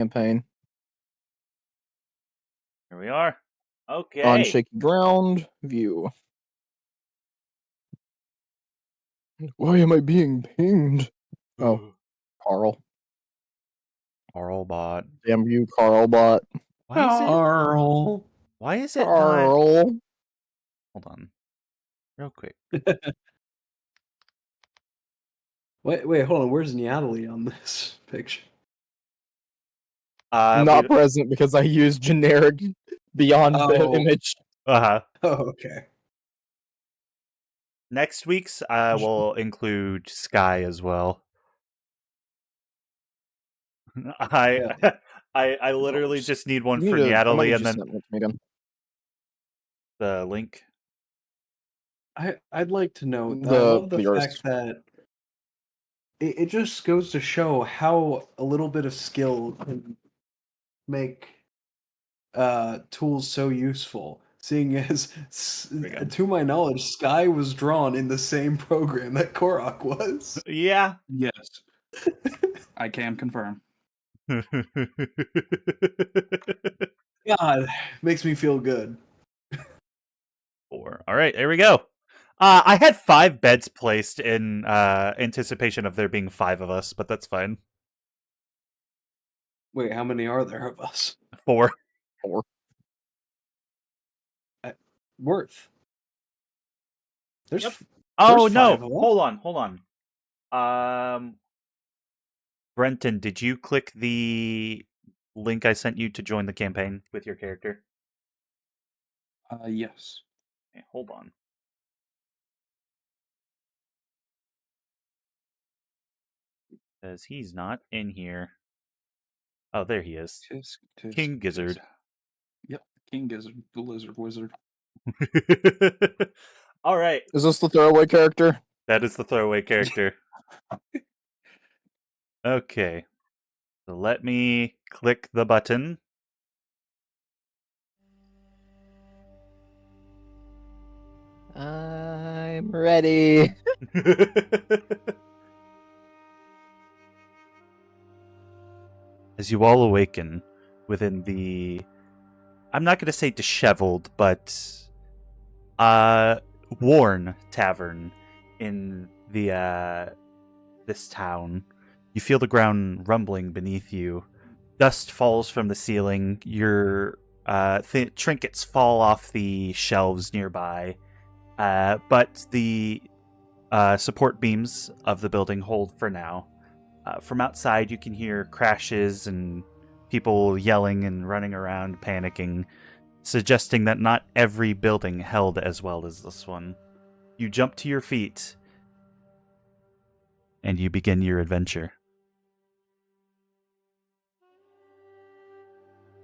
campaign. Here we are. Okay. On shaky ground, view. Why am I being pinged? Oh, Carl. Carlbot. Damn you, Carlbot. Why is it not? Carl. Hold on. Real quick. Wait, hold on. Where's Nyatallie on this picture? Not present because I used generic beyond the image. Uh-huh. Oh, okay. Next week's will include Sky as well. I literally just need one for Nyatallie and then the link. I'd like to note that I love the fact that it just goes to show how a little bit of skill can make tools so useful. Seeing as, to my knowledge, Sky was drawn in the same program that Kurok was. Yeah. Yes. I can confirm. God, makes me feel good. 4. All right, there we go. I had 5 beds placed in anticipation of there being 5 of us, but that's fine. Wait, how many are there of us? 4. Worth. There's oh there's no! 5 of them. Hold on. Brenton, did you click the link I sent you to join the campaign with your character? Yes. Okay, hold on. Because he's not in here. Oh, there he is. King Gizzard. Yep, King Gizzard, the lizard wizard. All right. Is this the throwaway character? That is the throwaway character. Okay. So let me click the button. I'm ready. As you all awaken within the, I'm not going to say disheveled, but worn tavern in the this town, you feel the ground rumbling beneath you. Dust falls from the ceiling. Your trinkets fall off the shelves nearby, but the support beams of the building hold for now. From outside, you can hear crashes and people yelling and running around, panicking, suggesting that not every building held as well as this one. You jump to your feet, and you begin your adventure.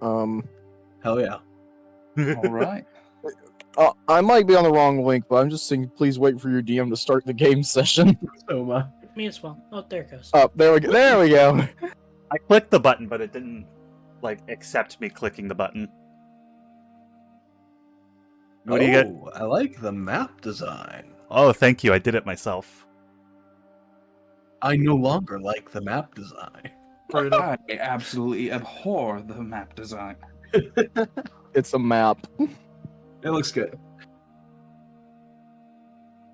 Hell yeah. All right. I might be on the wrong link, but I'm just saying, please wait for your DM to start the game session. So much. Me as well. Oh, there it goes. Oh, there we go. There we go. I clicked the button, but it didn't accept me clicking the button. What do you get? I like the map design. Oh, thank you. I did it myself. I no longer like the map design. I absolutely abhor the map design. It's a map. It looks good.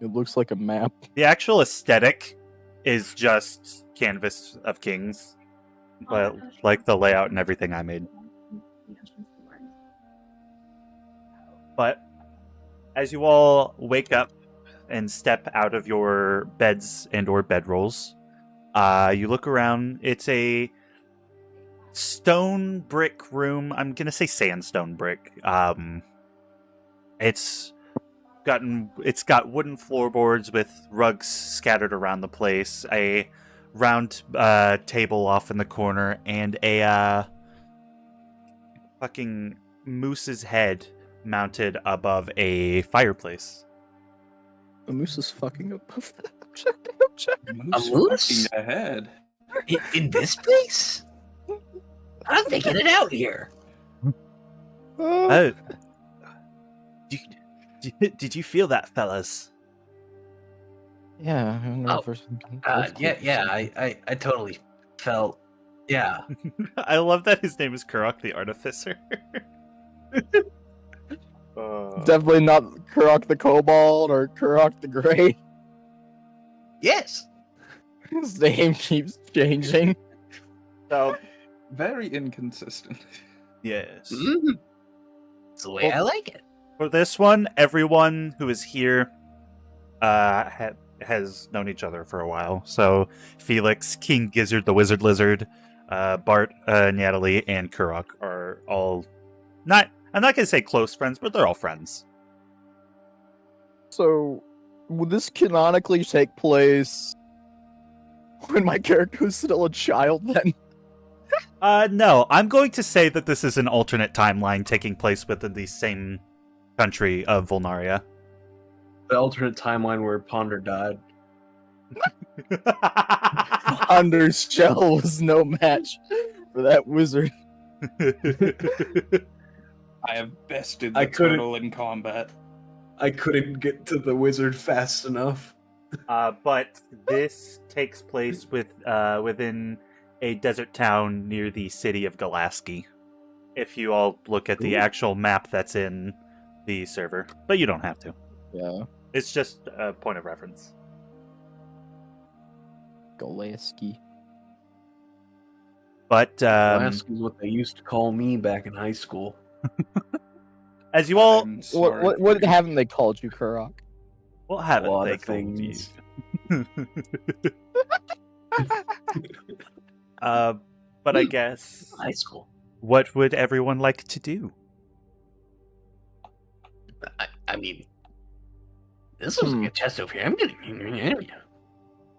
It looks like a map. The actual aesthetic is just Canvas of Kings, but like the layout and everything I made. But as you all wake up and step out of your beds and or bedrolls, you look around. It's a stone brick room. I'm gonna say sandstone brick. It's got wooden floorboards with rugs scattered around the place, a round table off in the corner, and a fucking moose's head mounted above a fireplace. A moose is fucking above that object. Moose moose? fucking ahead. In this place? I'm taking it out here. Oh. Did you feel that, fellas? Yeah. I totally felt Yeah. I love that his name is Kurok the Artificer. Definitely not Kurok the Kobold or Kurok the Grey. Yes. His name keeps changing. So, Very inconsistent. yes. Mm. It's the way I like it. For this one, everyone who is here has known each other for a while. So Felix, King Gizzard, the Wizard Lizard, Bart, Nyatallie, and Kurok are all not. I'm not going to say close friends, but they're all friends. So, would this canonically take place when my character was still a child then? No, I'm going to say that this is an alternate timeline taking place within the same country of Volnaria. The alternate timeline where Ponder died. Ponder's shell was no match for that wizard. I have bested I the couldn't- turtle in combat. I couldn't get to the wizard fast enough. But this takes place within a desert town near the city of Galaski. If you all look at the actual map that's in the server. But you don't have to. Yeah. It's just a point of reference. Golaski. But Alaska is what they used to call me back in high school. as you all... I'm sorry What for- haven't they called you, Kurok? What haven't lot they of called you? things. But I guess... High school. What would everyone like to do? I mean, this was a good chest over here. I'm getting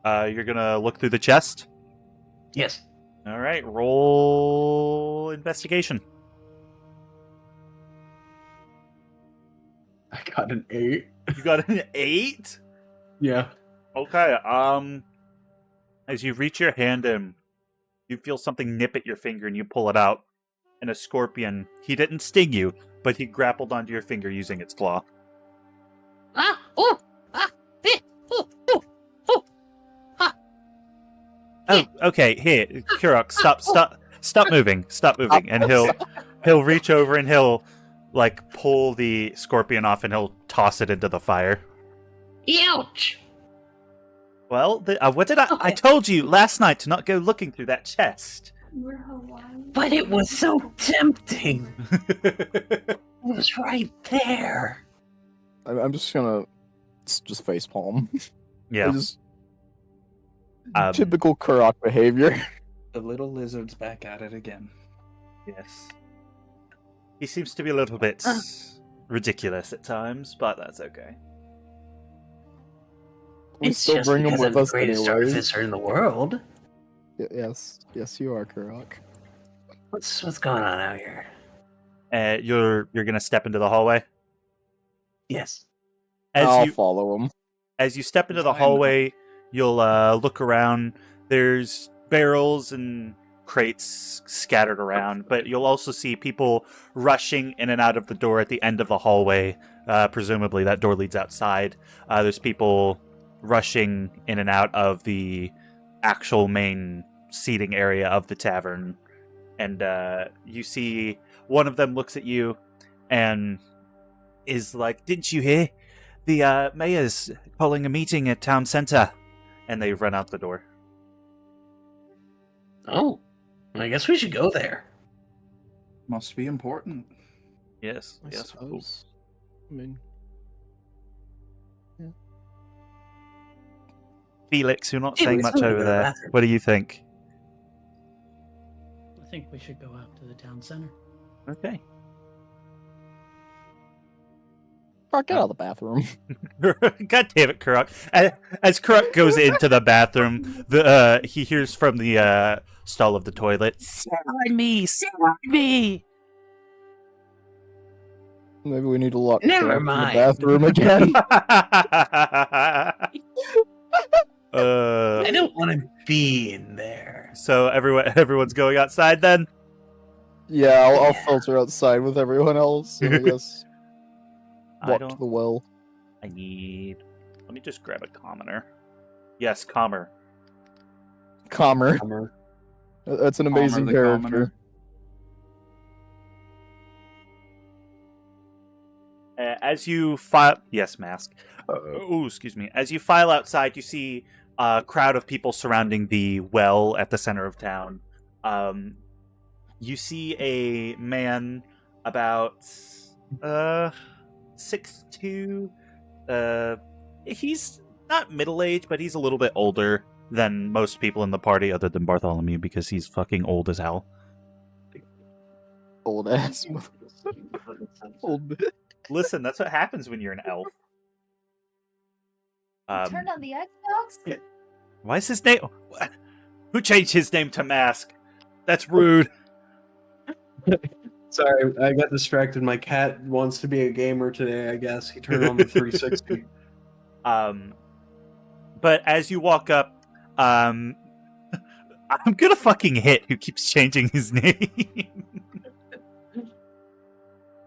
You're gonna look through the chest? Yes. Alright, roll investigation. I got an 8. You got an 8? Yeah. Okay, as you reach your hand in, you feel something nip at your finger and you pull it out. And a scorpion, he didn't sting you, but he grappled onto your finger using its claw. Ah! Oh! Ah! Eh! Oh! Oh! Oh! Ha! Oh, okay, here, Kurok, stop moving, and he'll reach over and he'll, like, pull the scorpion off and he'll toss it into the fire. Ouch! Well, what did I told you last night to not go looking through that chest. But it was so tempting. It was right there. I'm just gonna just facepalm. Yeah. Just Um, typical Kurok behavior. The little lizard's back at it again. Yes. He seems to be a little bit ridiculous at times, but that's okay. We It's still just bring him because with I'm the us greatest anyways. artificer in the world. Yes, you are, Kurok. What's going on out here? You're gonna step into the hallway. Yes. I'll follow him. As you step into the Fine. hallway, you'll look around. There's barrels and crates scattered around, but you'll also see people rushing in and out of the door at the end of the hallway. Presumably that door leads outside. There's people rushing in and out of the actual main seating area of the tavern. And you see one of them looks at you and is like, "Didn't you hear? The mayor's calling a meeting at town center." And they run out the door. Oh, I guess we should go there. Must be important. Yes, I yes. suppose. I mean, Felix, you're not Yeah, saying we much still over go to the there. bathroom. What do you think? I think we should go out to the town center. Okay. Kurok, get out of the bathroom. God damn it, Kurok. As Kurok goes into the bathroom, he hears from the stall of the toilet, "Side me! Maybe we need to lock Never Kurok in mind. the bathroom again. I don't want to be in there. So everyone's going outside then? Yeah, I'll filter outside with everyone else. So I guess walk to the well. Let me just grab a commoner. Yes, commer. Calmer. That's an Palmer amazing the character. commoner. As you file, yes, Mask. Oh, excuse me. As you file outside, you see a crowd of people surrounding the well at the center of town. You see a man about 6'2". He's not middle-aged, but he's a little bit older than most people in the party, other than Bartholomew, because he's fucking old as hell. Old ass. Old bit. Listen, that's what happens when you're an elf. Turned on the Xbox? Why is his name? Who changed his name to Mask? That's rude. Sorry, I got distracted. My cat wants to be a gamer today, I guess. He turned on the 360. But as you walk up, I'm gonna fucking hit who keeps changing his name.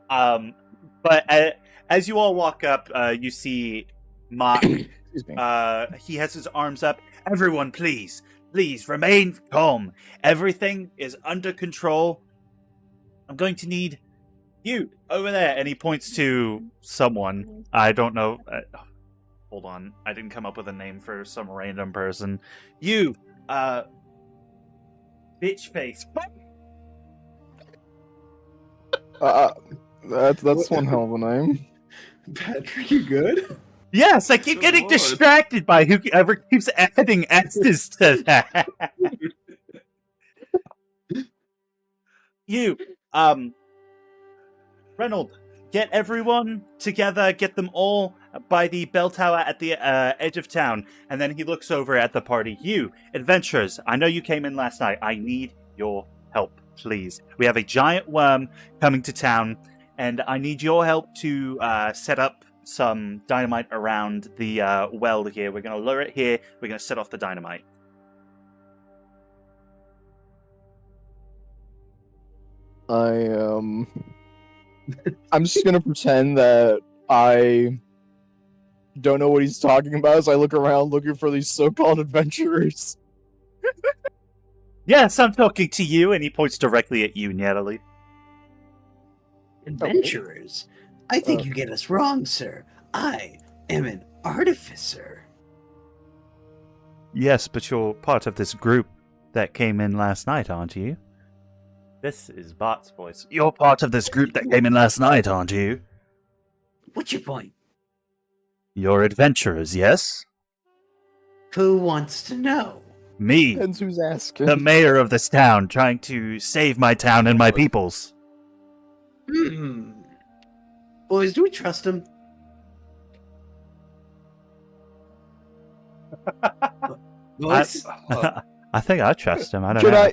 But as you all walk up, you see Mock. Excuse me. He has his arms up. Everyone, please remain calm. Everything is under control. I'm going to need you over there. And he points to someone. I don't know. Hold on. I didn't come up with a name for some random person. You, bitch face. That's one hell of a name. Patrick, you good? Yes, I keep Good getting lord. distracted by whoever keeps adding S's to that. You, Reynold, get everyone together, get them all by the bell tower at the edge of town. And then he looks over at the party. You, adventurers, I know you came in last night. I need your help, please. We have a giant worm coming to town, and I need your help to set up some dynamite around the well here. We're going to lure it here. We're going to set off the dynamite. I'm just gonna pretend that I don't know what he's talking about as I look around looking for these so-called adventurers. Yes, I'm talking to you, and he points directly at you, Nyatallie. Adventurers? I think you get us wrong, sir. I am an artificer. Yes, but you're part of this group that came in last night, aren't you? This is Bart's voice. You're part of this group that came in last night, aren't you? What's your point? You're adventurers, yes? Who wants to know? Me, Depends who's asking. the mayor of this town, trying to save my town and my peoples. Boys, do we trust him? Boys? I think I trust him. I don't know.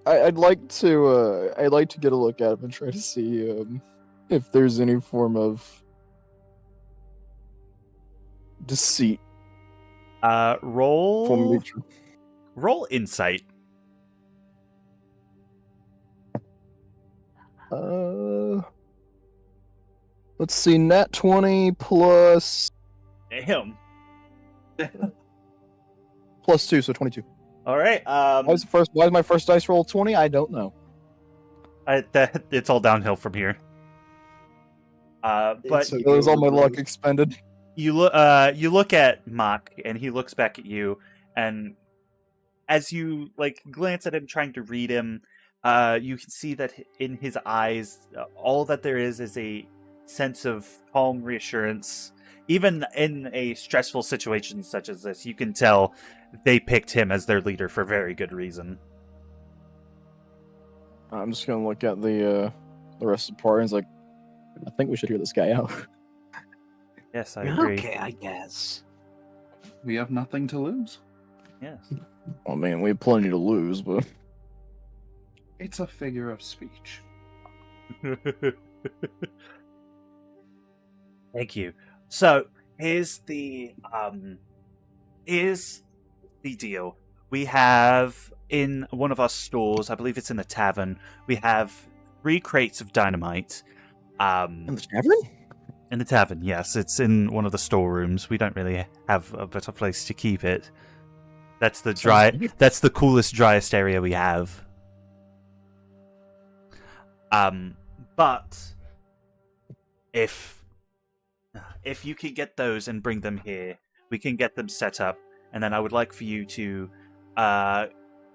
I'd like to get a look at him and try to see if there's any form of deceit. Roll insight. Let's see, nat 20 plus Damn. plus 2, so 22. All right. Why is my first dice roll 20? I don't know. It's all downhill from here. But So It was all my luck expended. you look at Mock, and he looks back at you, and as you glance at him, trying to read him, you can see that in his eyes, all that there is a sense of calm reassurance. Even in a stressful situation such as this, you can tell they picked him as their leader for very good reason. I'm just gonna look at the rest of the party and it's like, I think we should hear this guy out. Yes, I agree. Okay, I guess. We have nothing to lose. Yes. I mean, we have plenty to lose, but It's a figure of speech. Thank you. So here's the deal. We have in one of our stores, I believe it's in the tavern, we have 3 crates of dynamite. in the tavern? In the tavern, yes. It's in one of the storerooms. We don't really have a better place to keep it. That's the coolest, driest area we have. But if you can get those and bring them here, we can get them set up, and then I would like for you to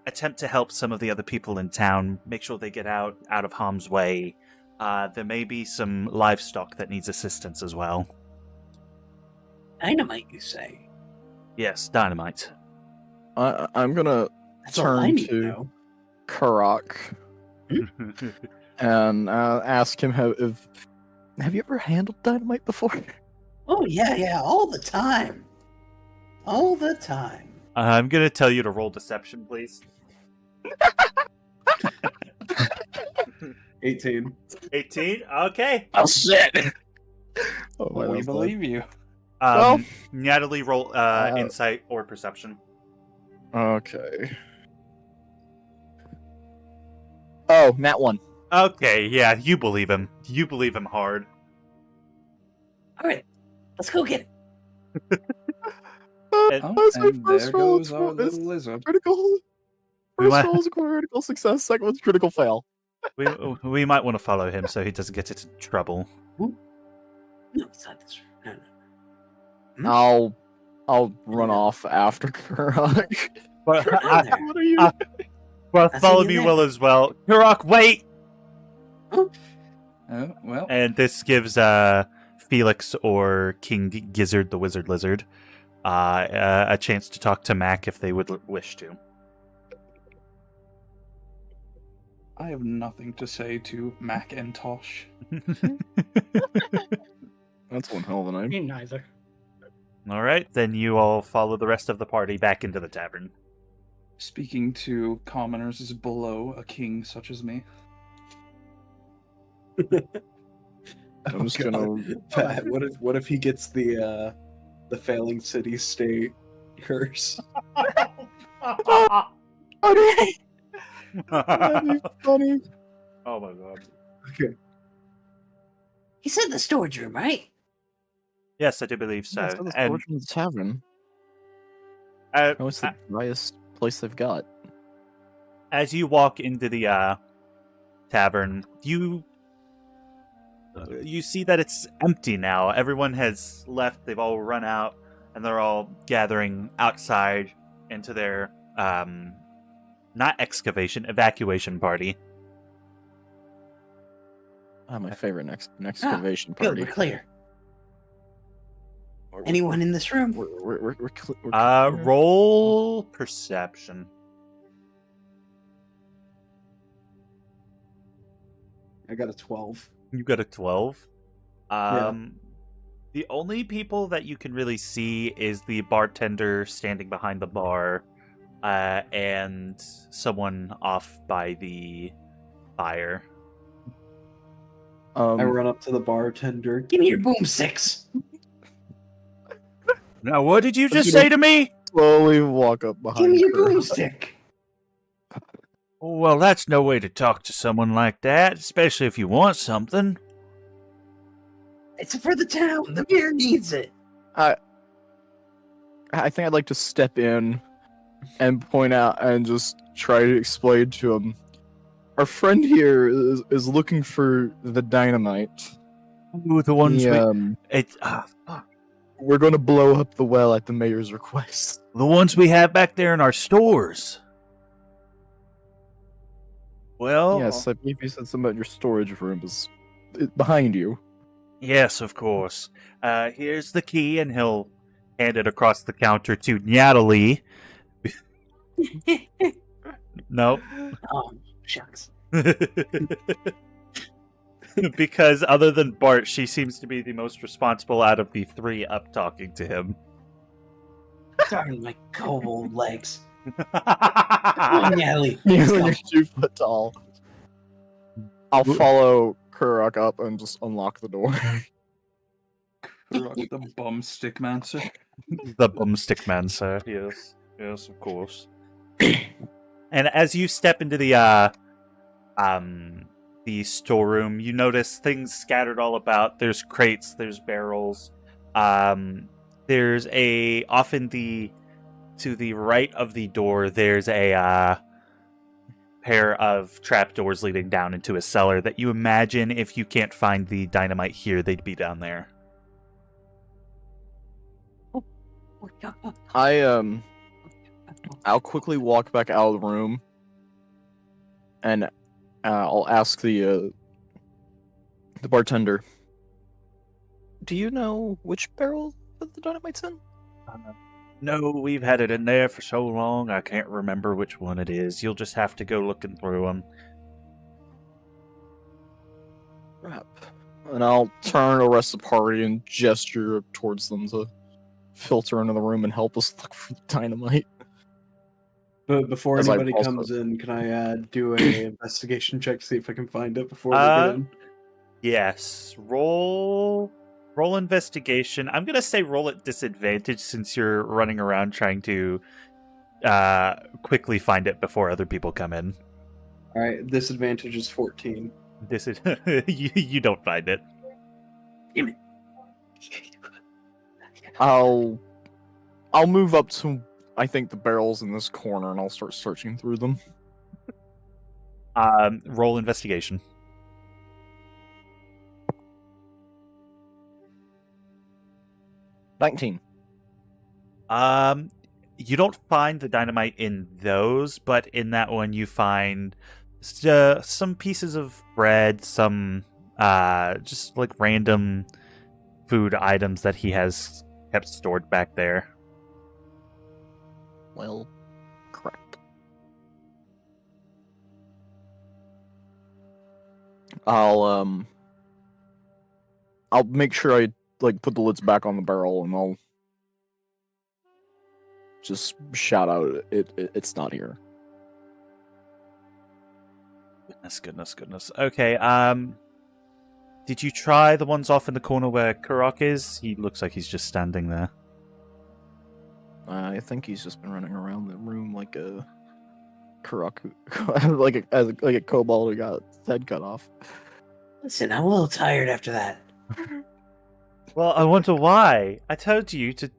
attempt to help some of the other people in town, make sure they get out of harm's way. There may be some livestock that needs assistance as well. Dynamite, you say? Yes, dynamite. I'm gonna That's all I turn need to know. Kurok and ask him have you ever handled dynamite before? Oh, yeah, all the time. All the time. I'm gonna tell you to roll deception, please. 18. 18? Okay. Oh shit! Oh, We believe you. Well- Natalie, roll insight or perception. Okay. Oh, Nat 1. Okay, yeah, you believe him. You believe him hard. All right, let's go get it. Oh, That's my and first there roll. goes our little lizard. Critical. We First might- roll is a critical success. Second one's critical fail. We might want to follow him so he doesn't get into trouble. No, it's not this. No. I'll run off after Kurok. But Sure, I'm there. What are you? well, I see follow you me there. will as well. Kurok, wait! Oh, well. And this gives Felix or King Gizzard the Wizard Lizard a chance to talk to Mac if they would wish to. I have nothing to say to Mac and Tosh. That's one hell of a name. Me neither. All right, then you all follow the rest of the party back into the tavern. Speaking to commoners is below a king such as me. I'm just God. gonna. Pat, what if he gets the failing city state curse? Okay. That'd be funny. Oh my god. Okay. He said the storage room, right? Yes, I do believe so. Yeah, it's And the tavern. uh, Oh, it's the driest place they've got. as you walk into the tavern, you see that it's empty now. Everyone has left. They've all run out, and they're all gathering outside into their not evacuation party. My favorite excavation Good, party. we're clear. We're- Anyone in this room? We're clear. Roll perception. I got a 12. You got a 12. Yeah. The only people that you can really see is the bartender standing behind the bar, and someone off by the fire. I run up to the bartender. Give me your boomsticks. Now, what did you just Just gonna- say to me? slowly walk up behind. Give me your Kurok. boomstick. Well, that's no way to talk to someone like that, especially if you want something. It's for the town. The mayor needs it. I think I'd like to step in and point out and just try to explain to him. Our friend here is looking for the dynamite. Ooh, the ones We're going to blow up the well at the mayor's request. the ones we have back there in our stores. Well, Yes, I believe you said something about your storage room is behind you. yes, of course. Here's the key, and he'll hand it across the counter to Nyatallie. No. Oh, shucks. Because other than Bart, she seems to be the most responsible out of the three up talking to him. Darn my kobold legs. Come on, Natalie. Let's You're go. 2 foot tall. I'll follow Kurok up and just unlock the door. Kurok the bum stick man, sir. The bumstick man, sir. Yes. Yes, of course. And as you step into the storeroom, you notice things scattered all about. There's crates, there's barrels. There's often the to the right of the door, there's a pair of trapdoors leading down into a cellar that you imagine if you can't find the dynamite here, they'd be down there. I'll quickly walk back out of the room, and I'll ask the bartender. Do you know which barrel that the dynamite's in? No, we've had it in there for so long, I can't remember which one it is. You'll just have to go looking through them. Crap. And I'll turn to the rest of the party and gesture towards them to filter into the room and help us look for the dynamite. But before As I anybody also- comes in, can I do a investigation check to see if I can find it before they get in? Yes. Roll investigation. I'm gonna say roll at disadvantage since you're running around trying to quickly find it before other people come in. All right, disadvantage is 14. This is you don't find it. I'll move up to, I think, the barrels in this corner, and I'll start searching through them. Roll investigation. $19. You don't find the dynamite in those, but in that one you find some pieces of bread, some just like random food items that he has kept stored back there. Well, crap. I'll make sure I put the lids back on the barrel, and I'll just shout out it's not here. Goodness. Okay, did you try the ones off in the corner where Kurok is? He looks like he's just standing there. I think he's just been running around the room like a Kurok, like a kobold who got his head cut off. Listen, I'm a little tired after that. Well, I wonder why. I told you to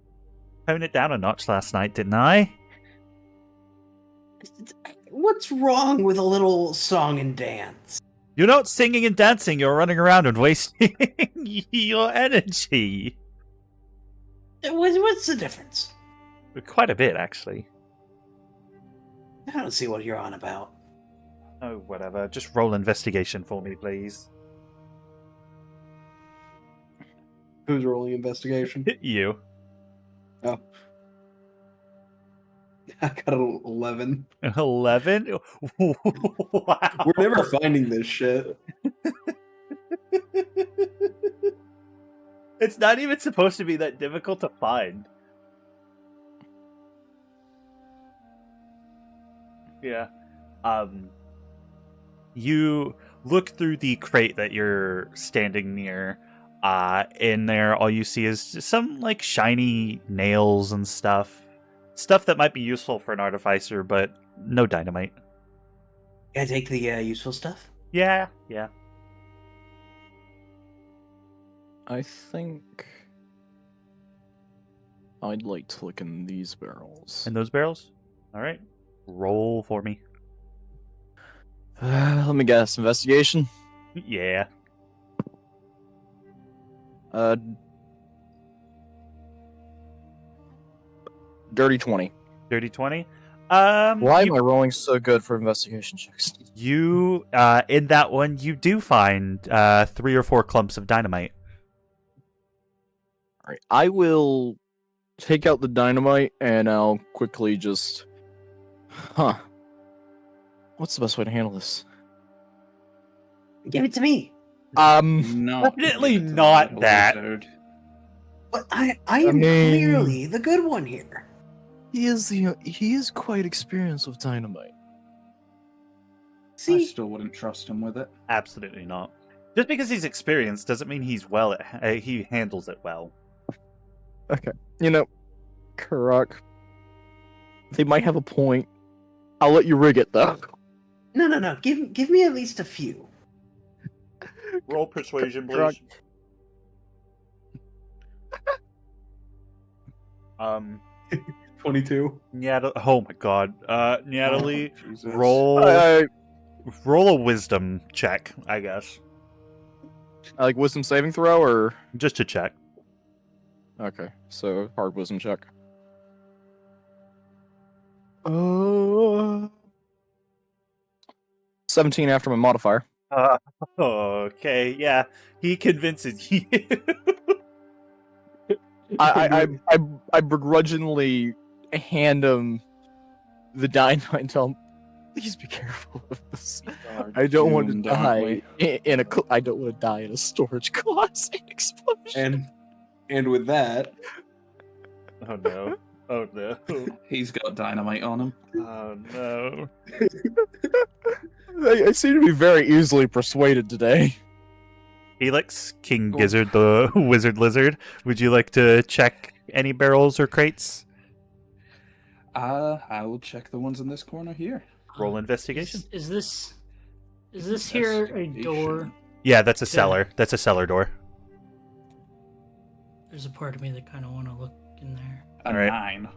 tone it down a notch last night, didn't I? What's wrong with a little song and dance? You're not singing and dancing, you're running around and wasting your energy. What's the difference? Quite a bit, actually. I don't see what you're on about. Oh, whatever. Just roll investigation for me, please. Who's rolling investigation? You. Oh. I got an 11. 11? Wow. We're never finding this shit. It's not even supposed to be that difficult to find. Yeah. You look through the crate that you're standing near. In there, all you see is some shiny nails and stuff that might be useful for an artificer, but no dynamite. Can I take the useful stuff? Yeah. I think I'd like to look in these barrels. In those barrels? All right. Roll for me. Let me guess. Investigation? Yeah. Dirty 20. Dirty 20. Why am I rolling so good for investigation checks? You, in that one, you do find 3 or 4 clumps of dynamite. Alright, I will take out the dynamite, and I'll quickly just... What's the best way to handle this? Give it to me. No, Definitely not that. But I am clearly the good one here. He is quite experienced with dynamite. I See, still wouldn't trust him with it. Absolutely not. Just because he's experienced doesn't mean he's well at he handles it well. Okay. Kurok, they might have a point. I'll let you rig it, though. no. Give me at least a few. Roll persuasion, Kurok. please. 22. Oh my god. Nyatallie, Jesus. roll a wisdom check, I guess. Like wisdom saving throw, or Just to check. okay, so hard wisdom check. 17 after my modifier. Okay, yeah. He convinces you. I begrudgingly hand him the dynamite and tell him, please be careful of this. I don't want to doomed, aren't die in a. I don't want to die in a storage closet explosion. And with that, Oh no. Oh no. He's got dynamite on him. Oh no. I seem to be very easily persuaded today. Felix, King Gizzard, the Wizard Lizard, would you like to check any barrels or crates? I will check the ones in this corner here. Roll investigation. Is this here a door? Yeah, that's a cellar. That's a cellar door. There's a part of me that kind of want to look in there. A Alright. 9.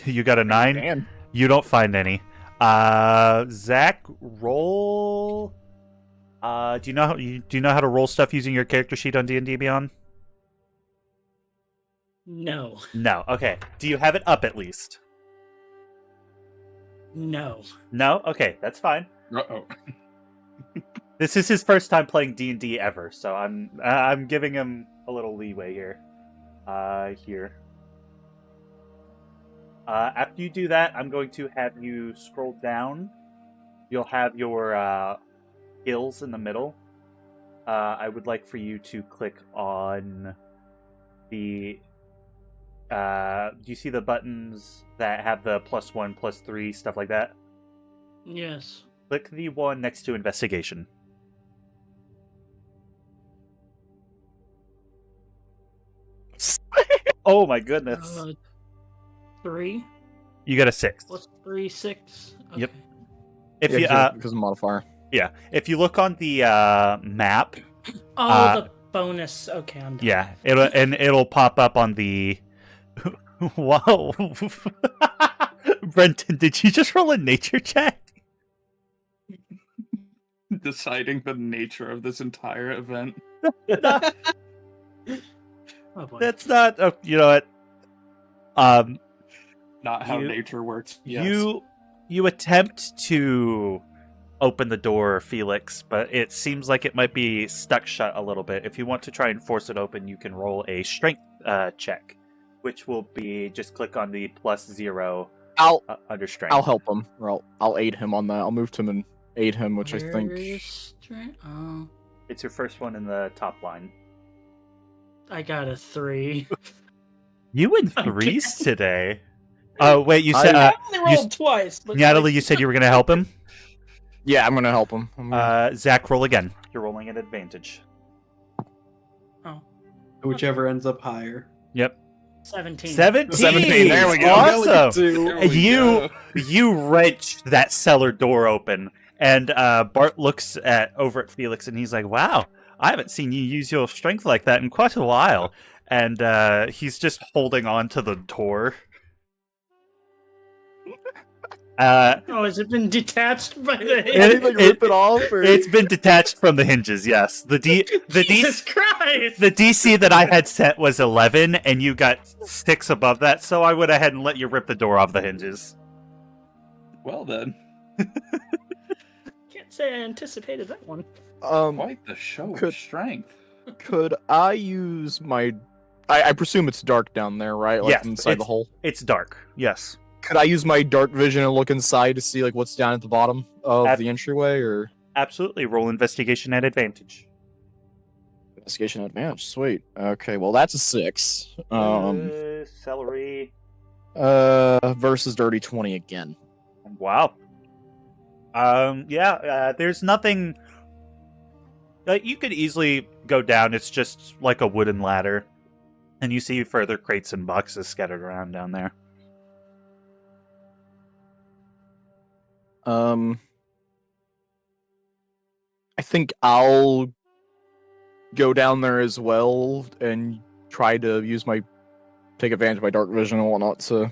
You got a 9? Man. You don't find any. Zach, roll. Do you know how to roll stuff using your character sheet on D&D Beyond? No. No. Okay. Do you have it up at least? No. No. Okay, that's fine. Uh-oh. This is his first time playing D&D ever, so I'm giving him a little leeway here. After you do that, I'm going to have you scroll down. You'll have your skills in the middle. I would like for you to click on the... do you see the buttons that have the +1, +3, stuff like that? Yes. Click the one next to investigation. Oh my goodness. 3. You got a 6. What's 3, 6? Okay. Yep. If Yeah, you because of modifier. yeah, if you look on the map, Oh, the bonus. Okay, I'm done. yeah, it'll pop up on the. Wow, Brenton, did you just roll a nature check? Deciding the nature of this entire event. Oh, boy. That's not. Oh, you know what? Not how You- nature works. Yes. You attempt to open the door, Felix, but it seems like it might be stuck shut a little bit. If you want to try and force it open, you can roll a strength check, which will be just click on the +0 under strength. I'll help him, or I'll aid him on that. I'll move to him and aid him, which I Where think. is strength? Oh, It's your first one in the top line. I got a 3. You win threes today. Oh wait, you said I only rolled twice. But Nyatallie, you said you were going to help him. Yeah, I'm gonna help him. Zach, roll again. You're rolling at advantage. Oh, whichever ends up higher. Yep. 17. 17. There we go. Awesome. There we You go. you wrench that cellar door open, and Bart looks over at Felix, and he's like, "Wow, I haven't seen you use your strength like that in quite a while." And he's just holding on to the door. Oh, has it been detached by the Rip it off, or... It's been detached from the hinges. Yes, Jesus Christ! The DC that I had set was 11, and you got 6 above that, so I went ahead and let you rip the door off the hinges. Well then, Can't say I anticipated that one. quite the show Could- of strength. Could I use my? I presume it's dark down there, right? Like Yes, inside the it's- hole. It's dark. Yes. Could I use my dark vision and look inside to see like what's down at the bottom of Ab- the entryway, or Absolutely. Roll investigation at advantage. investigation advantage? Sweet. Okay, well that's a 6. Celery. Versus dirty 20 again. Wow. There's nothing. You could easily go down. It's just like a wooden ladder, and you see further crates and boxes scattered around down there. I think I'll go down there as well and try to take advantage of my dark vision and whatnot to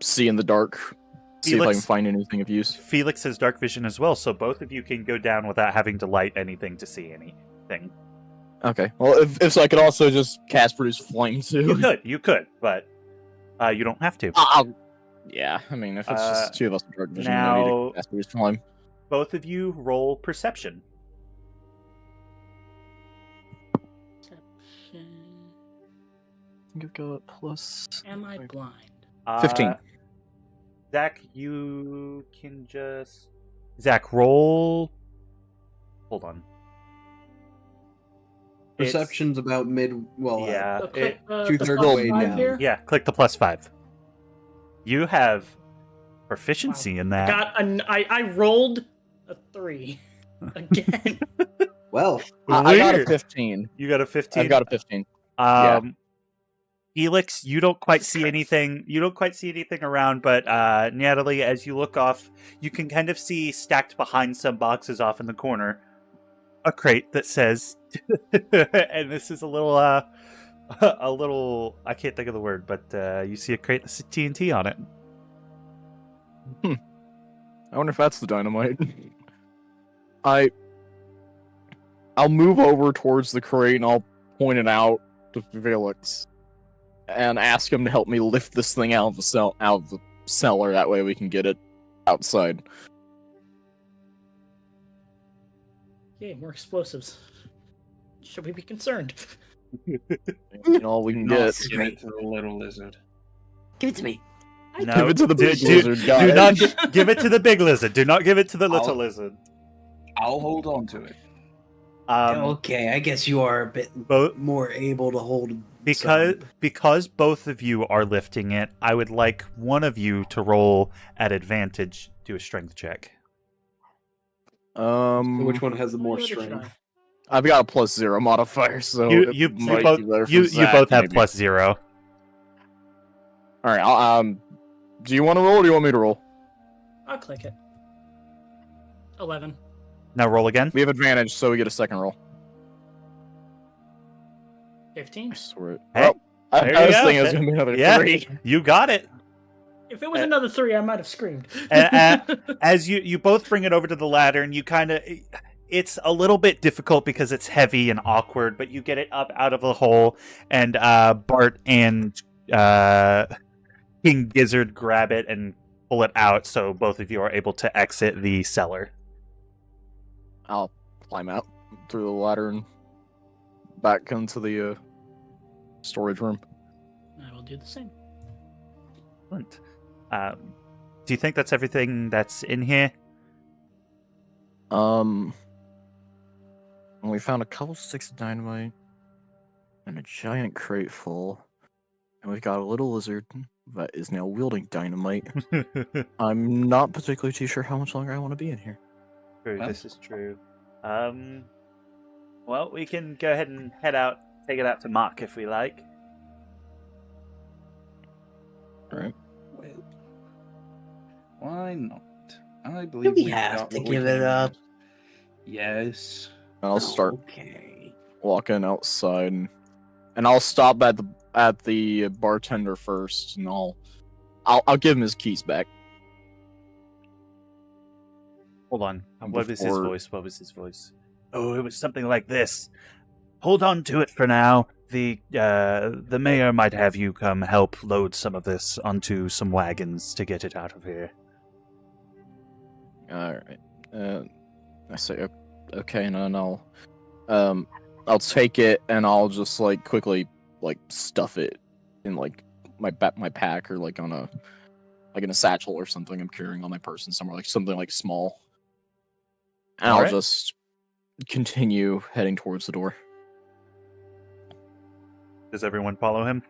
see in the dark. See if I Felix- can find anything of use. Felix has dark vision as well, so both of you can go down without having to light anything to see anything. Okay. Well, if so, I could also just cast produce flame too. You could, but you don't have to. Yeah, I mean, if it's just two of us with dark vision, now- no need to cast produce flame. Both of you roll perception. Perception. I think I've got plus. Am I blind? 15. Zach, you can just... Zach, roll... Hold on. Perception's about mid. Well, Yeah. So click the two-thirds plus way 5 down. here. Yeah, click the +5. You have proficiency in that. I rolled a 3 again. well, I got a Weird. 15. You got a 15? I've got a 15. yeah. Felix, you don't quite see anything. You don't quite see anything around, but Natalie, as you look off, you can kind of see stacked behind some boxes off in the corner a crate that says, and this is a little, I can't think of the word, but you see a crate that says TNT on it. I wonder if that's the dynamite. I'll move over towards the crate and I'll point it out to Felix and ask him to help me lift this thing out of the cellar. That way we can get it outside. Yay, more explosives. Should we be concerned? All we can Not get. give it to the little lizard. Give it to me. No, Give it to the big do lizard guy. not give it to the big lizard. Do not give it to the little I'll- lizard. I'll hold on to it. Okay, I guess you are a bit Both more able to hold. because both of you are lifting it, I would like one of you to roll at advantage to a strength check. so which one has the more What should strength? I've got a +0 modifier, so You it might both be better for you Zach, both have maybe. +0. All right. Do you want to roll, or do you want me to roll? I'll click it. 11. Now roll again. We have advantage, so we get a second roll. 15. I swear. Hey, Well, I there you was go. thinking it was gonna be another Yeah. 3. You got it. If it was another 3, I might have screamed. As you both bring it over to the ladder, and you kind of, it's a little bit difficult because it's heavy and awkward, but you get it up out of the hole, and Bart and King Gizzard grab it and pull it out, so both of you are able to exit the cellar. I'll climb out through the ladder and back into the storage room. I will do the same. Excellent. Do you think that's everything that's in here? We found a couple sticks of dynamite and a giant crate full, and we've got a little lizard that is now wielding dynamite. I'm not particularly too sure how much longer I want to be in here. True, Well. this is true. Well, we can go ahead and head out, take it out to Mark if we like. All right. Well, why not? I Do believe we we've have got to what we give it came up? at. Yes. I'll start Okay. walking outside, and I'll stop at the bartender first, and I'll give him his keys back. Hold on. What was his Before- voice? What was his voice? Oh, it was something like this. Hold on to it for now. The mayor might have you come help load some of this onto some wagons to get it out of here. All right. I say okay, and then I'll take it and I'll just like quickly like stuff it in like my pack or like in a satchel or something I'm carrying on my person somewhere, like something like small. And I'll Alright. just continue heading towards the door. Does everyone follow him?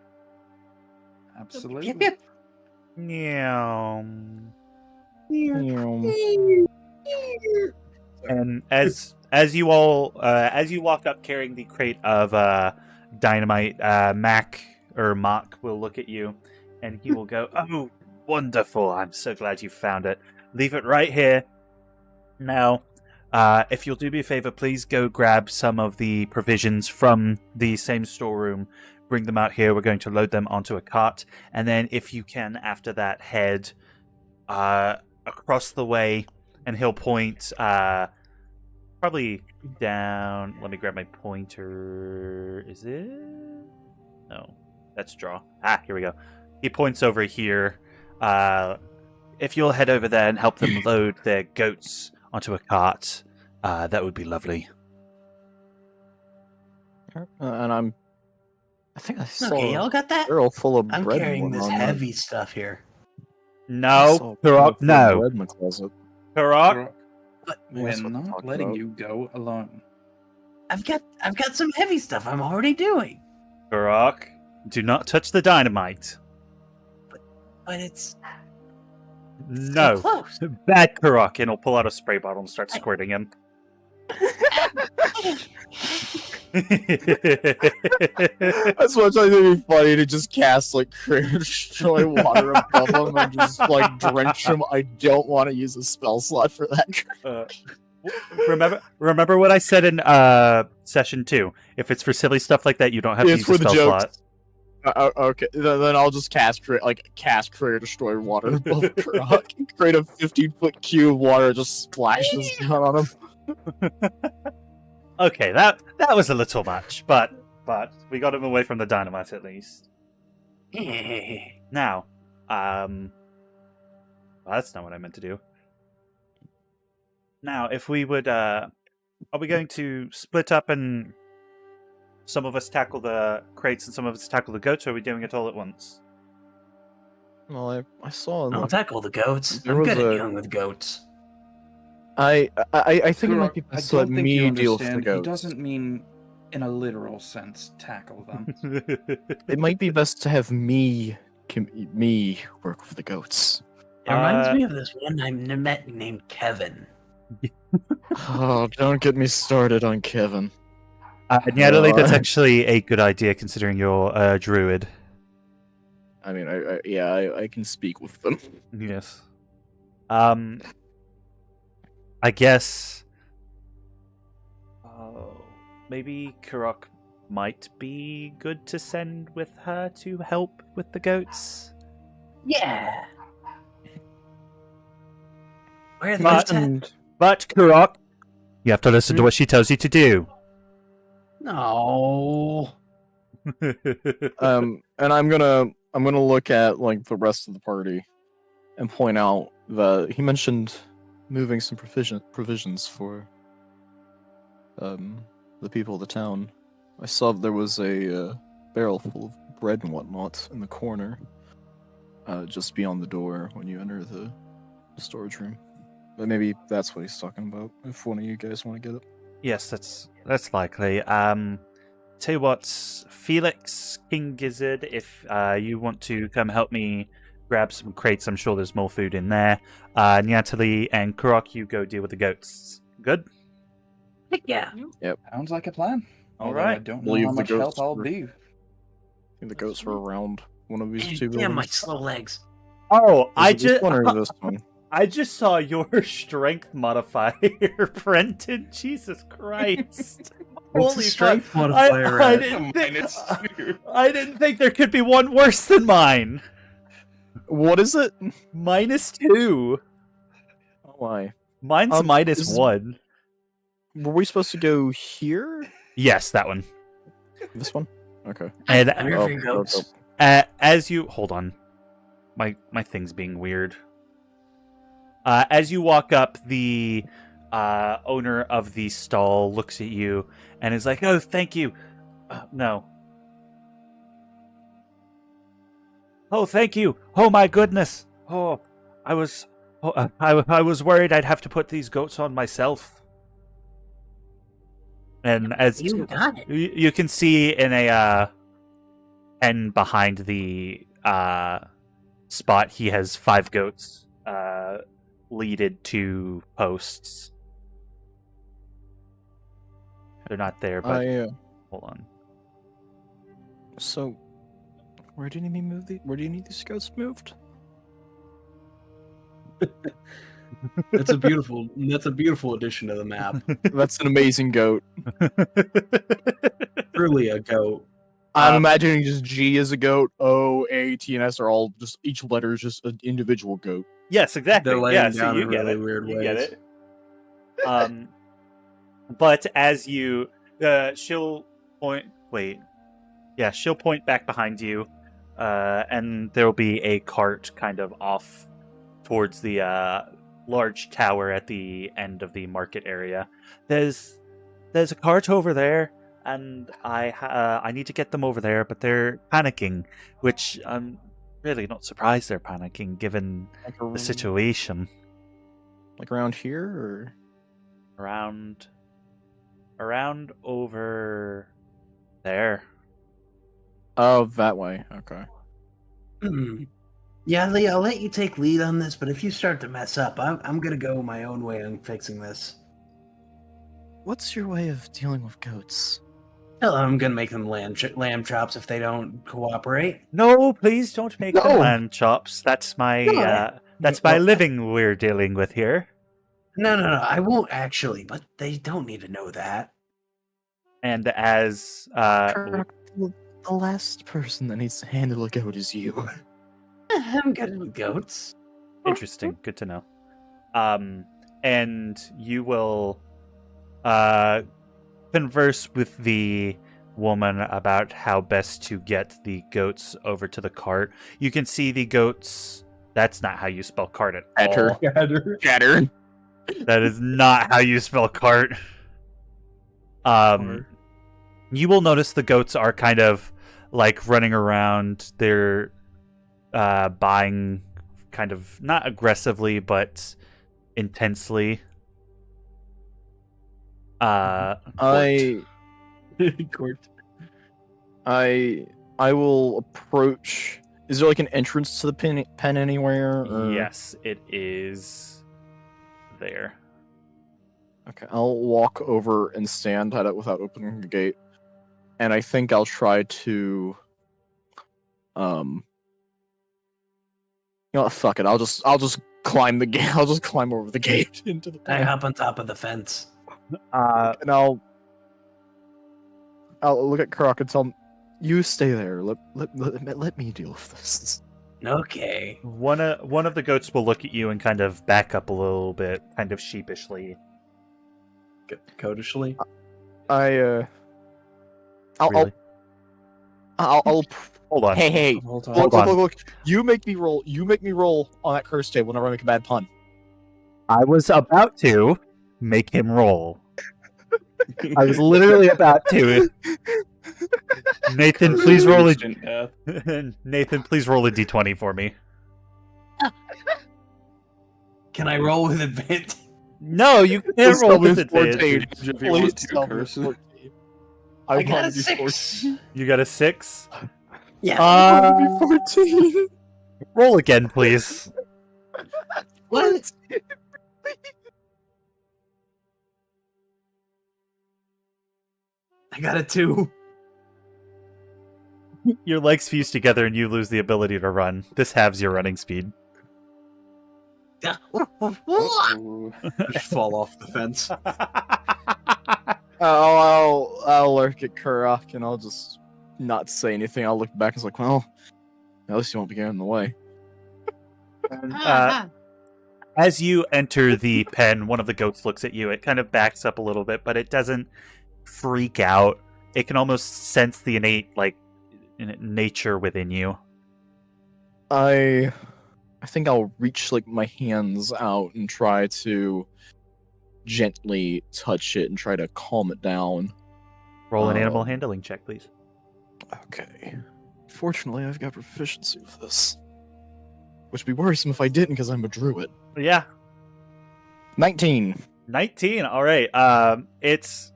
Absolutely. Yep, yep. Yeah. And as you walk up carrying the crate of dynamite, Mock will look at you, and he will go, "Oh, wonderful! I'm so glad you found it. Leave it right here. Now, if you'll do me a favor, please go grab some of the provisions from the same storeroom. bring them out here. We're going to load them onto a cart, and then if you can, after that, head across the way, and he'll point probably down. Let me grab my pointer. Is it? No, that's draw. Here we go. He points over here. If you'll head over there and help them load their goats onto a cart, that would be lovely. And I think I saw Okay, y'all got a that? barrel full of I'm bread. carrying this on heavy stuff here. I No, saw a barrel Kurok, full of no. bread in my closet. Kurok, But Maybe that's We're what they're not talking letting about. you go alone. I've got some heavy stuff I'm already doing. Kurok, do not touch the dynamite. But it's No. so close. Bad Kurok, and he'll pull out a spray bottle and start squirting him. That's what I think would be funny to just cast like create destroy water above them and just like drench them. I don't want to use a spell slot for that. Remember what I said in session 2. If it's for silly stuff like that, you don't have to It's use a for the spell jokes. slot. Okay, then I'll just cast create destroy water above Kurok. Create a 15-foot cube of water just splashes down on him. Okay, that was a little much, but we got him away from the dynamite at least. Now, well, that's not what I meant to do. Now, if we would, are we going to split up and some of us tackle the crates and some of us tackle the goats, or are we doing it all at once? Well, I saw. I'll tackle the goats. There I'm was good at a- dealing with goats. I think it might be Kurok, best to I let don't think me you deal with the understand. goats. He doesn't mean in a literal sense tackle them. It might be best to have me work with the goats. It reminds me of this one I met named Kevin. Oh, don't get me started on Kevin. Nyatallie, that's actually a good idea considering you're a druid. I mean, I can speak with them. Yes. I guess. Maybe Kurok might be good to send with her to help with the goats. Yeah. Where are the But- goats at? But Kurok, you have to listen to what she tells you to do. No. And I'm gonna look at like the rest of the party and point out that he mentioned moving some provisions for the people of the town. I saw there was a barrel full of bread and whatnot in the corner, just beyond the door when you enter the storage room. But maybe that's what he's talking about. If one of you guys want to get it. Yes, that's likely. Tell you what, Felix, King Gizzard, if you want to come help me grab some crates, I'm sure there's more food in there. Nyatallie and Kurok, you go deal with the goats. Good? Heck yeah. Sounds like a plan. All Although I right. don't know Leave how the much help ghosts I'll for- be. I think the goats were around one of these two Damn my buildings. slow legs. Oh, Is it this one or this one? I just saw your strength modifier, Brenton. Jesus Christ. What's the strength modifier I at? didn't think there could be one worse than mine. What is it? -2. Oh my. Mine's This is- -1. Were we supposed to go here? Yes, that one. This one? Okay. And I'm here for your goats. as you hold on, my thing's being weird. As you walk up, the owner of the stall looks at you and is like, "Oh, thank you." No. Oh, thank you. Oh my goodness. Oh, I was worried I'd have to put these goats on myself. And as You got it. you can see in a pen behind the spot, he has 5 goats leaded to posts. They're not there, but hold on. So, where do you need me move where do you need these goats moved? That's a beautiful addition to the map. That's an amazing goat. Truly a goat. I'm imagining just G is a goat, O, A, T, and S are all just each letter is just an individual goat. Yes, exactly. They're laying Yeah, so down you in get really it. weird You ways. get it. But as you, she'll point. Wait, yeah, she'll point back behind you, and there will be a cart kind of off towards the large tower at the end of the market area. There's a cart over there, and I need to get them over there, but they're panicking, which I'm really not surprised they're panicking given Like the situation. Like around here, or Around over there. oh, that way. Okay. Yeah, Lee, I'll let you take lead on this, but if you start to mess up, I'm gonna go my own way on fixing this. What's your way of dealing with goats? Hell, I'm gonna make them lamb chops if they don't cooperate. No, please don't make them No. lamb chops. That's my No. living we're dealing with here. No, I won't actually, but they don't need to know that. And as The last person that needs to handle a goat is you. I'm good with goats. interesting, good to know. And you will converse with the woman about how best to get the goats over to the cart. You can see the goats. That's not how you spell cart at all. Chatter. That is not how you spell cart. You will notice the goats are kind of like running around. They're buying kind of not aggressively but intensely. I will approach. Is there like an entrance to the pen anywhere? Or... Yes, it is there. Okay, I'll walk over and stand at it without opening the gate, and I think I'll try to. You know what? Fuck it. I'll just climb the gate. I'll just climb over the gate into the. I hop on top of the fence. And I'll look at Kurok and tell him, "You stay there. Let me deal with this." Okay. One of the goats will look at you and kind of back up a little bit, kind of sheepishly. Codishly? I'll Really? I'll Hold on. Hey, Hold on. look. You make me roll on that curse table whenever I make a bad pun. I was about to make him roll. I was literally about to. Nathan, please roll a Instant death. Nathan, please roll a d20 for me. Can I roll with advantage? No, you can't roll with advantage. If you want two curses. I got a 6. You got a 6? Yeah. 14. Roll again, please. What? I got a 2. Your legs fuse together and you lose the ability to run. This halves your running speed. Just fall off the fence. I'll lurk at Kurok and I'll just not say anything. I'll look back and it's like, well, at least you won't be getting in the way. As you enter the pen, one of the goats looks at you. It kind of backs up a little bit, but it doesn't freak out. It can almost sense the innate, nature within you. I think I'll reach my hands out and try to gently touch it and try to calm it down. Roll an animal handling check, please. Okay. Fortunately, I've got proficiency with this. Which would be worrisome if I didn't, because I'm a druid. Yeah. 19. 19, alright. It's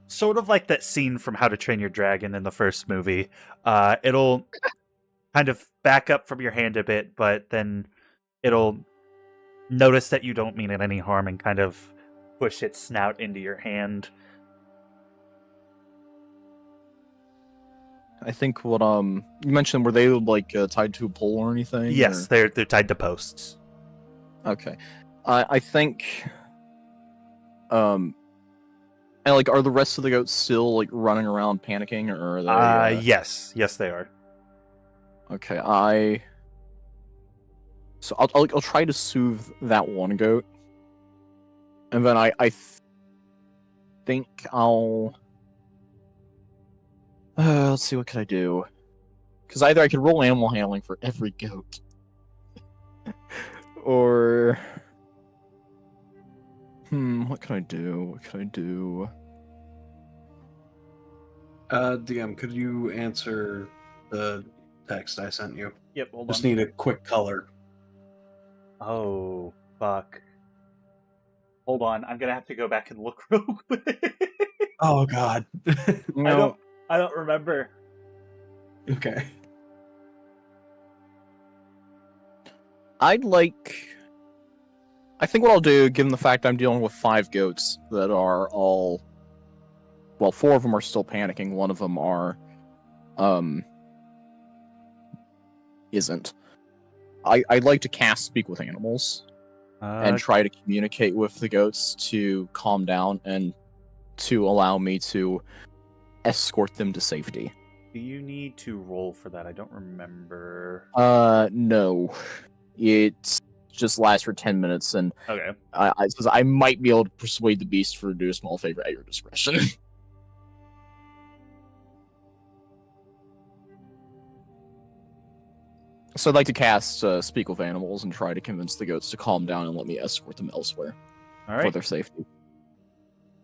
sort of like that scene from How to Train Your Dragon in the first movie. It'll kind of back up from your hand a bit, but then it'll notice that you don't mean it any harm and kind of push its snout into your hand. I think what you mentioned, were they tied to a pole or anything? Yes, or... they're tied to posts. Okay. I think And like, are the rest of the goats still like running around panicking, or are they? Yes, they are. Okay, so I'll try to soothe that one goat, and then I think I'll let's see, what could I do? Because either I could roll animal handling for every goat, or what can I do? DM, could you answer the text I sent you? Yep, hold Just on. need a quick color. Oh, fuck. Hold on, I'm gonna have to go back and look real quick. Oh god. No. I don't remember. Okay. I think what I'll do, given the fact I'm dealing with 5 goats that are all, well, 4 of them are still panicking, one of them isn't. I'd like to cast Speak with Animals and try to communicate with the goats to calm down and to allow me to escort them to safety. Do you need to roll for that? I don't remember. No. It just lasts for 10 minutes, and Okay. I might be able to persuade the beast to do a small favor at your discretion. So I'd like to cast Speak with Animals and try to convince the goats to calm down and let me escort them elsewhere All for right. their safety.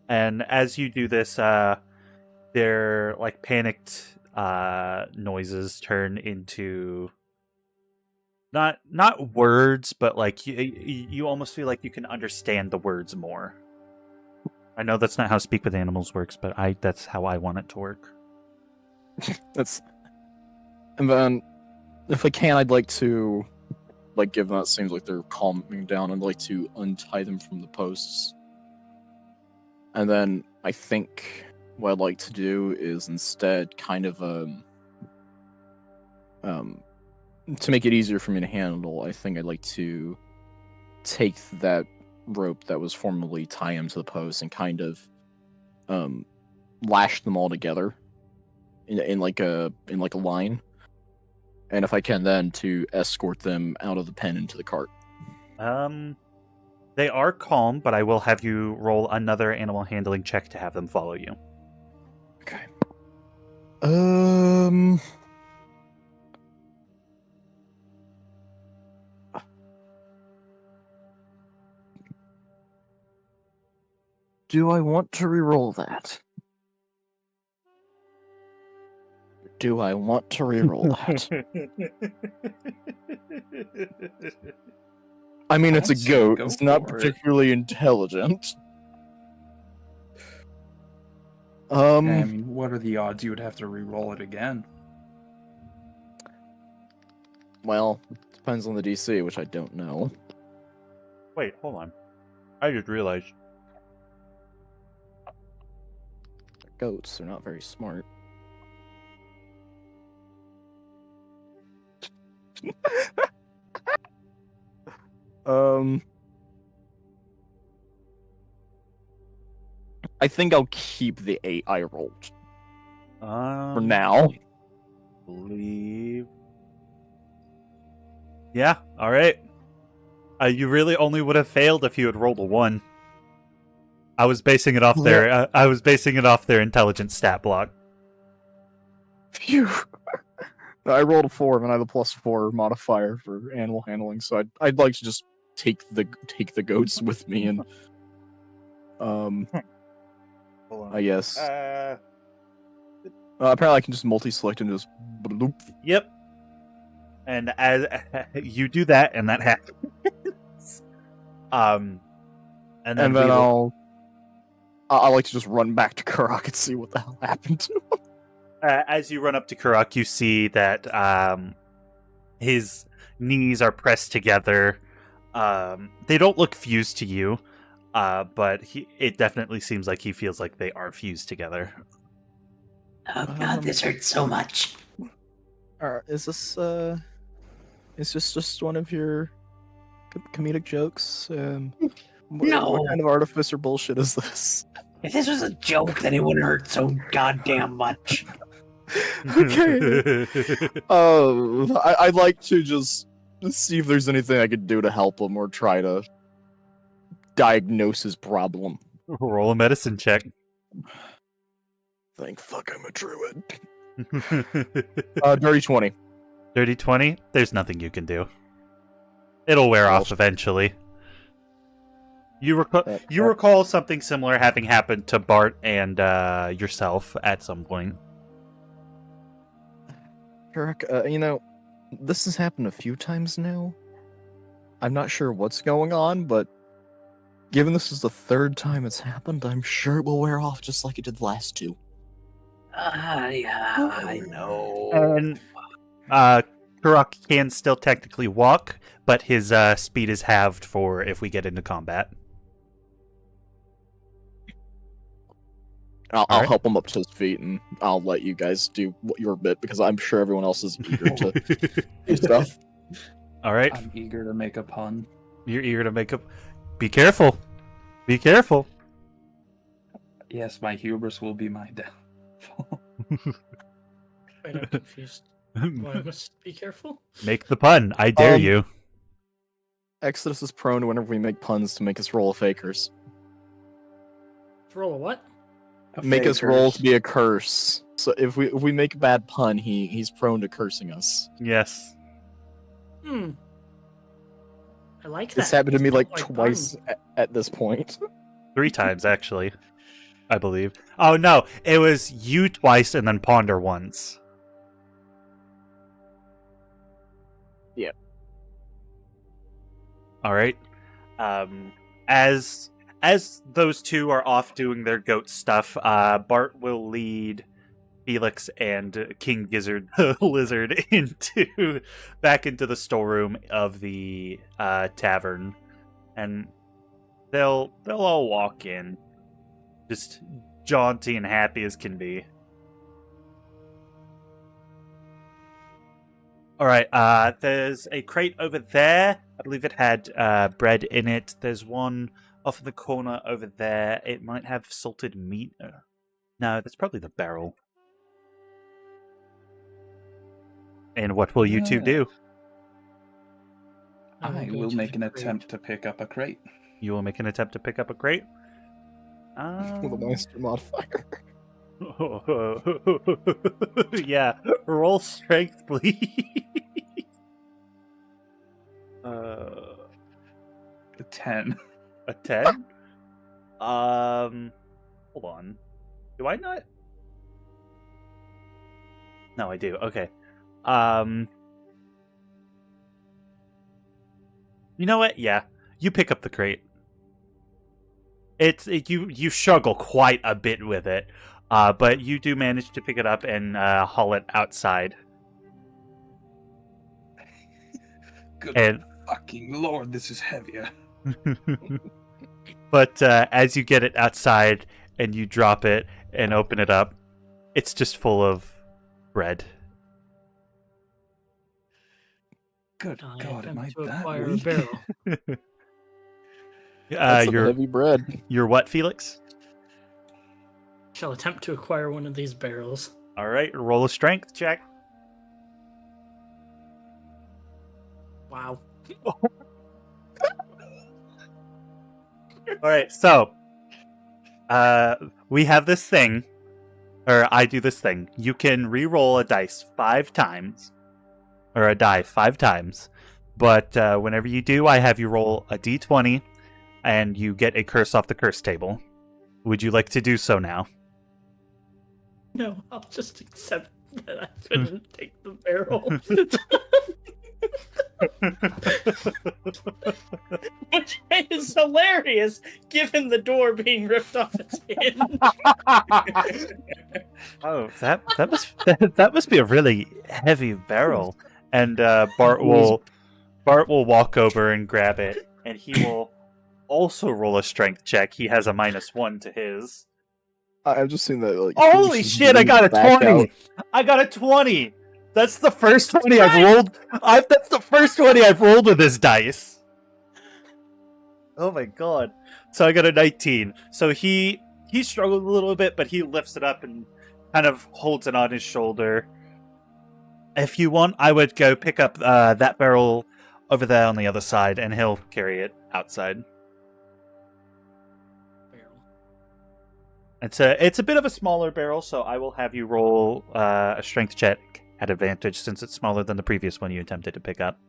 And as you do this, their like panicked noises turn into not words, but like you almost feel like you can understand the words more. I know that's not how Speak with Animals works, but that's how I want it to work. And then, if I can, I'd like to, like, given that it seems like they're calming down, I'd like to untie them from the posts. And then I think what I'd like to do is instead kind of to make it easier for me to handle, I think I'd like to take that rope that was formerly tie him to the post and kind of lash them all together in like a line. And if I can, then to escort them out of the pen into the cart. They are calm, but I will have you roll another animal handling check to have them follow you. Okay. Do I want to re-roll that? Do I want to re-roll that? I mean, it's a I'd say goat. go It's not for it. particularly intelligent. I mean, what are the odds you would have to re-roll it again? Well, depends on the DC, which I don't know. Wait, hold on. I just realized. They're goats. They're not very smart. I think I'll keep the 8 I rolled for now. Believe. Yeah. All right. You really only would have failed if you had rolled a 1. I was basing it off their. I was basing it off their intelligence stat block. Phew. I rolled a 4, and I have a +4 modifier for animal handling, so I'd like to just take the goats with me and Hold on. I guess apparently I can just multi-select and just bloop. Yep. And as you do that, and that happens, and then I'll like to just run back to Kurok and see what the hell happened to him. As you run up to Kurok, you see that his knees are pressed together. They don't look fused to you, but it definitely seems like he feels like they are fused together. Oh god, this hurts so much. Is this just one of your comedic jokes? No. What kind of artifice or bullshit is this? If this was a joke, then it wouldn't hurt so goddamn much. Okay. I'd like to just see if there's anything I could do to help him or try to diagnose his problem. Roll a medicine check. Thank fuck I'm a druid. Dirty 20. Dirty 20? There's nothing you can do. It'll wear off eventually. You recall something similar having happened to Bart and yourself at some point. Kurok, this has happened a few times now. I'm not sure what's going on, but given this is the third time it's happened, I'm sure it will wear off just like it did the last two. Yeah, I know. And Kurok can still technically walk, but his speed is halved for if we get into combat. I'll help him up to his feet, and I'll let you guys do your bit, because I'm sure everyone else is eager to do stuff. Alright. I'm eager to make a pun. You're eager to make a... Be careful. Be careful. Yes, my hubris will be my downfall. Wait, I'm confused. Why must be careful? Make the pun. I dare you. Exodus is prone to whenever we make puns to make us roll a fakers. Roll a what? Make us roll to be a curse. So if we make a bad pun, he's prone to cursing us. Yes. I like that. It's happened to me like Like twice at this point. 3 times, actually. I believe. Oh, no. It was you twice and then Ponder once. Yeah. Alright. As those two are off doing their goat stuff, Bart will lead Felix and King Gizzard the Lizard back into the storeroom of the tavern, and they'll all walk in, just jaunty and happy as can be. All right, there's a crate over there. I believe it had bread in it. There's one off in the corner over there. It might have salted meat. No, that's probably the barrel. And what will you two do? I will make an attempt to pick up a crate. You will make an attempt to pick up a crate? With a monster modifier. Yeah, roll strength, please. A 10. A 10? Hold on. Do I not? No, I do. Okay. You know what? Yeah. You pick up the crate. You struggle quite a bit with it. But you do manage to pick it up and haul it outside. Good fucking lord, this is heavier. But as you get it outside and you drop it and open it up, it's just full of bread. Good God, am I to that acquire a weak? barrel. That's some heavy bread. You're what, Felix? Shall attempt to acquire one of these barrels. All right, roll a strength check. Wow. All right, so we have this thing, or I do this thing. You can re-roll a dice 5 times, or a die 5 times. But whenever you do, I have you roll a d20, and you get a curse off the curse table. Would you like to do so now? No, I'll just accept that I couldn't take the barrel. Which is hilarious, given the door being ripped off its hinge. Oh, that must be a really heavy barrel. And Bart will walk over and grab it, and he will also roll a strength check. He has a -1 to his. I've just seen that. Like, Holy shit! I got a 20. I got a 20. That's the first 20 I've rolled. That's the first 20 I've rolled with this dice. Oh my god! So I got a 19. So he he struggled a little bit, but he lifts it up and kind of holds it on his shoulder. If you want, I would go pick up that barrel over there on the other side, and he'll carry it outside. It's a bit of a smaller barrel, so I will have you roll a strength check at advantage since it's smaller than the previous one you attempted to pick up.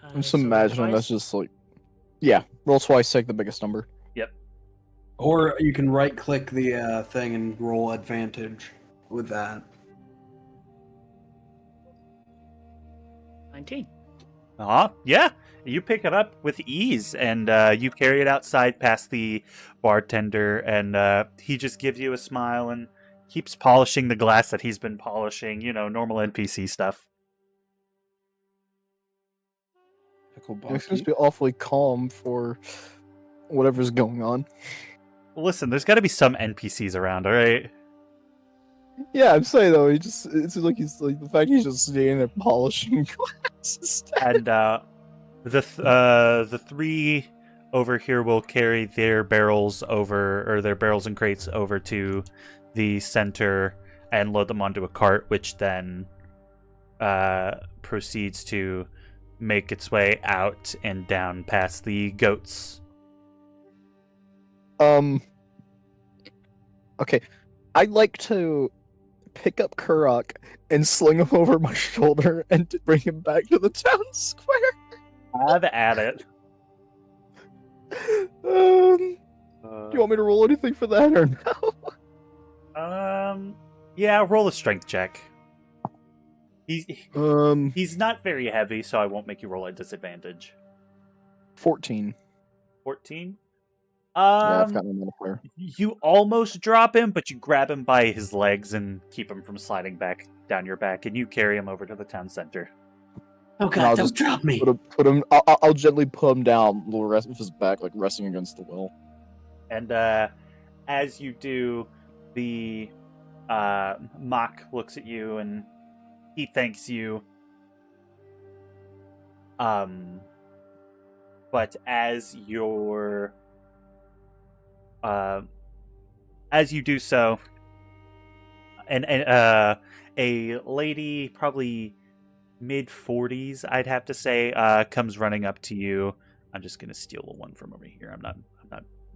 I'm just imagining that's just like, yeah, roll twice, take the biggest number. Yep. Or you can right-click the thing and roll advantage with that. 19. Yeah. You pick it up with ease, and you carry it outside past the bartender, and he just gives you a smile and keeps polishing the glass that he's been polishing, normal NPC stuff. It seems to be awfully calm for whatever's going on. Well, listen, there's got to be some NPCs around, all right? Yeah, I'm saying though, it's like he's like the fact he's just standing there polishing glasses. And the three over here will carry their barrels and crates over to the center and load them onto a cart, which then proceeds to make its way out and down past the goats. Okay, I'd like to pick up Kurok and sling him over my shoulder and to bring him back to the town square. Have at it. Do you want me to roll anything for that or no? Yeah, roll a strength check. He's not very heavy, so I won't make you roll at disadvantage. 14. 14? Yeah, I've got no modifier. You almost drop him, but you grab him by his legs and keep him from sliding back down your back, and you carry him over to the town center. Oh god, don't drop me! Put him. I'll gently put him down, the rest of his back, like resting against the wall. And as you do, the Mock looks at you and he thanks you. But as you do so, and a lady, probably mid-40s, I'd have to say, comes running up to you. I'm just gonna steal the one from over here. I'm not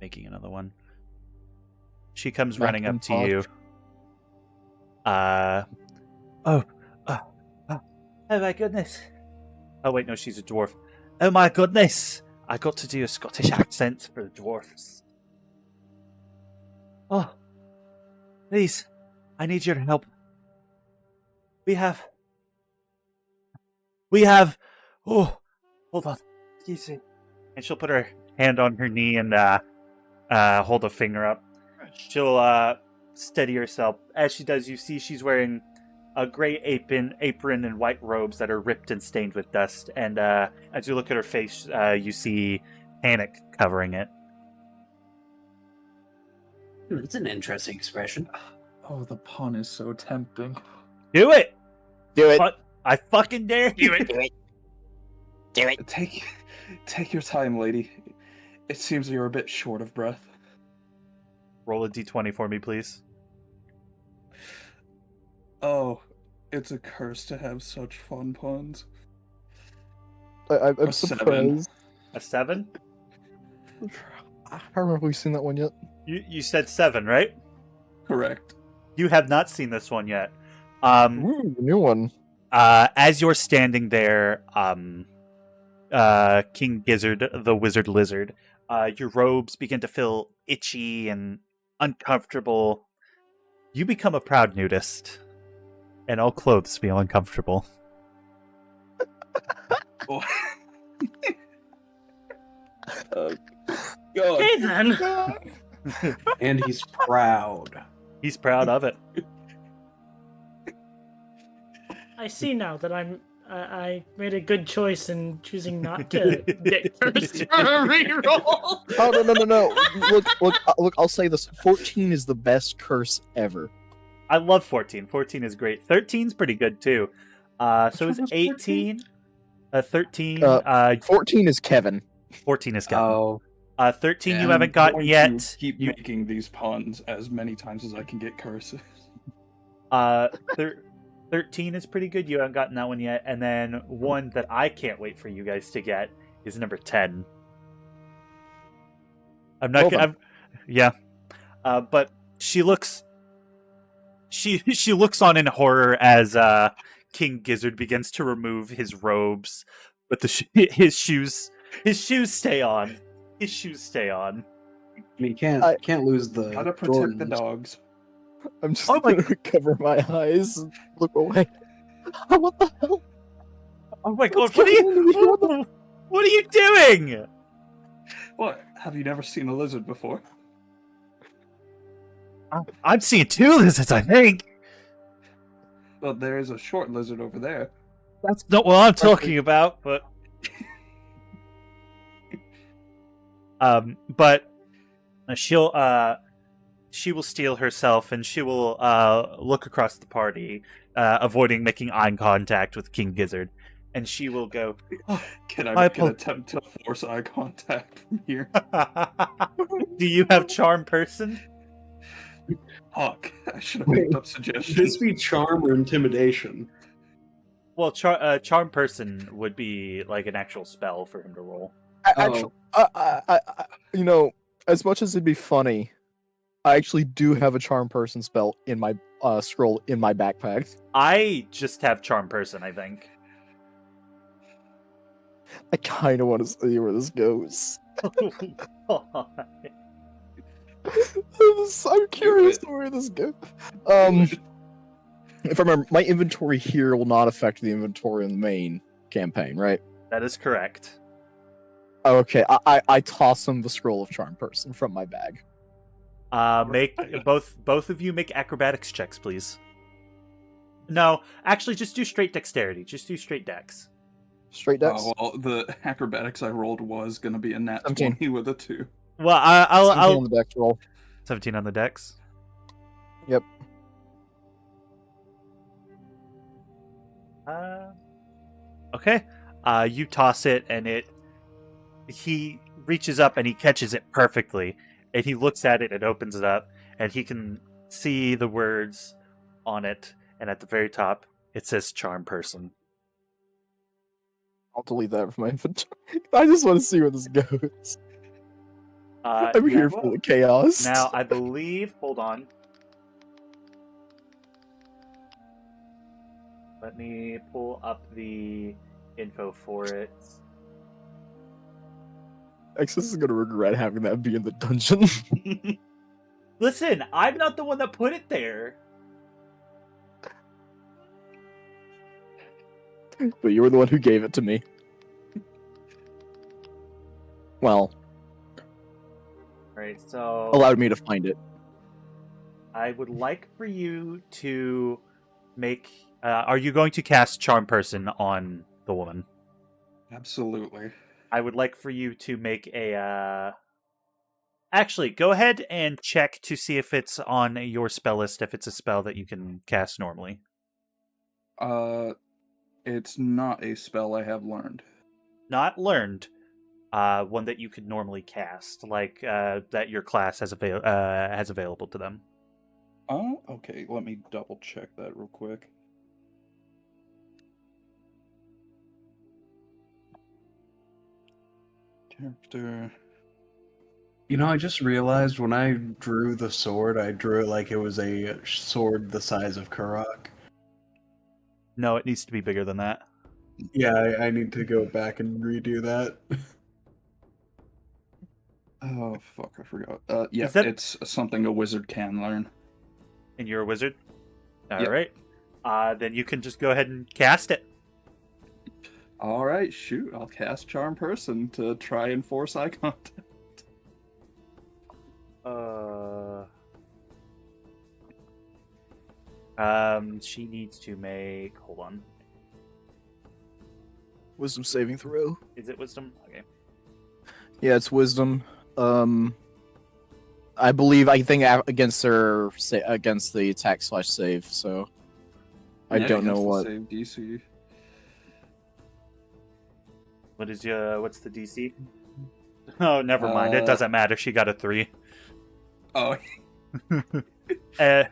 making another one. She comes running up to you. Oh my goodness. Oh wait, no, she's a dwarf. Oh my goodness. I got to do a Scottish accent for the dwarfs. Oh, please, I need your help. We have. Oh, hold on. Excuse me. And she'll put her hand on her knee and hold a finger up. She'll steady herself. As she does, you see she's wearing a gray apron and white robes that are ripped and stained with dust. And as you look at her face, you see panic covering it. It's an interesting expression. Oh, the pun is so tempting. Do it! Do it! I fucking dare you! Do it! Take your time, lady. It seems you're a bit short of breath. Roll a d20 for me, please. Oh, it's a curse to have such fun puns. I'm surprised. A 7? I don't remember we've seen that one yet. You said 7, right? Correct. You have not seen this one yet. Ooh, new one. As you're standing there, King Gizzard, the Wizard Lizard, your robes begin to feel itchy and uncomfortable. You become a proud nudist, and all clothes feel uncomfortable. Oh. Okay then. And he's proud. He's proud of it. I see now that I made a good choice in choosing not to get cursed for a reroll. Oh no! Look! I'll say this: 14 is the best curse ever. I love 14. 14 is great. 13's pretty good too. So it's 18. 13. 14 is Kevin. 14 is Kevin. Oh, 13 you And haven't I'm gotten going yet. to keep making these puns as many times as I can get curses. 13 is pretty good. You haven't gotten that one yet. And then one that I can't wait for you guys to get is number 10. I'm not gonna. Yeah. But she looks on in horror as King Gizzard begins to remove his robes, but his shoes stay on. His shoes stay on. I mean, can't lose the Gotta protect the Jordans. dogs. I'm just gonna cover my eyes and look away. What the hell? Oh my god! What's going on? What are you doing? What? Have you never seen a lizard before? I'm seeing 2 lizards, I think. Well, there is a short lizard over there. That's not what I'm talking about, but but she will steel herself and she will look across the party, avoiding making eye contact with King Gizzard, and she will go, Can I make an attempt to force eye contact from here? do you have charm person? Fuck, I should have picked up suggestions. Should this be charm or intimidation? Well, charm person would be like an actual spell for him to roll. Actually, you know, as much as it'd be funny, I actually do have a charm person spell in my scroll in my backpack. I just have charm person, I think. I kind of want to see where this goes. I'm curious to where this goes. If I remember, my inventory here will not affect the inventory in the main campaign, right? That is correct. Okay, I toss him the scroll of charm person from my bag. Make both of you make acrobatics checks, please. No, actually, just do straight dexterity. Just do straight dex. Straight dex. Well, the acrobatics I rolled was going to be a nat 17. 20 with a 2. Well, I'll 17 on the dex roll. 17 on the dex. Yep. Okay. You toss it, and he reaches up and he catches it perfectly, and he looks at it and opens it up, and he can see the words on it, and at the very top it says charm person. I'll delete that from my inventory. I just want to see where this goes. I'm here for the chaos. Now, I believe... Hold on. Let me pull up the info for it. Exus is gonna regret having that be in the dungeon. Listen, I'm not the one that put it there. But you were the one who gave it to me. Well, Right, so... allowed me to find it. I would like for you to make... are you going to cast Charm Person on the woman? Absolutely. I would like for you to make a... Actually, go ahead and check to see if it's on your spell list, if it's a spell that you can cast normally. It's not a spell I have learned. Not learned. One that you could normally cast, like that your class has available to them. Oh, okay. Let me double check that real quick. Character. You know, I just realized when I drew the sword, I drew it like it was a sword the size of Kurok. No, it needs to be bigger than that. Yeah, I need to go back and redo that. Oh, fuck, I forgot. Yeah, it's something a wizard can learn. And you're a wizard? Yep. Alright. Then you can just go ahead and cast it. Alright, shoot. I'll cast Charm Person to try and force eye contact. She needs to make... Hold on. Wisdom saving throw. Is it wisdom? Okay. Yeah, it's wisdom. I think against the attack / save. So I don't know what. Save DC. What's the DC? Oh, never mind. It doesn't matter. She got a 3. Oh, Uh,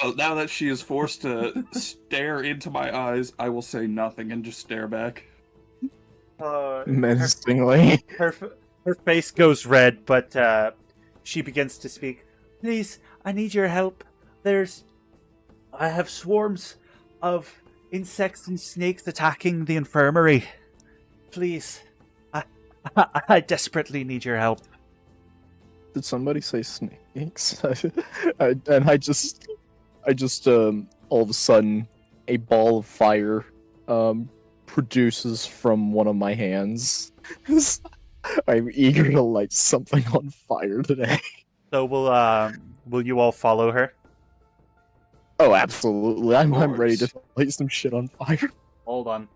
well, now that she is forced to stare into my eyes, I will say nothing and just stare back. Menacingly. her face goes red, but she begins to speak. Please, I need your help. I have swarms of insects and snakes attacking the infirmary. Please, I desperately need your help. Did somebody say snakes? I just all of a sudden a ball of fire produces from one of my hands. I'm eager to light something on fire today. So will you all follow her? Oh, absolutely! I'm ready to course. light some shit on fire. Hold on.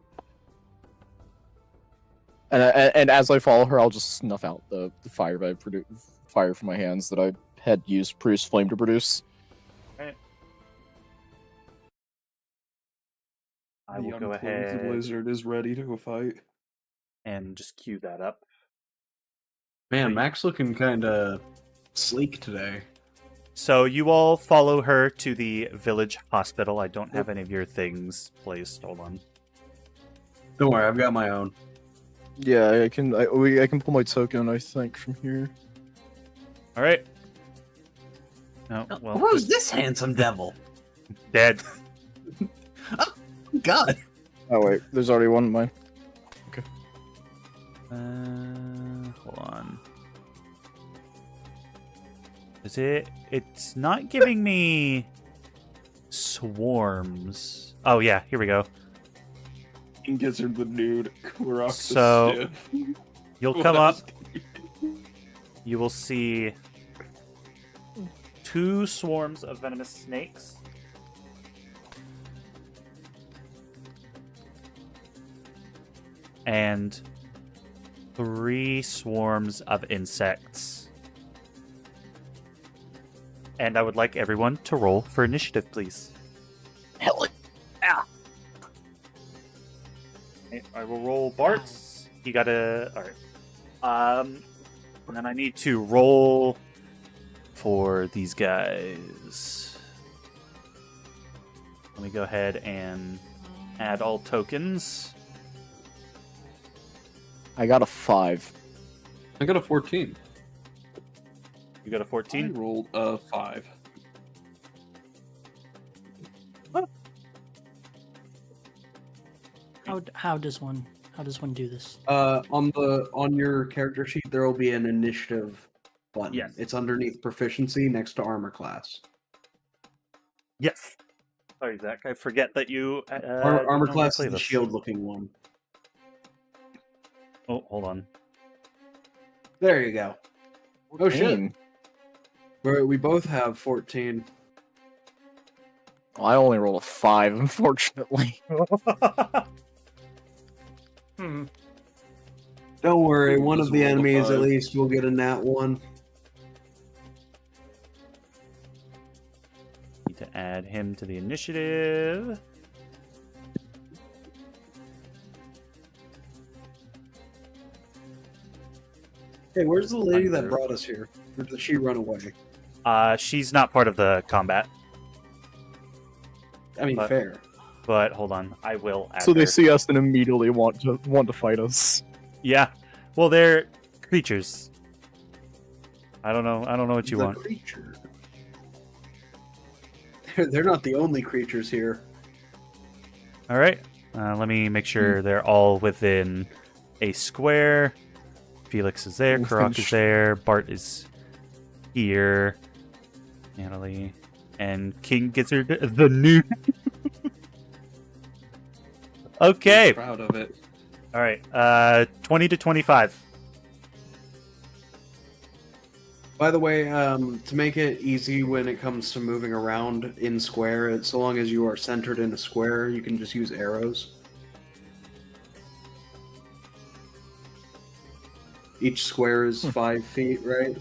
And as I follow her, I'll just snuff out the fire that fire from my hands that I had used previous flame to produce. I will The go unclothed ahead lizard is ready to fight. and just cue that up. Man, Mac's looking kind of sleek today. So you all follow her to the village hospital. I don't have any of your things placed. Hold on. Don't worry, I've got my own. Yeah, I can pull my token, I think, from here. All right. No, well, Who's this handsome devil? dead. God. Oh wait, there's already one of mine. Hold on. Is it? It's not giving me swarms. Oh yeah, here we go. King Gizzard the nude, Kurok the So, stiff. You'll What come up. else? You will see 2 swarms of venomous snakes. And 3 swarms of insects. And I would like everyone to roll for initiative, please. Hell yeah! Okay, I will roll Bart's. You gotta. Alright. And then I need to roll for these guys. Let me go ahead and add all tokens. I got a 5. I got a 14. You got a I 14? rolled a 5. How does one do this? On your character sheet, there will be an initiative button. Yes. It's underneath proficiency next to armor class. Yes. Sorry, Zach. I forget that you. Armor don't class play is the this. shield-looking one. Oh, hold on. There you go. Oh shit! 14. We both have 14. I only rolled a 5, unfortunately. Hmm. Don't worry, one Just of the roll a enemies at 5. least will get a nat 1. Need to add him to the initiative. Hey, where's the lady that brought us here? Or did she run away? She's not part of the combat, I mean, But- fair. but hold on. I will add So they her. see us and immediately want to fight us. Yeah. Well, they're creatures. I don't know what you The want. creature. They're not the only creatures here. All right. Let me make sure they're all within a square. Felix is there. Kurok is there. Bart is here. Natalie and King Gizzard the new. Okay. Proud of it. All right. 20 to 25. By the way, to make it easy when it comes to moving around in square, so long as you are centered in a square, you can just use arrows. Each square is 5 feet, right?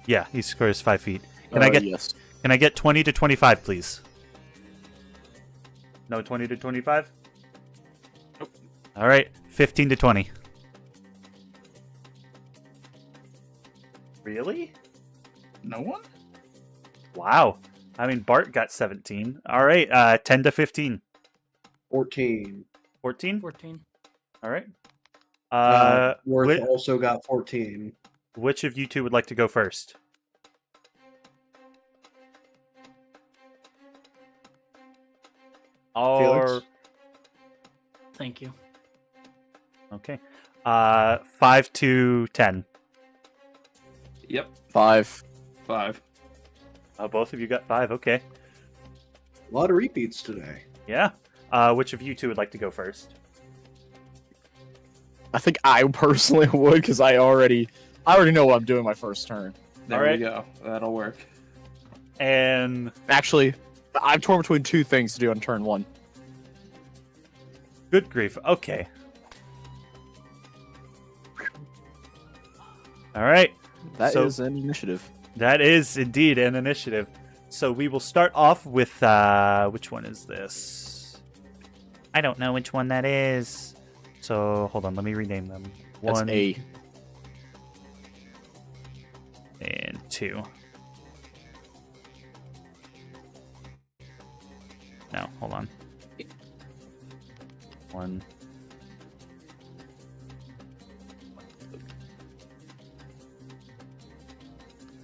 Yeah, each square is 5 feet. Can I get Yes. Can I get 20 to 25, please? No 20 to 25? All right, 15 to 20. Really? No one? Wow. I mean, Bart got 17. All right, 10 to 15. 14. 14? 14. All right. Worth also got 14. Which of you two would like to go first? Felix? Thank you. Okay. 5 to 10. Yep. 5. 5. Both of you got 5. Okay. A lot of repeats today. Yeah. Which of you two would like to go first? I think I personally would, because I already know what I'm doing my first turn. There Alright. we go. That'll work. And Actually, I'm torn between two things to do on turn 1. good grief. Okay. All right. That is an initiative. That is indeed an initiative. So we will start off with which one is this? I don't know which one that is. So hold on, let me rename them. That's 1 A. and 2. No, hold on. 1.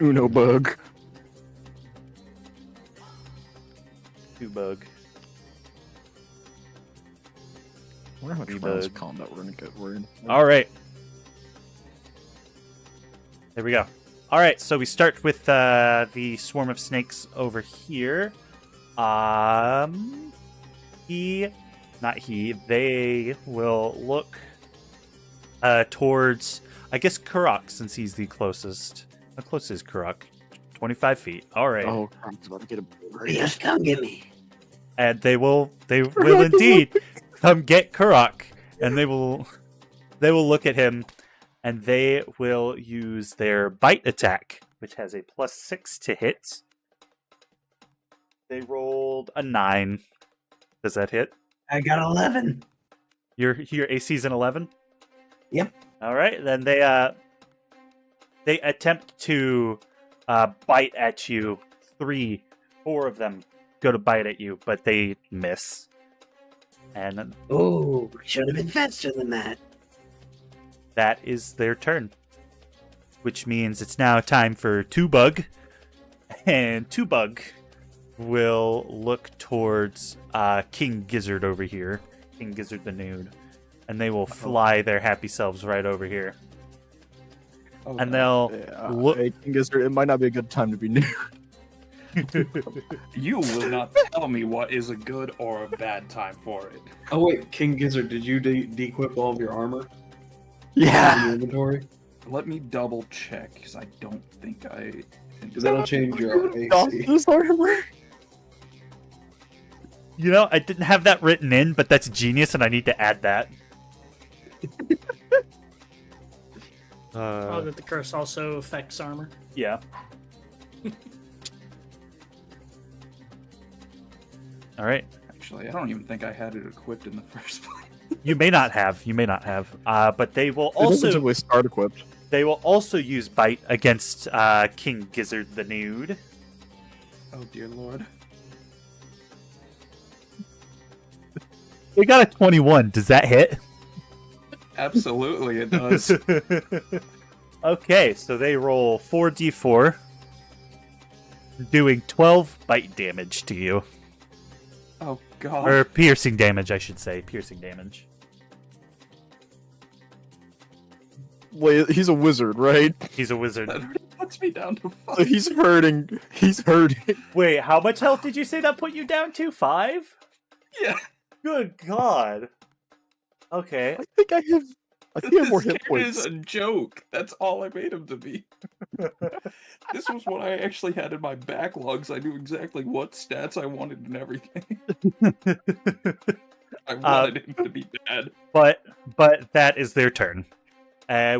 Uno bug. 2 bug. I wonder how much Three rounds bug. of combat we're gonna get. We're in. All right. There we go. All right, so we start with the swarm of snakes over here. They will look towards, I guess, Kurok, since he's the closest. How close is Kurok? 25 feet. All right. Oh, I'm about to get a Just come get me. And they will indeed come get Kurok, and they will look at him, and they will use their bite attack, which has a +6 to hit. They rolled a 9. Does that hit? I got 11. Your AC's an 11? Yep. All right, then they attempt to bite at you. 4 of them go to bite at you, but they miss. And Oh, should have been faster than that. that is their turn. Which means it's now time for 2-Bug. And 2-Bug will look towards King Gizzard over here. King Gizzard the Nude. And they will fly their happy selves right over here. Oh, And they'll look. Hey, King Gizzard, it might not be a good time to be new. You will not tell me what is a good or a bad time for it. Oh wait, King Gizzard, did you de-equip all of your armor in your inventory? Let me double check, because I don't think I... Because that'll change your AC. This armor. You know, I didn't have that written in, but that's genius, and I need to add that. That the curse also affects armor. Yeah. All right. Actually, I don't even think I had it equipped in the first place. You may not have. But they will It doesn't also typically start equipped. they will also use bite against King Gizzard the Nude. Oh dear lord. They got a 21. Does that hit? Absolutely it does. Okay, so they roll 4d4, doing 12 bite damage to you. Oh god. Or piercing damage, I should say. Piercing damage. Wait, he's a wizard, right? He's a wizard. That already puts me down to 5. So he's hurting. He's hurting. Wait, how much health did you say that put you down to? 5? Yeah. Good god. Okay. I think I have more This hit character points. is a joke. That's all I made him to be. This was what I actually had in my backlogs. I knew exactly what stats I wanted and everything. I wanted him to be bad. But that is their turn.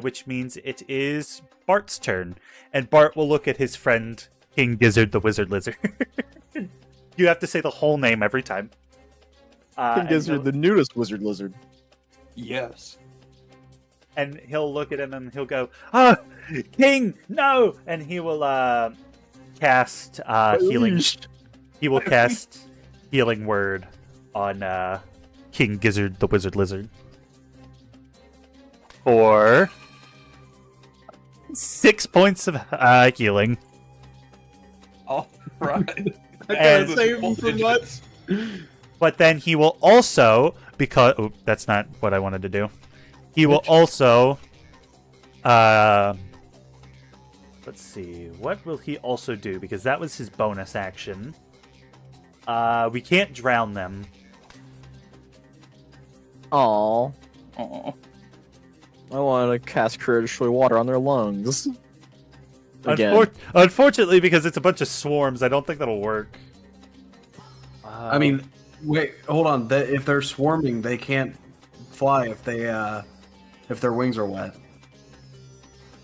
Which means it is Bart's turn. And Bart will look at his friend, King Gizzard the Wizard Lizard. You have to say the whole name every time. King Gizzard, the newest wizard lizard. Yes. And he'll look at him and he'll go, "Oh, King, no!" And he will cast healing. He will cast healing word on King Gizzard, the Wizard Lizard, for 6 points of healing. All right. And- Save for what? But then he will also, because that's not what I wanted to do. He will also, let's see, what will he also do? Because that was his bonus action. We can't drown them. Aww. Aw. I want to cast Cure Destroy Water on their lungs. Again. Unfortunately, because it's a bunch of swarms, I don't think that'll work. I mean, wait, hold on. If they're swarming, they can't fly if their wings are wet.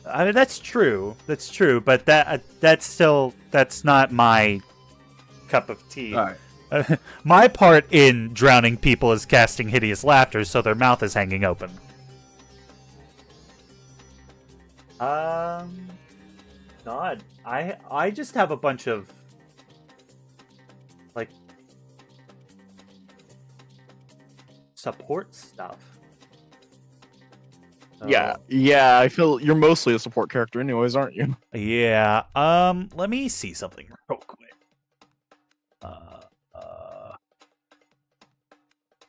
I mean, that's true. That's true. But that's not my cup of tea. All right. My part in drowning people is casting hideous laughter, so their mouth is hanging open. God, I just have a bunch of like support stuff. Yeah. I feel you're mostly a support character, anyways, aren't you? Yeah. Let me see something real quick.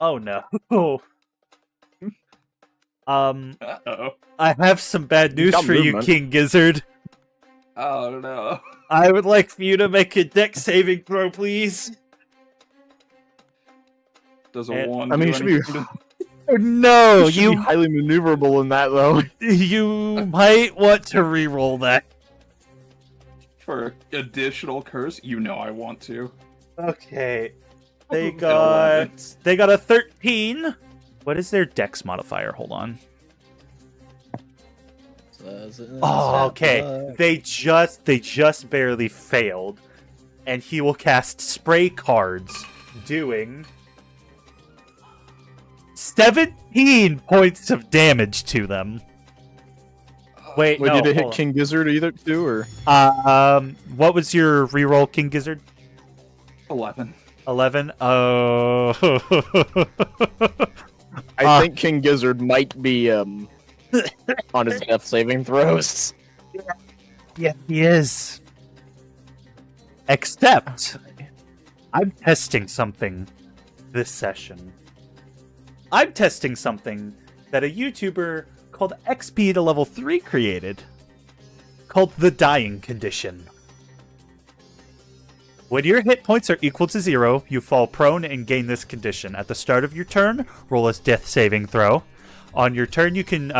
Oh no. Uh-oh. I have some bad news got for you, movement. King Gizzard. Oh no. I would like for you to make a dex saving throw, please. Does a And- one I mean, do you should be, anything to- No, you should be highly maneuverable in that, though. you might want to re-roll that. for additional curse? You know I want to. Okay. They An got a 13. What is their dex modifier? Hold on. Oh, okay. They just barely failed. And he will cast spray cards, doing 17 points of damage to them. Wait, Wait, no, did it hit hold King Gizzard either too, or? on. What was your reroll, King Gizzard? 11. 11. Oh. I think King Gizzard might be on his death saving throws. Yeah, he is. Except, I'm testing something this session. I'm testing something that a YouTuber called XP to Level 3 created, called the Dying Condition. When your hit points are equal to 0, you fall prone and gain this condition. At the start of your turn, roll a death saving throw. On your turn, you can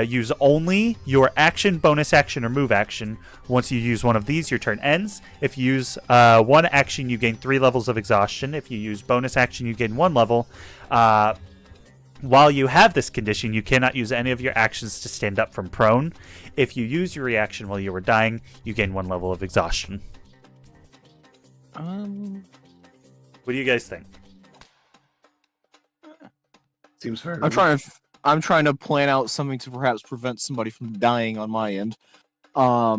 use only your action, bonus action, or move action. Once you use one of these, your turn ends. If you use one action, you gain 3 levels of exhaustion. If you use bonus action, you gain 1 level. While you have this condition, you cannot use any of your actions to stand up from prone. If you use your reaction while you were dying, you gain 1 level of exhaustion. What do you guys think? Seems fair. I'm trying to plan out something to perhaps prevent somebody from dying on my end. I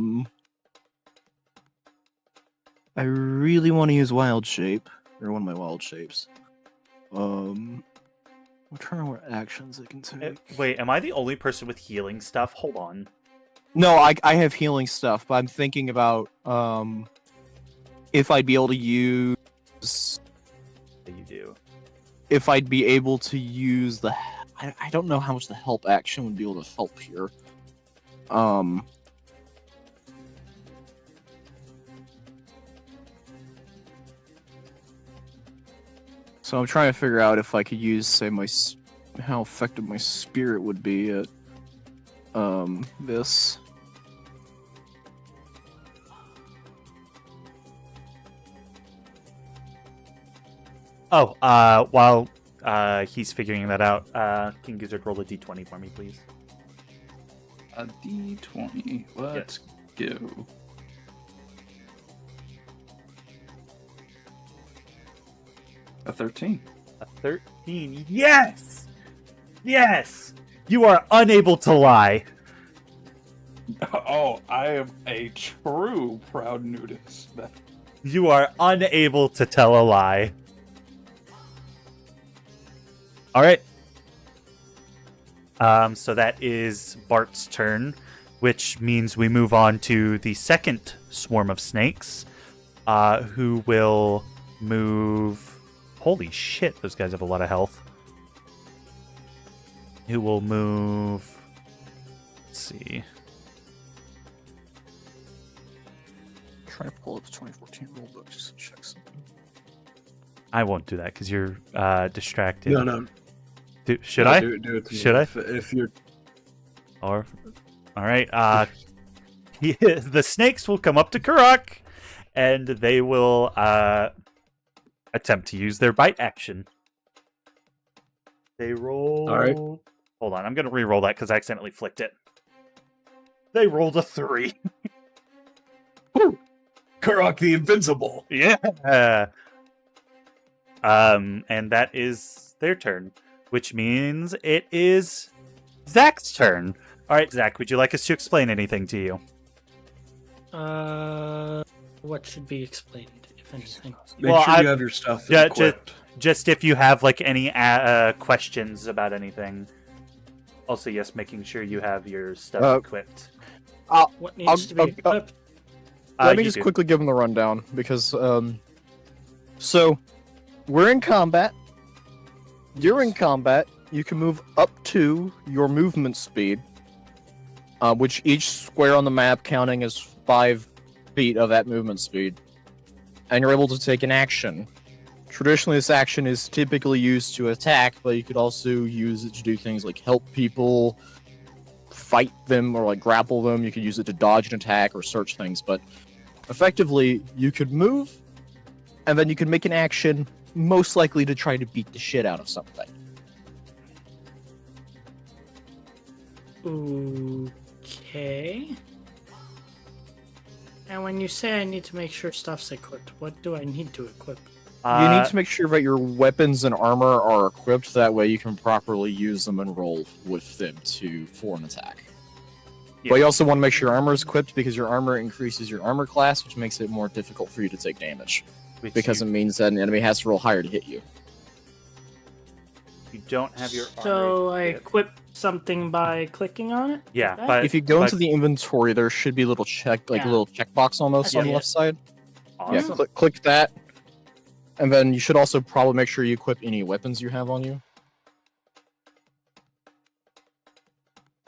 really want to use Wild Shape, or one of my Wild Shapes. I'm trying to what actions I can take. Wait, am I the only person with healing stuff? Hold on. No, I have healing stuff, but I'm thinking about if I'd be able to use. What do you do? If I'd be able to use the. I don't know how much the help action would be able to help here. So I'm trying to figure out if I could use, say, how effective my spirit would be at this. Oh, while he's figuring that out, King Gizzard, roll a d20 for me, please. A D20. Let's go. A 13. A 13. Yes! Yes! You are unable to lie. Oh, I am a true proud nudist. You are unable to tell a lie. Alright. So that is Bart's turn, which means we move on to the second swarm of snakes, who will move... Holy shit, those guys have a lot of health. Who will move... Let's see... Trying to pull up the 2014 rulebook just to check something. I won't do that because you're distracted. No. Should No, I? Do it to me. Should I? If you're... All right. The snakes will come up to Kurok, and they will attempt to use their bite action. They roll. All right. Hold on, I'm gonna re-roll that because I accidentally flicked it. They rolled a 3. Kurok the Invincible. Yeah. And that is their turn, which means it is Zach's turn. All right, Zach, would you like us to explain anything to you? What should be explained, if anything? Make sure you have your stuff equipped. Just if you have like any questions about anything. Also, yes, making sure you have your stuff equipped. What needs to be equipped? Let me just quickly give them the rundown, because, so, we're in combat. During combat, you can move up to your movement speed, which each square on the map counting as 5 feet of that movement speed. And you're able to take an action. Traditionally, this action is typically used to attack, but you could also use it to do things like help people, fight them, or like grapple them. You could use it to dodge an attack or search things, but effectively, you could move, and then you could make an action, most likely to try to beat the shit out of something. Okay. And when you say I need to make sure stuff's equipped, what do I need to equip? You need to make sure that your weapons and armor are equipped, that way you can properly use them and roll with them for an attack. Yeah. But you also want to make sure your armor is equipped, because your armor increases your armor class, which makes it more difficult for you to take damage. Because it means that an enemy has to roll higher to hit you. You don't have your armor. So I equip something by clicking on it? Yeah, Like that? but If you go into the inventory, there should be a little little checkbox almost I on see the it. left side. Awesome. Yeah, click that. And then you should also probably make sure you equip any weapons you have on you.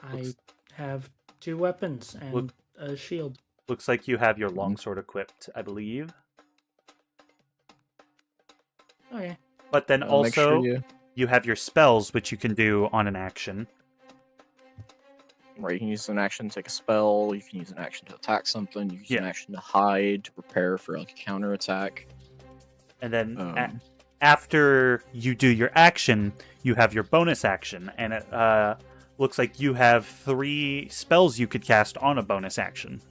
I have 2 weapons and a shield. looks like you have your longsword equipped, I believe. Okay. But then Make also, sure you have your spells, which you can do on an action. Right, you can use an action to take a spell, you can use an action to attack something, you can use an action to hide, to prepare for like a counterattack. And then after you do your action, you have your bonus action. And it looks like you have 3 spells you could cast on a bonus action.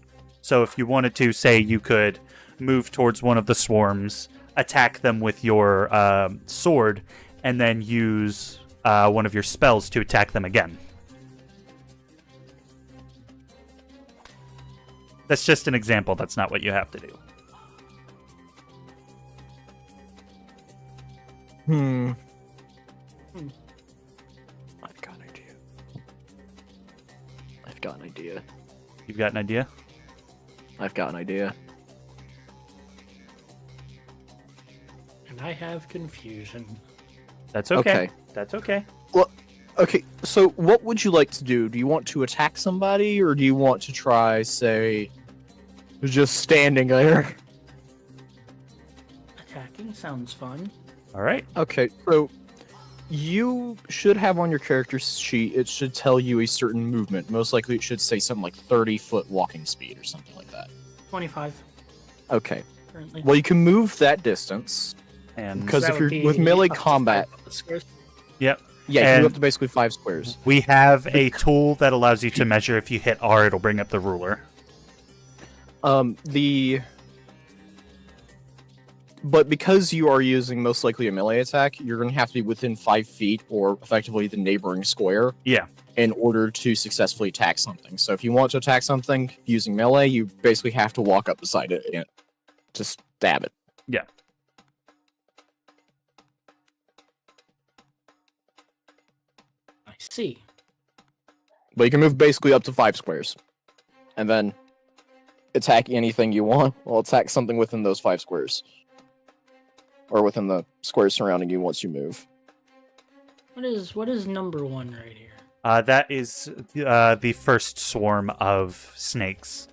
So if you wanted to, say you could move towards one of the swarms, attack them with your sword, and then use one of your spells to attack them again. That's just an example. That's not what you have to do. I've got an idea. I've got an idea. You've got an idea? I've got an idea. And I have confusion. That's okay. Okay. That's okay. Well, okay, so what would you like to do? Do you want to attack somebody, or do you want to try, say, just standing there? Attacking sounds fun. All right. Okay, so you should have on your character sheet, it should tell you a certain movement. Most likely it should say something like 30-foot walking speed or something like that. 25 Okay. currently. Well, you can move that distance, And because That if would you're be with melee up to combat, 5 squares. yep. yeah, you can and- go up to basically 5 squares. We have a tool that allows you to measure. If you hit R, it'll bring up the ruler. But because you are using most likely a melee attack, you're going to have to be within 5 feet or effectively the neighboring square. Yeah. In order to successfully attack something. So if you want to attack something using melee, you basically have to walk up beside it and just stab it. Yeah. I see. But you can move basically up to 5 squares. And then attack anything you want. Well, attack something within those 5 squares. Or within the squares surrounding you once you move. What is number 1 right here? That is the first swarm of snakes.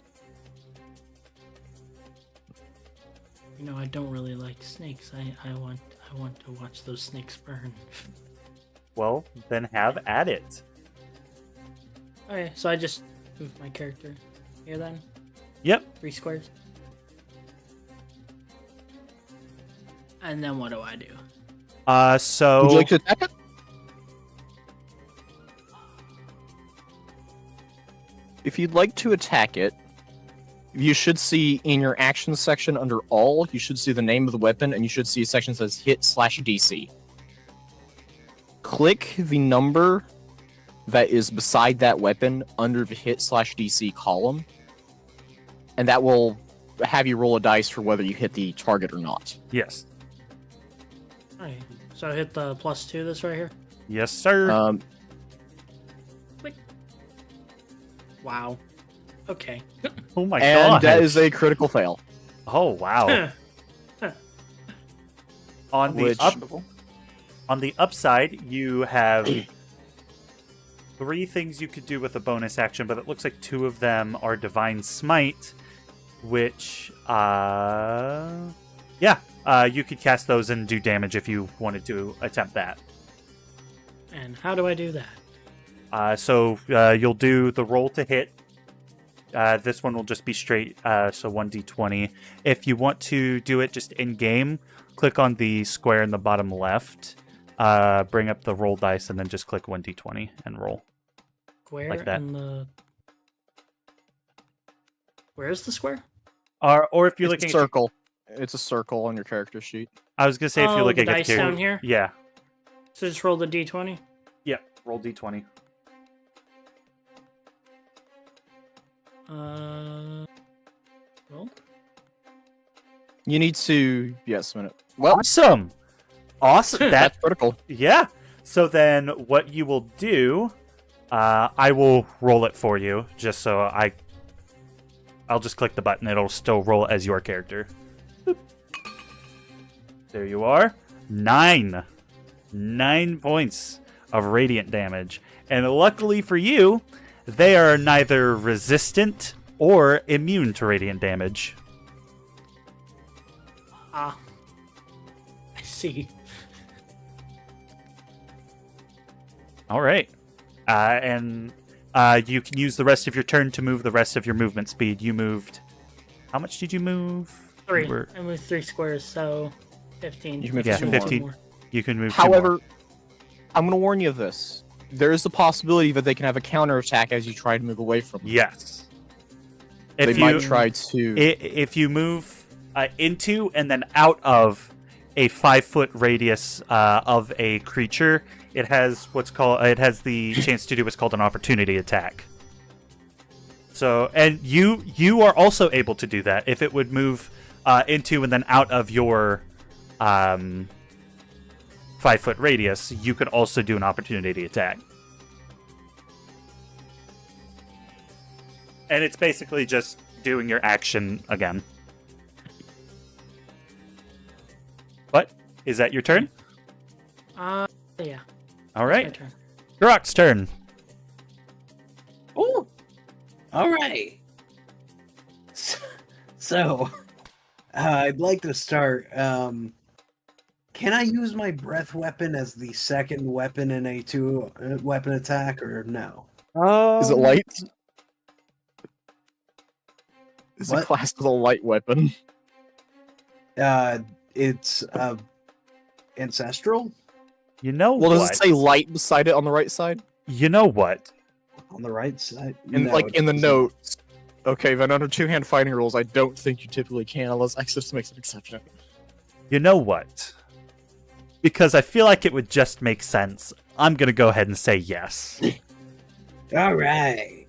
You know, I don't really like snakes. I want to watch those snakes burn. Well, then have at it. Okay, so I just move my character here then? Yep. 3 squares. And then what do I do? So... Would you like to attack it? If you'd like to attack it, you should see in your actions section under all, you should see the name of the weapon, and you should see a section that says hit/DC. Click the number that is beside that weapon under the hit/DC column, and that will have you roll a dice for whether you hit the target or not. Yes. Okay, so I hit the +2 this right here? Yes, sir. Wow. Okay. Oh my and god. that is a critical fail. Oh wow. On the Which- on the upside, you have 3 things you could do with a bonus action, but it looks like 2 of them are Divine Smite, which you could cast those and do damage if you wanted to attempt that. And how do I do that? So you'll do the roll to hit. This one will just be straight, so 1d20. If you want to do it just in-game, click on the square in the bottom left, bring up the roll dice, and then just click 1d20 and roll. Square Like that. and the... Where's the square? Or if you're It's a looking circle. It's a circle on your character sheet. I was going to say if you're looking the at dice the down here? Yeah. So just roll the d20? Yeah, roll d20. Roll? You need to... Yes, a minute. Well, Awesome! Awesome! that's critical. Yeah. So then what you will do, I will roll it for you, just so I'll just click the button. It'll still roll as your character. Boop. There you are. 9 points of radiant damage. And luckily for you, they are neither resistant or immune to radiant damage. Ah. I see. All right. And you can use the rest of your turn to move the rest of your movement speed. You moved... How much did you move? 3. You were- I moved 3 squares, so 15. You moved Yeah, 2 more. 15. You can move 2 more. However, I'm going to warn you of this. There is the possibility that they can have a counterattack as you try to move away from them. Yes. They If might you try to... if you move into and then out of a 5-foot radius of a creature, it has the chance to do what's called an opportunity attack. So, and you are also able to do that if it would move into and then out of your 5-foot radius. You could also do an opportunity attack. And it's basically just doing your action again. What? Is that your turn? Yeah. All My right. turn. Kurok's turn. Oh, all right. So, I'd like to start. Can I use my breath weapon as the second weapon in a 2-weapon attack, or no? Is it light? Is it What? classed as a light weapon? It's ancestral You know Well, what? does it say light beside it on the right side? You know what? on the right side. And No, like it in the doesn't. notes. Okay, then under 2-hand fighting rules, I don't think you typically can, unless Exodus makes an exception. You know what? Because I feel like it would just make sense, I'm going to go ahead and say yes. All right.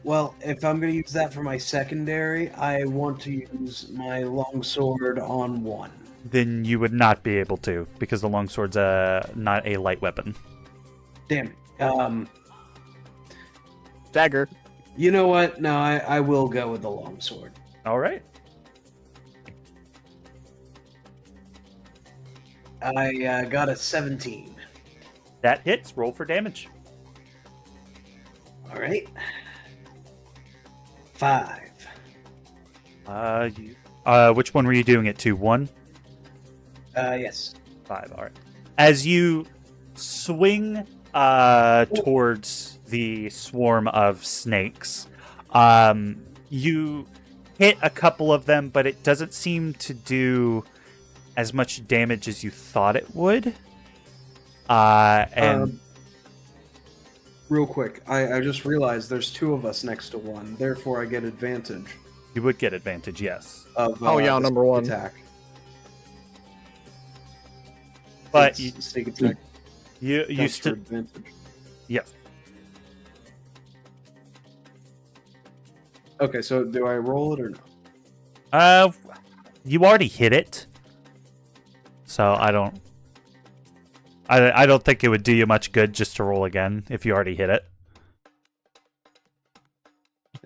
Well, if I'm going to use that for my secondary, I want to use my longsword on one. Then you would not be able to, because the longsword's not a light weapon. Damn it. Dagger. You know what? No, I will go with the longsword. All right. I got a 17. That hits. Roll for damage. All right. 5. Which one were you doing it to? 1? Yes. 5. All right. As you swing towards the swarm of snakes, you hit a couple of them, but it doesn't seem to do as much damage as you thought it would. Real quick, I just realized there's 2 of us next to one, therefore I get advantage You would get advantage, yes. of yeah, the number 1. attack. But It's you sneak attack you counts for still advantage. yes. Okay, so do I roll it or no? You already hit it, so I don't think it would do you much good just to roll again if you already hit it.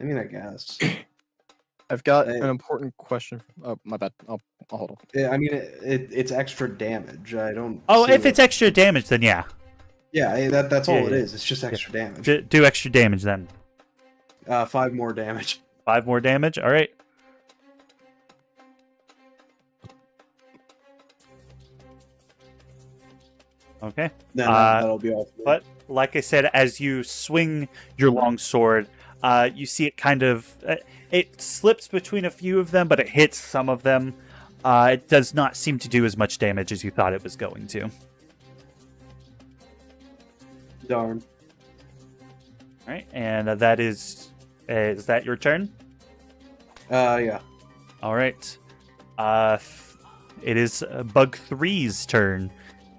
I mean, I guess. I've got an important question. Oh, my bad. I'll hold on. Yeah, I mean, it's extra damage. I don't. Oh, see if it's extra damage, then yeah. Yeah, that's all Yeah, it yeah. is. It's just extra damage. Do extra damage then. 5 more damage. 5 more damage. All right. Okay. Then that'll be all. But like I said, as you swing your long sword, you see it kind of it slips between a few of them, but it hits some of them. It does not seem to do as much damage as you thought it was going to. Darn. All right, and that is that your turn? Yeah. All right. It is Bug 3's turn,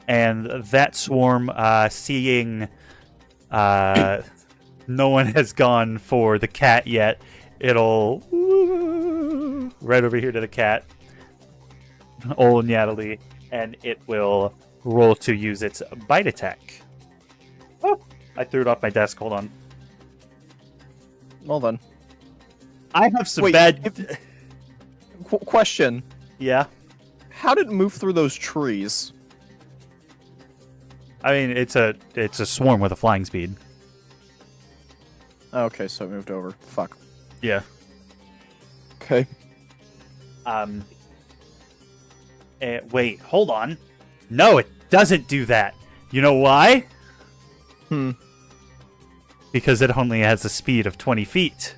and that swarm, seeing no one has gone for the cat yet, it'll right over here to the cat, old Nyatallie, and it will roll to use its bite attack. Oh, I threw it off my desk. Hold on. Well then. I have some Wait, bad. Question. Yeah. How did it move through those trees? I mean, it's a swarm with a flying speed. Okay, so it moved over. Fuck. Yeah. Okay. Wait, hold on. No, it doesn't do that. You know why? Because it only has a speed of 20 feet.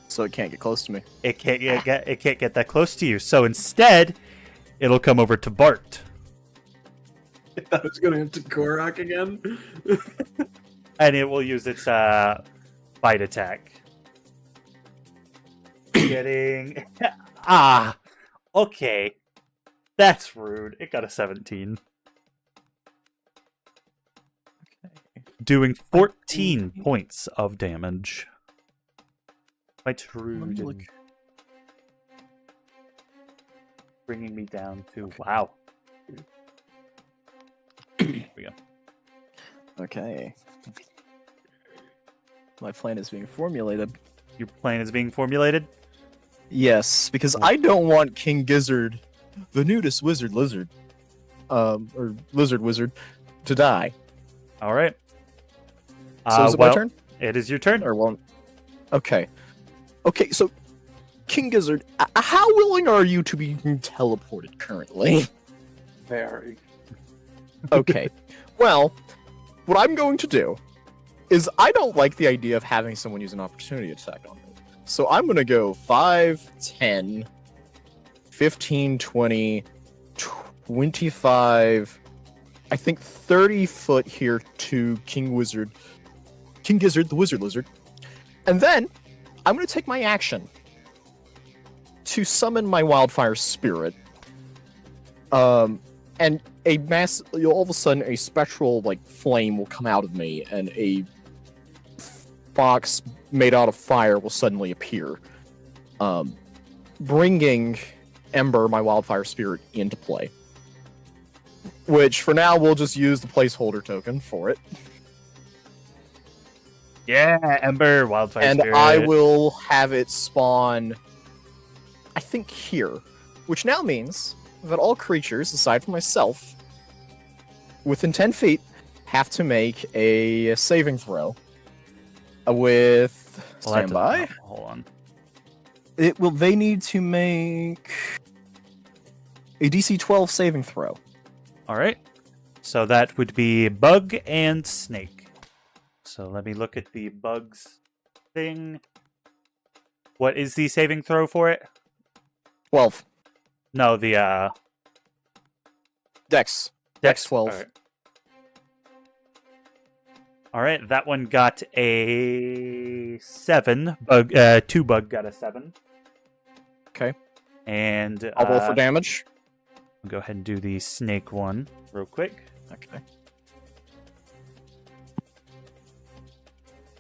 So it can't get close to me. It can't get that close to you. So instead, it'll come over to Bart. I thought it was going to hit to Kurok again. And it will use its bite attack. Getting... okay. That's rude. It got a 17. Okay. Doing 14 points of damage. Quite rude. And bringing me down to... Wow. Here we go. Okay. My plan is being formulated. Your plan is being formulated? Yes, because I don't want King Gizzard, the nudist wizard lizard, or lizard wizard, to die. All right. So is it my turn? It is your turn. Or won't? Okay. Okay, so King Gizzard, how willing are you to be teleported currently? Very. Okay. Well, what I'm going to do is I don't like the idea of having someone use an opportunity attack on me. So I'm going to go 5, 10, 15, 20, 25, I think 30 foot here to King Gizzard, the wizard lizard. And then I'm going to take my action to summon my wildfire spirit. And a mass, all of a sudden, a spectral like flame will come out of me, and a box made out of fire will suddenly appear, bringing Ember, my wildfire spirit, into play. Which, for now, we'll just use the placeholder token for it. Yeah, Ember, Wildfire And Spirit. I will have it spawn, I think, here. Which now means that all creatures, aside from myself, within 10 feet, have to make a saving throw. With... Well, that standby. doesn't help. Hold on. They need to make a DC 12 saving throw. All right. So that would be bug and snake. So let me look at the bugs thing. What is the saving throw for it? 12. No, the Dex. Dex 12. All right. All right, that one got a 7. Bug, 2 bug got a 7. Okay. And I'll roll for damage. I'll go ahead and do the snake one real quick. Okay.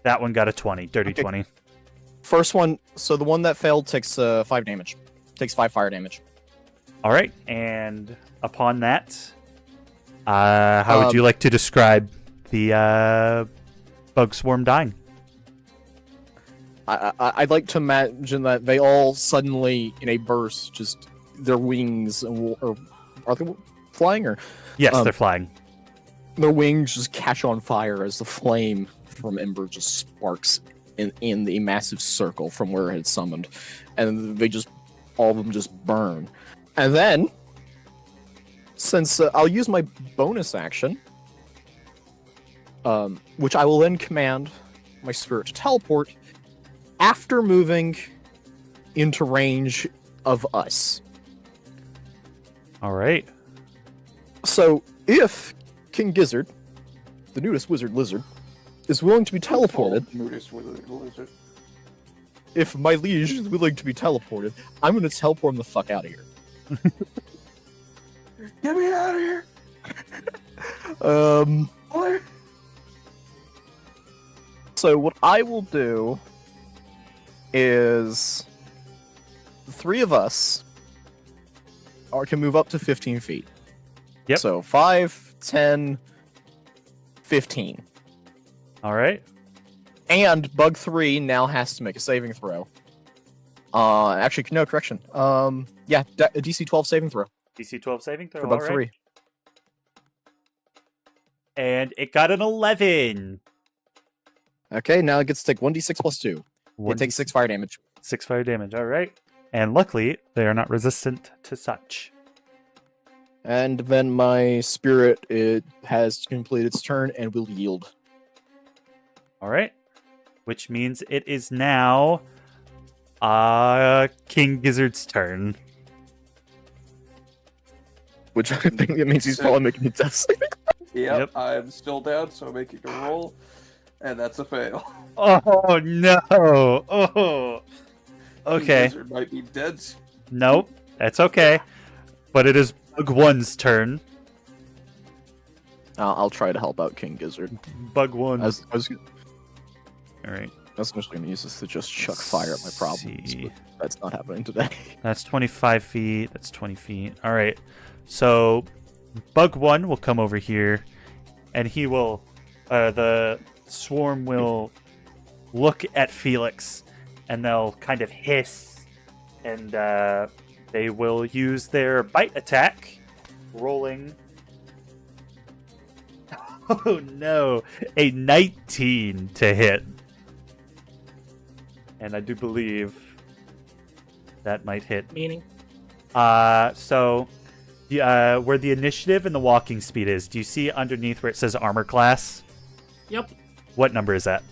That one got a 20, dirty Okay. 20. First one, so the one that failed takes 5 damage. Takes 5 fire damage. All right, and upon that, how would you like to describe the bug swarm dying? I'd like to imagine that they all suddenly, in a burst, just their wings, or are they flying? Or Yes, they're flying. their wings just catch on fire as the flame from Ember just sparks in the massive circle from where it had summoned, and they just all of them just burn. And then, since I'll use my bonus action, which I will then command my spirit to teleport after moving into range of us. All right. So, if King Gizzard, the nudist wizard lizard, is willing to be teleported, Nudist lizard. if my liege is willing to be teleported, I'm going to teleport him the fuck out of here. Get me out of here! Boy. So what I will do is the 3 of us can move up to 15 feet. Yep. So 5, 10, 15. All right. And Bug 3 now has to make a saving throw. Actually, no, correction. Yeah, a DC 12 saving throw DC 12 saving throw. for Bug all 3. right. And it got an 11. Okay, now it gets to take 1d6 plus 2. It takes 6 fire damage. 6 fire damage. All right. And luckily, they are not resistant to such. And then my spirit, it has completed its turn and will yield. All right. Which means it is now King Gizzard's turn. Which I think it means he's probably making a death saving. Yep, I'm still down, so I'm making a roll, and that's a fail. Oh, no. Oh. Okay. Lizard might be dead. Nope. That's okay. But it is Bug 1's turn. I'll try to help out King Gizzard. Bug 1. I was All right. essentially going to use this to just chuck fire at my problems, See. but that's not happening today. That's 25 feet. That's 20 feet. All right. So Bug 1 will come over here, and he will, the swarm will look at Felix, and they'll kind of hiss, and they will use their bite attack, rolling. Oh no, a 19 to hit. And I do believe that might hit. Meaning? So where the initiative and the walking speed is, do you see underneath where it says armor class? Yep. What number is that?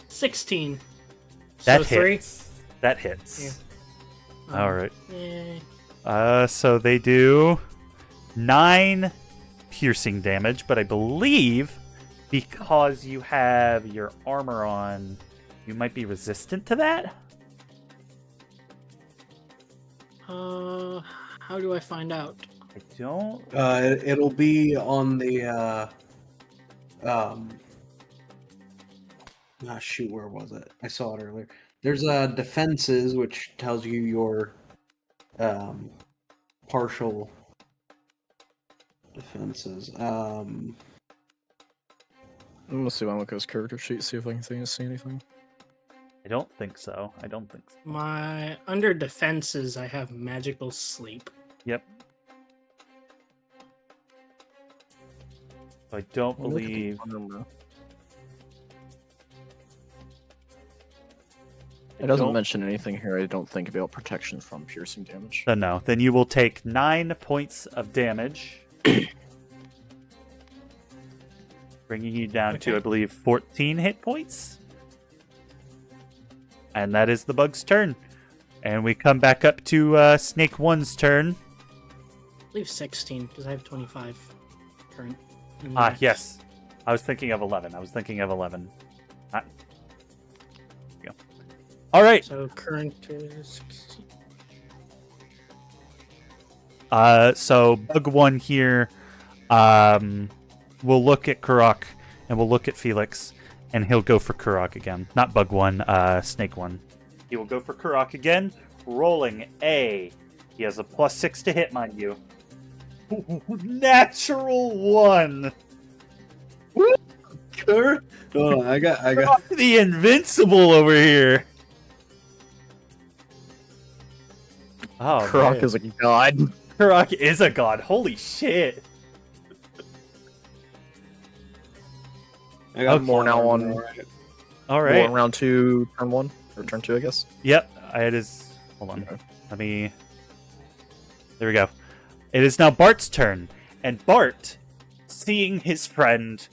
16. That so 3? hits. That hits. Yeah. All right. Yeah. So they do 9 piercing damage, but I believe because you have your armor on, you might be resistant to that. How do I find out? I don't. It'll be on the shoot, where was it? I saw it earlier. There's defenses, which tells you your partial defenses. I'm gonna see if I look at his character sheet, see if I can see anything. I don't think so. I don't think so. My under defenses, I have magical sleep. Yep. I don't I'll look at the believe. armor. I It doesn't don't- mention anything here, I don't think, about protection from piercing damage. Then no. Then you will take 9 points of damage, bringing you down to, Okay. I believe, 14 hit points. And that is the bug's turn. And we come back up to Snake 1's turn. I believe 16 because I have 25 current. Yes. I was thinking of 11. Ah. There you go. All right. So current is 16. So bug 1 here. We'll look at Kurok and we'll look at Felix, and he'll go for Kurok again. Not bug 1, Snake 1. He will go for Kurok again, rolling a. He has a +6 to hit, mind you. Natural 1. Sure. Oh, I got. Kurok the Invincible over here. Oh, Kurok man. is a god. Kurok is a god. Holy shit. I got More now on. All More right. on round 2, turn 1, or turn 2, I guess. Yep, it is. Hold on. Okay. Let me. There we go. It is now Bart's turn, and Bart, seeing his friend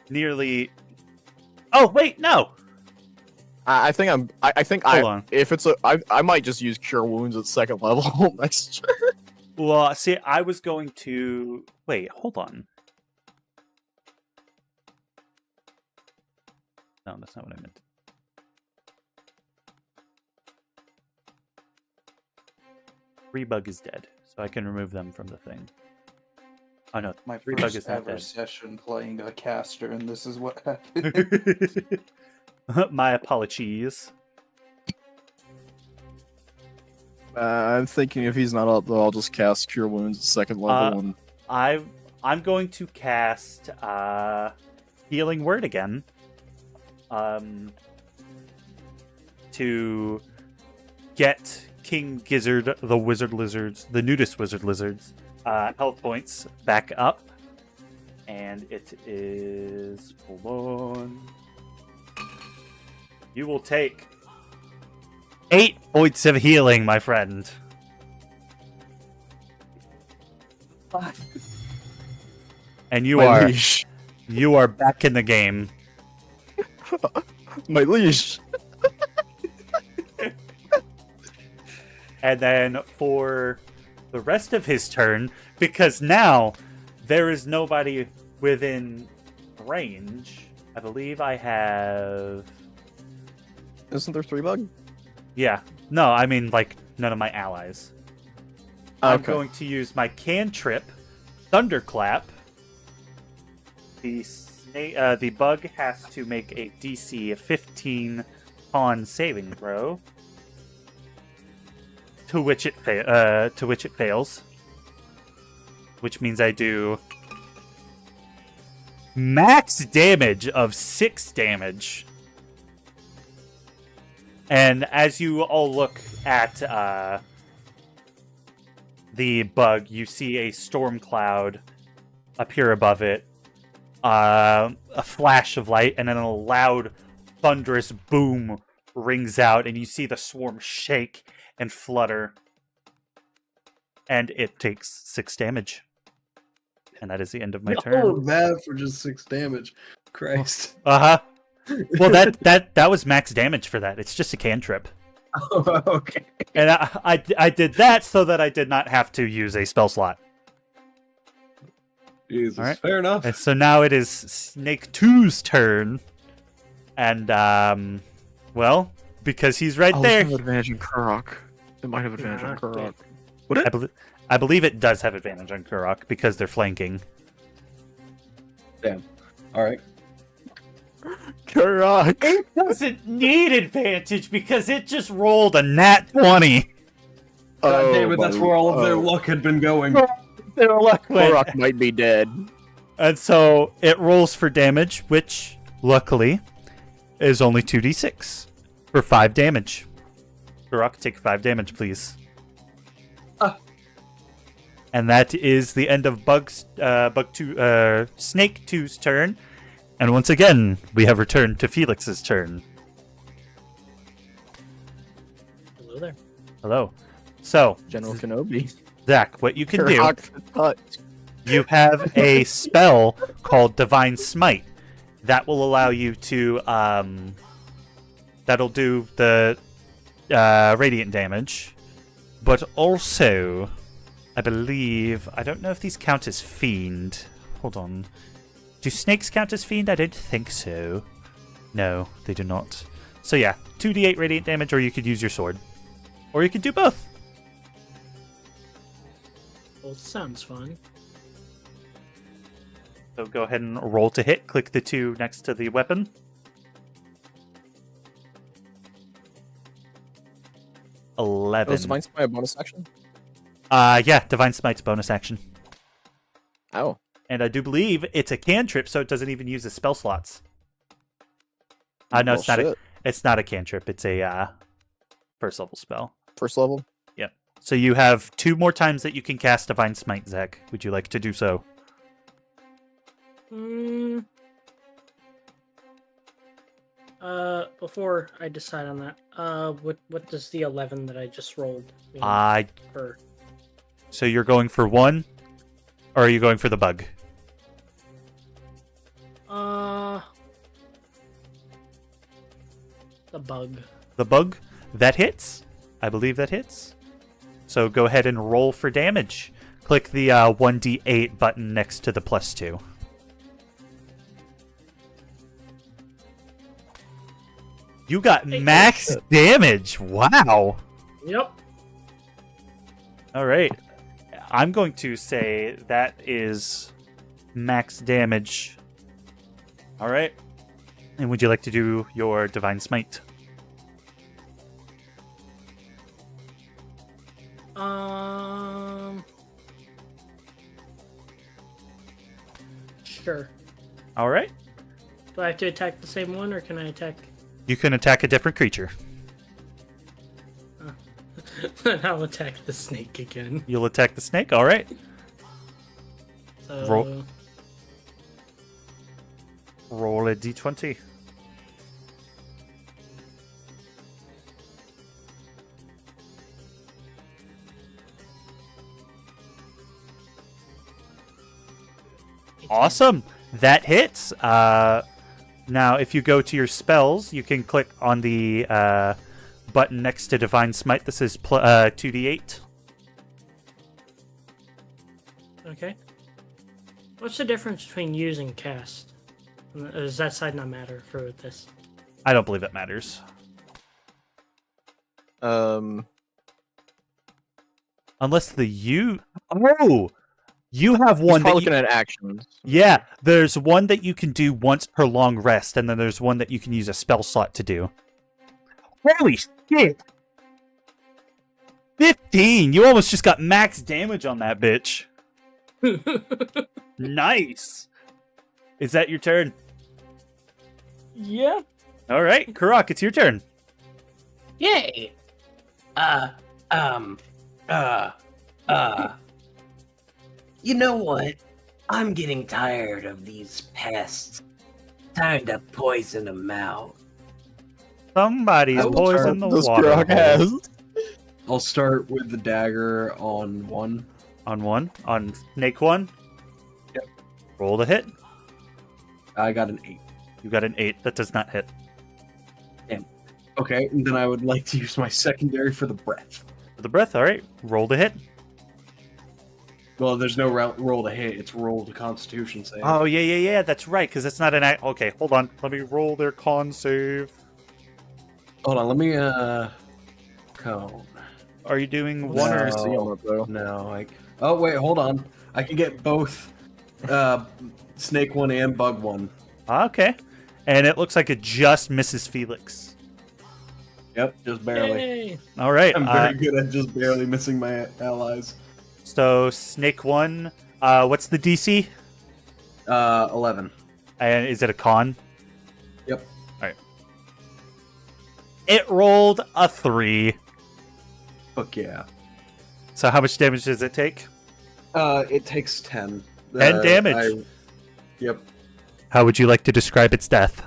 nearly. Oh wait, no. I think Hold on. if it's I might just use Cure Wounds at 2nd level next turn. Well, see, I was going to wait. Hold on. No, that's not what I meant. Rebug is dead, so I can remove them from the thing. Oh no, My Rebug first is not ever dead. session playing a caster, and this is what happened. My apologies. I'm thinking if he's not up, though, I'll just cast Cure Wounds at 2nd level. And I'm going to cast Healing Word again. To get King Gizzard, the Wizard Lizards, the Nudist Wizard Lizards, health points back up. And it is. Hold on. You will take 8 points of healing, my friend. And you my are leash. you are back in the game. My leash. And then for the rest of his turn, because now there is nobody within range, I believe I have. Isn't there 3 bug? Yeah. No, I mean, like, none of my allies. I'm Okay. going to use my cantrip, Thunderclap. The bug has to make a DC 15 con saving throw, to which it fails. Which means I do max damage of 6 damage. And as you all look at the bug, you see a storm cloud appear above it, a flash of light, and then a loud, thunderous boom rings out, and you see the swarm shake and flutter. And it takes 6 damage. And that is the end of my Oh, turn. bad for just 6 damage. Christ. Uh-huh. Well, that was max damage for that. It's just a cantrip. Oh, okay. And I did that so that I did not have to use a spell slot. Jesus, All right. fair enough. And so now it is Snake 2's turn. And, well, because he's right Oh, there. there's no advantage in Kurok. It might have advantage on Nah, Kurok. I believe it does have advantage on Kurok because they're flanking. Damn. All right. Kurok! It doesn't need advantage because it just rolled a nat 20. God damn it, that's where all of their luck had been going. Their luck went. Kurok might be dead. And so it rolls for damage, which, luckily, is only 2d6 for 5 damage. Kurok, take 5 damage, please. And that is the end of Snake 2's turn. And once again, we have returned to Felix's turn. Hello there. Hello. So, General Kenobi. Zach, what you can do, Kurok the Touch. you have a spell called Divine Smite that will allow you to, that'll do the radiant damage, but also, I believe, I don't know if these count as Fiend. Hold on. Do snakes count as Fiend? I don't think so. No, they do not. So yeah, 2d8 radiant damage, or you could use your sword. Or you could do both. Well, sounds fun. So go ahead and roll to hit. Click the 2 next to the weapon. Oh, 11. is Divine Smite a bonus action? Yeah, Divine Smite's bonus action. Oh. And I do believe it's a cantrip, so it doesn't even use the spell slots. No, it's not. It's not a cantrip. It's a first level spell. First level? Yep. So you have 2 more times that you can cast Divine Smite, Zach. Would you like to do so? Before I decide on that, what does the 11 that I just rolled mean for? So you're going for 1, or are you going for the bug? The bug. The bug? That hits. I believe that hits. So go ahead and roll for damage. Click the 1d8 button next to the +2. You got max damage. Wow. Yep. All right. I'm going to say that is max damage. All right. And would you like to do your Divine Smite? Sure. All right. Do I have to attack the same one, or can I attack? You can attack a different creature. Then I'll attack the snake again. You'll attack the snake. All right. So... Roll a d20. Awesome. That hits. Now, if you go to your spells, you can click on the button next to Divine Smite. This is 2d8. Okay. What's the difference between use and cast? Does that side not matter for this? I don't believe it matters. Unless the you... Oh! You have one that looking at actions. Yeah, there's one that you can do once per long rest, and then there's one that you can use a spell slot to do. Holy shit! 15! You almost just got max damage on that bitch. Nice! Is that your turn? Yeah. Alright, Kurok, it's your turn. Yay! You know what? I'm getting tired of these pests. Time to poison them out. Somebody's poisoned the water. Kurok has. I'll start with the dagger on 1. On 1? On Snake 1? Yep. Roll the hit. I got an 8. You got an 8. That does not hit. Damn. Okay, and then I would like to use my secondary for the breath. For the breath, alright. Roll the hit. Well, there's no roll to hit, it's roll to constitution save. Oh, yeah, that's right, because it's not an act. Okay, hold on. Let me roll their con save. Hold on, let me, cone. Are you doing one or? See him up, though. No, oh wait, hold on. I can get both snake one and bug one. Okay. And it looks like it just misses Felix. Yep, just barely. Yay. All right. I'm very good at just barely missing my allies. So Snake 1, what's the DC? 11. And is it a con? Yep. All right. It rolled a 3. Fuck yeah. So how much damage does it take? It takes 10. 10 damage. Yep. How would you like to describe its death?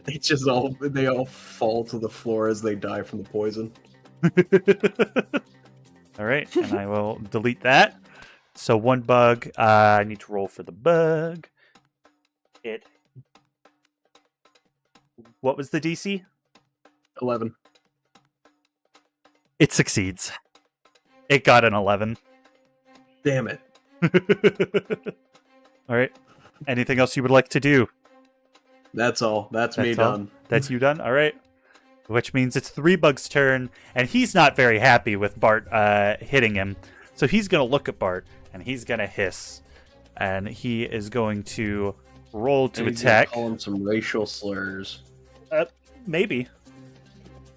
It's just they all fall to the floor as they die from the poison. All right, and I will delete that. So 1 bug. I need to roll for the bug. What was the DC? 11. It succeeds. It got an 11. Damn it. All right. Anything else you would like to do? That's all. That's me all? done. That's you done? All right. Which means it's 3 Bug's turn, and he's not very happy with Bart hitting him. So he's going to look at Bart, and he's going to hiss. And he is going to roll to attack. Call him some racial slurs. Maybe.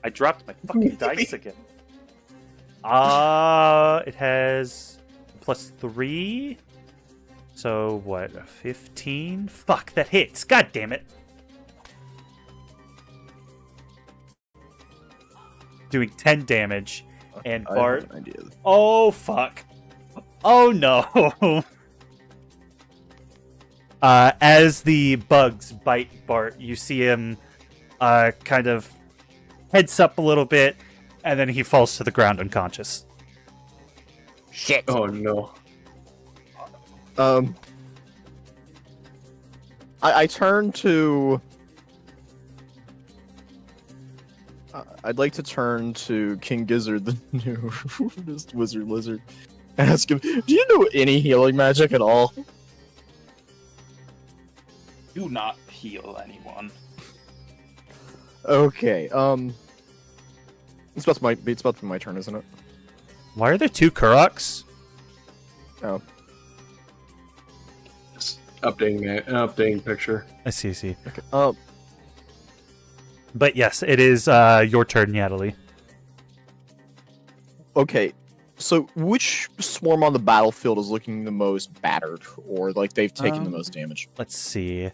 I dropped my fucking dice again. It has +3. So what? 15? Fuck, that hits. God damn it. Doing 10 damage. And Bart. I have an idea. Oh fuck. Oh no. As the bugs bite Bart, you see him kind of heads up a little bit, and then he falls to the ground unconscious. Shit. Oh no. I turn to. I'd like to turn to King Gizzard, the new wizard lizard, and ask him, do you know any healing magic at all? Do not heal anyone. Okay, it's about to be my turn, isn't it? Why are there 2 Kuroks? Oh. Just updating picture. I see. Okay. But yes, it is your turn, Nyatallie. Okay, so which swarm on the battlefield is looking the most battered, or like they've taken the most damage? Let's see.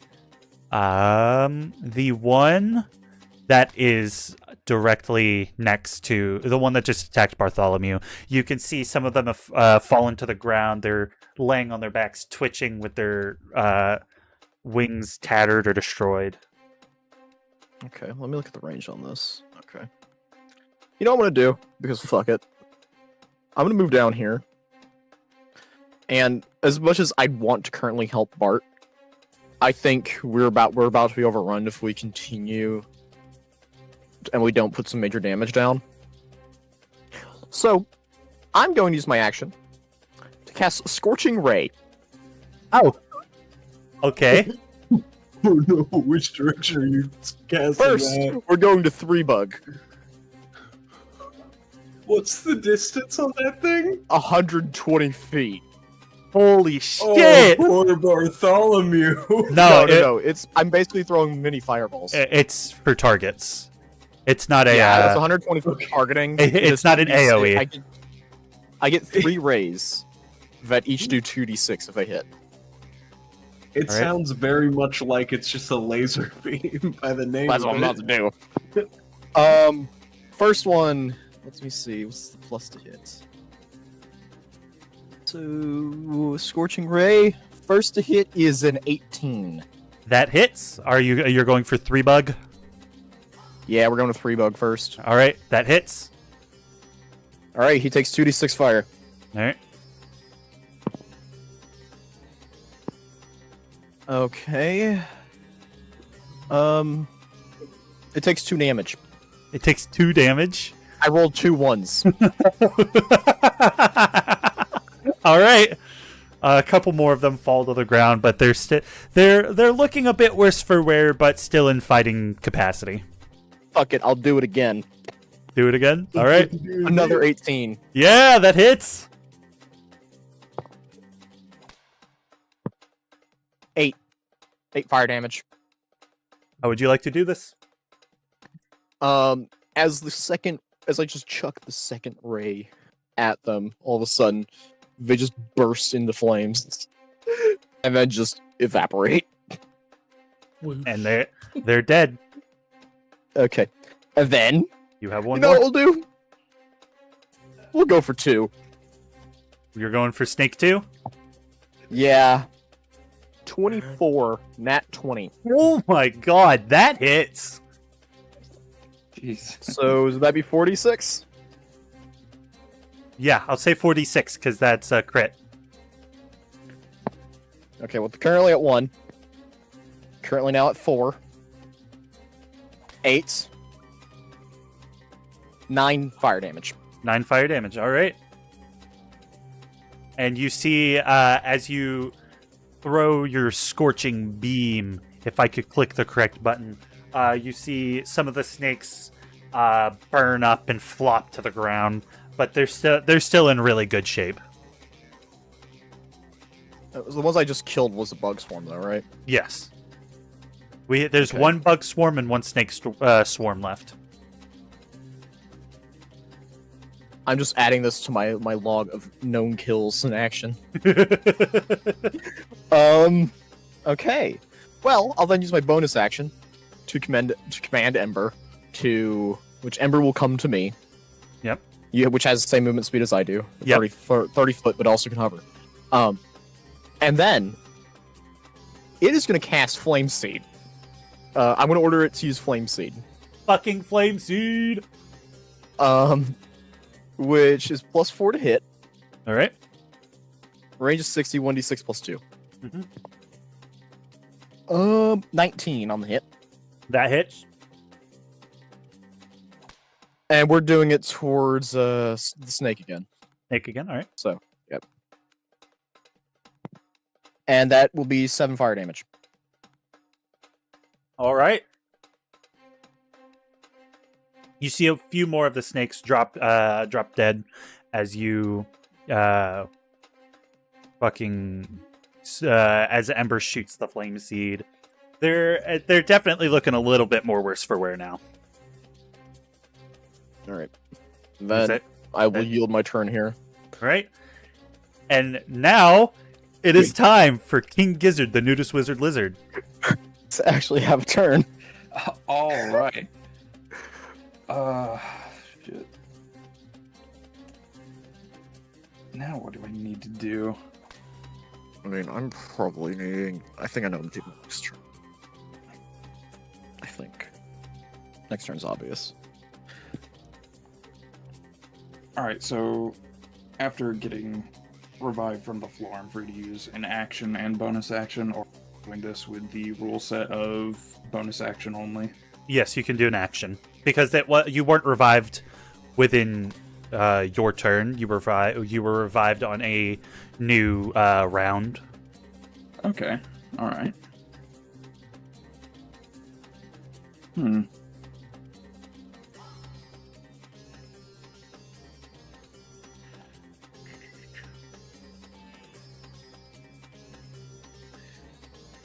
The one that is directly next to the one that just attacked Bartholomew, you can see some of them have fallen to the ground. They're laying on their backs, twitching with their wings tattered or destroyed. Okay, let me look at the range on this. Okay. You know what I'm gonna do? Because fuck it. I'm gonna move down here. And as much as I want to currently help Bart, I think we're about to be overrun if we continue and we don't put some major damage down. So, I'm going to use my action to cast Scorching Ray. Oh. Okay. Oh no, which direction are you casting First, that? we're going to 3 bug. What's the distance on that thing? 120 feet. Holy shit! Oh, poor Bartholomew. No. I'm basically throwing mini fireballs. It's for targets. It's not a. Yeah, that's 120 foot targeting. It's not an AoE. I get 3 rays that each do 2d6 if they hit. It All right. sounds very much like it's just a laser beam by the name That's of what I'm it. about to do. First one. Let me see. What's the plus to hit? So, Scorching Ray. First to hit is an 18. That hits. You're going for 3 bug? Yeah, we're going to 3 bug first. All right, that hits. All right, he takes 2d6 fire. All right. Okay. It takes 2 damage. It takes 2 damage. I rolled 2 ones. All right. A couple more of them fall to the ground, but they're looking a bit worse for wear, but still in fighting capacity. Fuck it, I'll do it again. Do it again. All right. Another 18. Yeah, that hits. 8 fire damage. How would you like to do this? As I just chuck the second ray at them, all of a sudden they just burst into flames and then just evaporate. And they're dead. Okay. And then You have one you know more. what we'll do? We'll go for 2. You're going for snake 2? Yeah. 24, nat 20. Oh my god, that hits. Jeez. So would that be 46? Yeah, I'll say 46 because that's a crit. Okay, well, currently at 1. Currently now at 4. 8. 9 fire damage. 9 fire damage. All right. And you see, as you throw your scorching beam, if I could click the correct button, you see some of the snakes burn up and flop to the ground, but they're still in really good shape. The ones I just killed was a bug swarm, though, right? Yes. There's Okay. one bug swarm and one snake swarm left. I'm just adding this to my log of known kills in action. Okay. Well, I'll then use my bonus action to command Ember which Ember will come to me. Yep. Which has the same movement speed as I do. Yep. 30 foot, but also can hover. And then it is going to cast Flame Seed. I'm going to order it to use Flame Seed. Fucking flame seed. Which is +4 to hit. All right. Range is 60, 1d6 +2. Mm-hmm. 19 on the hit. That hits. And we're doing it towards the snake again. Snake again. All right. So, yep. And that will be 7 fire damage. All right. You see a few more of the snakes drop dead as you as Ember shoots the flame seed. They're definitely looking a little bit more worse for wear now. All right. That's Then it. I will yield my turn here. All right. And now it is time for King Gizzard, the nudist wizard lizard. To actually have a turn. All right. Shit. Now what do I need to do? I mean, I'm probably needing... I think I know what to do next turn. I think. Next turn's obvious. Alright, so after getting revived from the floor, I'm free to use an action and bonus action, or doing this with the rule set of bonus action only. Yes, you can do an action because you weren't revived within your turn. You were revived on a new round. Okay, alright.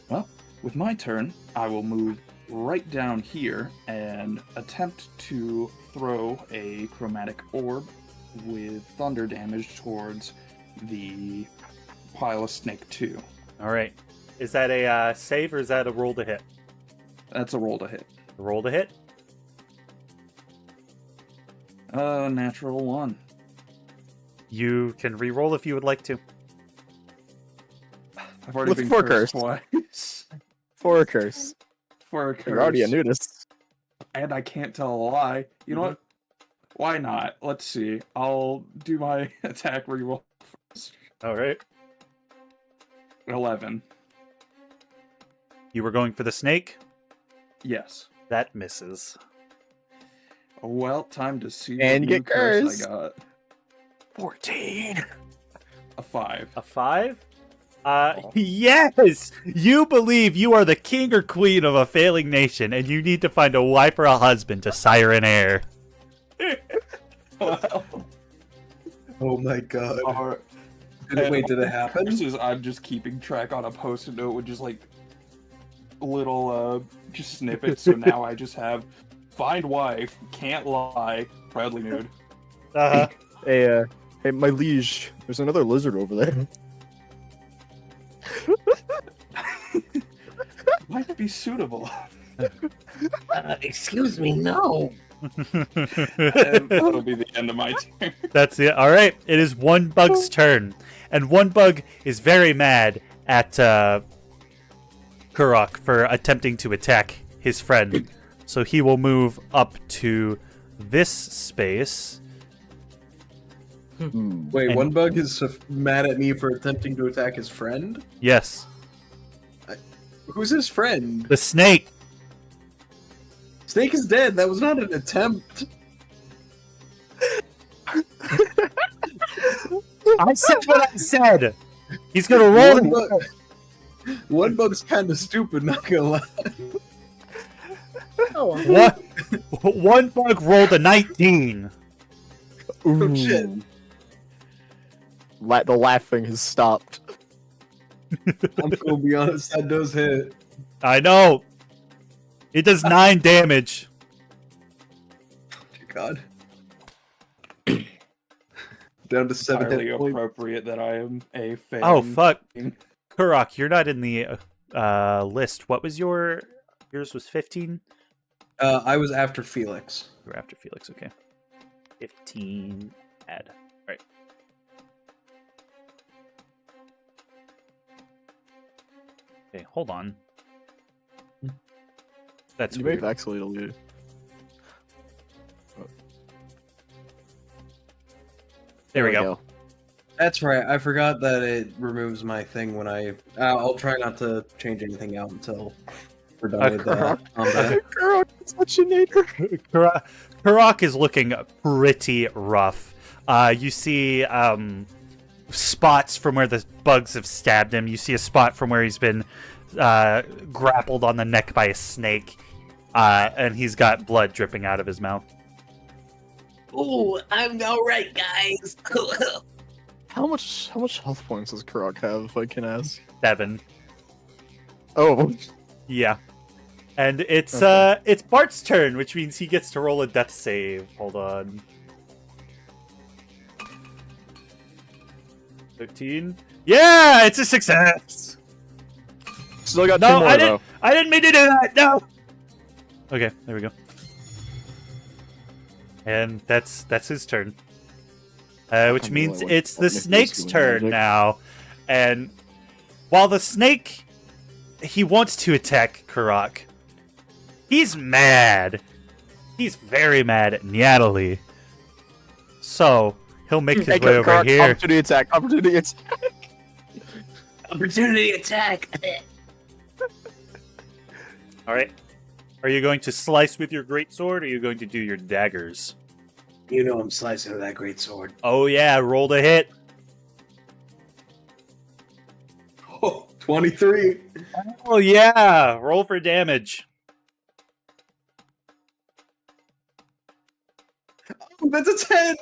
Well, with my turn, I will move right down here and attempt to throw a chromatic orb with thunder damage towards the pile of Snake 2. All right. Is that a save or is that a roll to hit? That's a roll to hit. A roll to hit? Natural 1. You can re-roll if you would like to. I've already With been four cursed curse. twice. For a curse. For a curse. You're already a nudist. And I can't tell a lie. You know what? Why not? Let's see. I'll do my attack reroll first. All right. 11. You were going for the snake? Yes. That misses. Well, time to see And what get new curse cursed. I got. 14. A 5. A 5? Yes! You believe you are the king or queen of a failing nation, and you need to find a wife or a husband to sire an heir. well. Oh my god. Alright. Did it happen? I'm just keeping track on a post-it note with just like little just snippets. So now I just have find wife, can't lie, proudly nude. Uh-huh. Hey, my liege, there's another lizard over there. Might be suitable. Excuse me, no. And that'll be the end of my turn. That's it. All right. It is one bug's turn. And one bug is very mad at Kurok for attempting to attack his friend. So he will move up to this space. Wait, And- one bug is mad at me for attempting to attack his friend? Yes. Who's his friend? The snake. Snake is dead. That was not an attempt. I said what I said. He's going to roll. One bug's kind of stupid, not gonna lie. One bug rolled a 19. Oh, shit. The laughing has stopped. I'm gonna be honest, that does hit. I know. It does 9 damage. God. Down to 7 Entirely hit points. appropriate that I am a fan. Oh, fuck. Kurok, you're not in the list. What was yours was 15? I was after Felix. You were after Felix, okay. 15 add. Alright. Okay, hold on. That's You may weird. have actually deleted. There we go. That's right. I forgot that it removes my thing when I. I'll try not to change anything out until we're done with that. Kurok, it's what you need. Kurok is looking pretty rough. You see spots from where the bugs have stabbed him. You see a spot from where he's been grappled on the neck by a snake. And he's got blood dripping out of his mouth. Ooh, I'm alright, guys. How much health points does Kurok have, if I can ask? 7. Oh, Yeah. And it's Okay. it's Bart's turn, which means he gets to roll a death save. Hold on. 13. Yeah, it's a success. still got No, two more I though. didn't mean to do that. No. Okay, there we go. And that's his turn. Which I'm means really it's the making this snake's go turn magic. now. And while the snake, he wants to attack Kurok, he's mad. He's very mad at Nyatallie. So he'll make his Hey, way over Kurok, here. Opportunity attack. Opportunity attack. Opportunity attack. All right. Are you going to slice with your greatsword, or are you going to do your daggers? You know I'm slicing with that great sword. Oh yeah, roll to hit. Oh, 23. Oh yeah, roll for damage. Oh, that's a 10.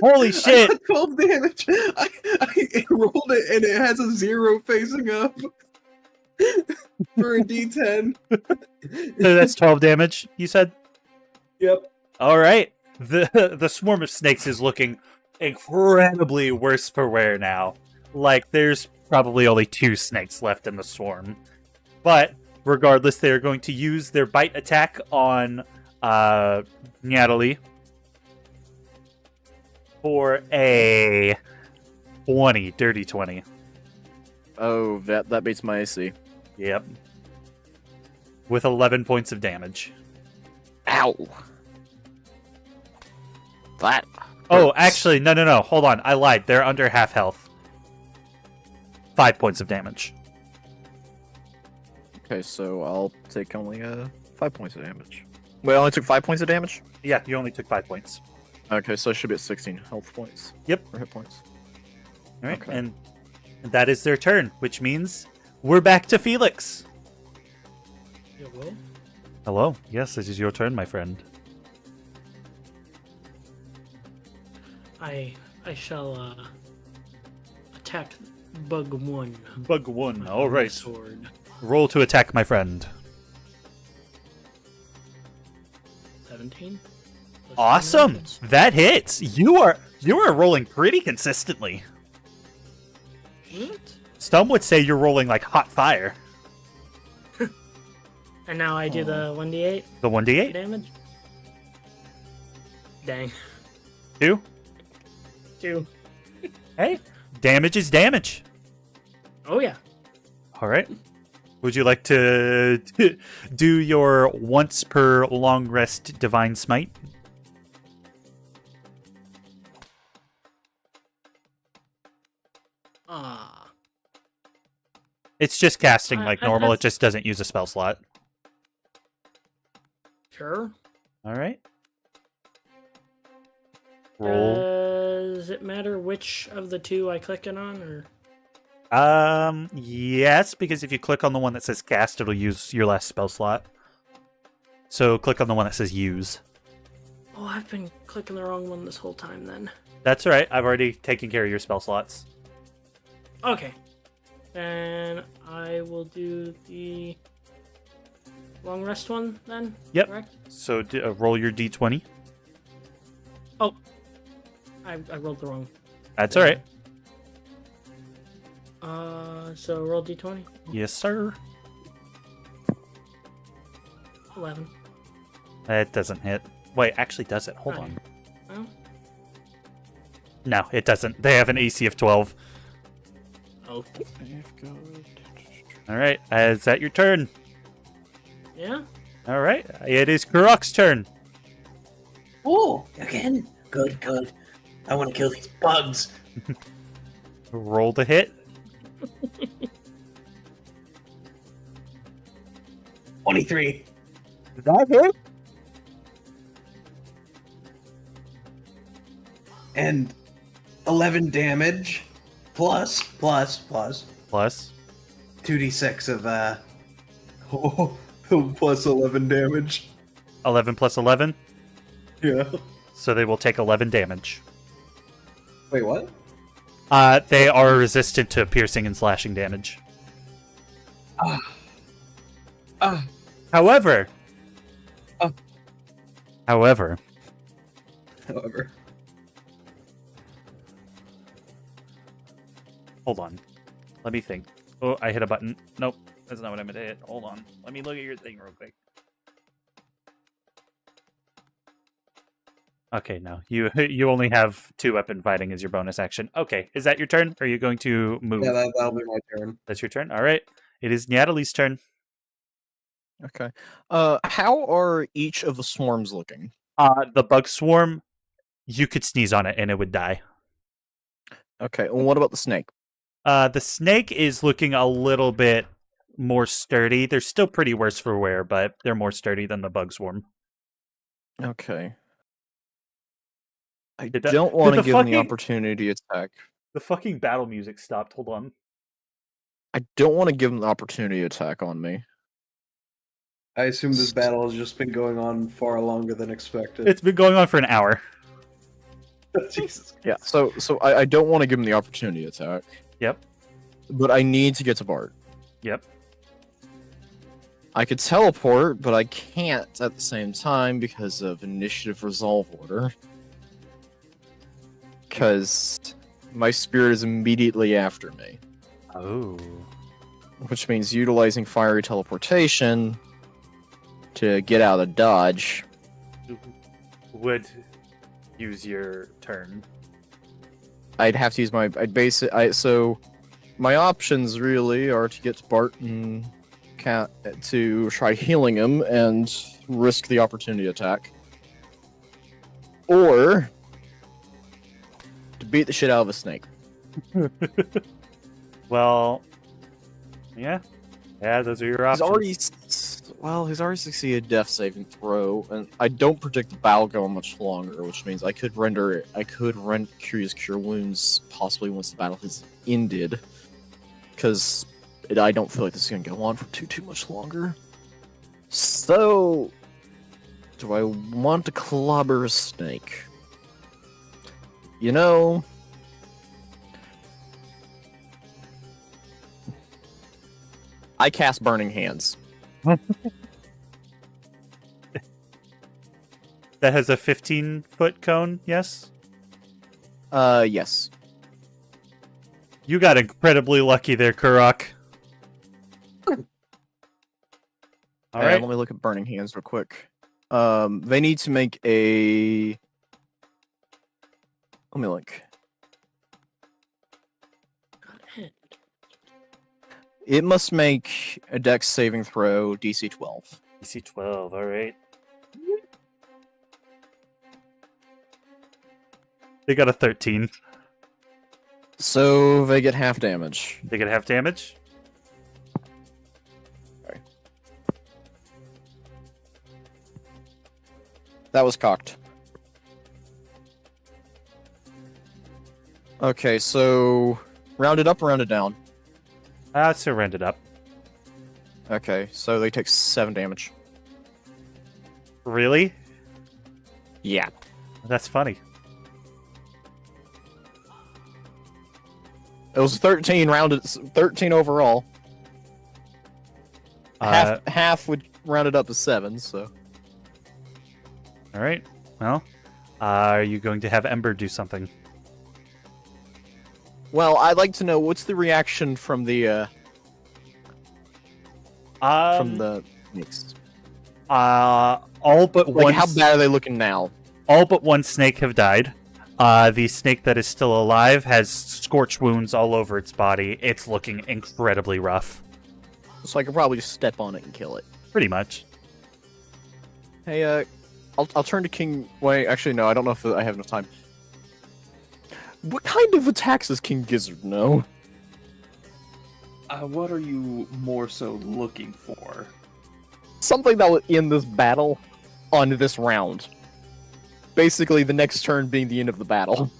Holy I shit! got 12 damage. I rolled it and it has a 0 facing up. For a D10. So that's 12 damage, you said? Yep. All right. The swarm of snakes is looking incredibly worse for wear now. Like, there's probably only 2 snakes left in the swarm. But, regardless, they're going to use their bite attack on Nyatallie for a 20, dirty 20. Oh, that beats my AC. Yep. With 11 points of damage. Ow. That. Oh, hurts. actually, no. Hold on. I lied. They're under half health. 5 points of damage. Okay, so I'll take only 5 points of damage. Wait, I only took 5 points of damage? Yeah, you only took 5 points. Okay, so I should be at 16 health points. Yep. Or hit points. All right, Okay. and that is their turn, which means we're back to Felix. Hello? Hello. Yes, this is your turn, my friend. I shall attack Bug 1. Bug 1. with All my right. Sword. Roll to attack, my friend. 17. Plus Awesome. damage. That hits. You are rolling pretty consistently. What? Some would say you're rolling like hot fire. And now I do the 1d8 The 1d8? damage. Dang. 2? 2. Hey, damage is damage. Oh yeah. All right. Would you like to do your once per long rest divine smite? Ah. It's just casting like I- normal. I- It just doesn't use a spell slot. Sure. All right. Roll. Does it matter which of the two I click it on, or? Yes, because if you click on the one that says cast, it'll use your last spell slot. So click on the one that says use. Oh, I've been clicking the wrong one this whole time then. That's all right. I've already taken care of your spell slots. Okay. Then I will do the long rest one then. Yep. Correct? So roll your d20. I rolled the wrong. That's all right. So roll d20. Yes, sir. 11. It doesn't hit. Wait, actually does it? Hold Right. on. Well, No, it doesn't. They have an AC of 12. oh. All right. Is that your turn? Yeah? All right. It is Kurok's turn. Oh, again. Good, good. I want to kill these bugs. Roll to hit. 23. That hit? And 11 damage. Plus Plus 2d6 of plus 11 damage. 11 plus 11. Yeah. So they will take 11 damage. Wait, what? They are resistant to piercing and slashing damage. However, However. hold on. Let me think. Oh, I hit a button. Nope, that's not what I meant to hit. Hold on. Let me look at your thing real quick. Okay, no. You only have 2 weapon fighting as your bonus action. Okay, is that your turn? Are you going to move? Yeah, that'll be my turn. That's your turn? All right. It is Nyatalie's turn. Okay. How are each of the swarms looking? The bug swarm, you could sneeze on it and it would die. Okay. And what about the snake? The snake is looking a little bit more sturdy. They're still pretty worse for wear, but they're more sturdy than the bug swarm. Okay. I Did that- don't did want to the give them the fucking- opportunity to attack. The fucking battle music stopped. Hold on. I don't want to give them the opportunity to attack on me. I assume this battle has just been going on far longer than expected. It's been going on for an hour. Jesus. Yeah. So I don't want to give them the opportunity to attack. Yep. But I need to get to Bart. Yep. I could teleport, but I can't at the same time because of initiative resolve order. Because my spirit is immediately after me. Oh. Which means utilizing fiery teleportation to get out of dodge. Would use your turn. I'd have to use my... So my options really are to get to Bart and Cat to try healing him and risk the opportunity attack. Or to beat the shit out of a snake. Well, yeah. Yeah, those are your options. He's already succeeded death saving throw, and I don't predict the battle going much longer, which means I could render Curious Cure Wounds possibly once the battle has ended, because I don't feel like this is going to go on for too much longer. So, do I want to clobber a snake? You know, I cast Burning Hands. That has a 15-foot cone, yes? Yes. You got incredibly lucky there, Kurok. All right. Let me look at Burning Hands real quick. They need to make a... Let me look. It must make a Dex saving throw DC 12. DC 12, all right. They got a 13. So they get half damage. They get half damage? Sorry. That was cocked. Okay, so round it up, round it down. So round it up. Okay, so they take 7 damage. Really? Yeah. That's funny. It was 13 rounded, 13 overall. Half would round it up to 7, so. All right. Well, are you going to have Ember do something? Well, I'd like to know what's the reaction from the mixed. All but Like, one. how bad are they looking now? All but one snake have died. The snake that is still alive has scorch wounds all over its body. It's looking incredibly rough. So I could probably just step on it and kill it. Pretty much. Hey, I'll turn to King. Wait, actually, no, I don't know if I have enough time. What kind of attacks does King Gizzard know? What are you more so looking for? Something that will end this battle on this round. Basically, the next turn being the end of the battle.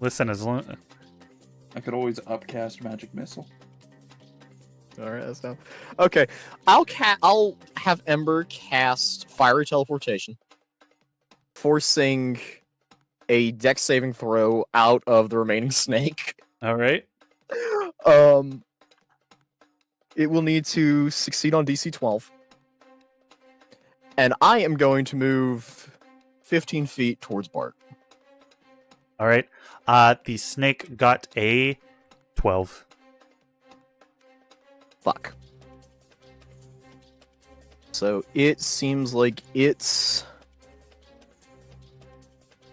Listen, as long I could always upcast Magic Missile. All right, that's now. Okay, I'll have Ember cast Fiery Teleportation, forcing a Dex saving throw out of the remaining snake. all right. It will need to succeed on DC 12. And I am going to move 15 feet towards Bart. All right. The snake got a 12. Fuck. So it seems like it's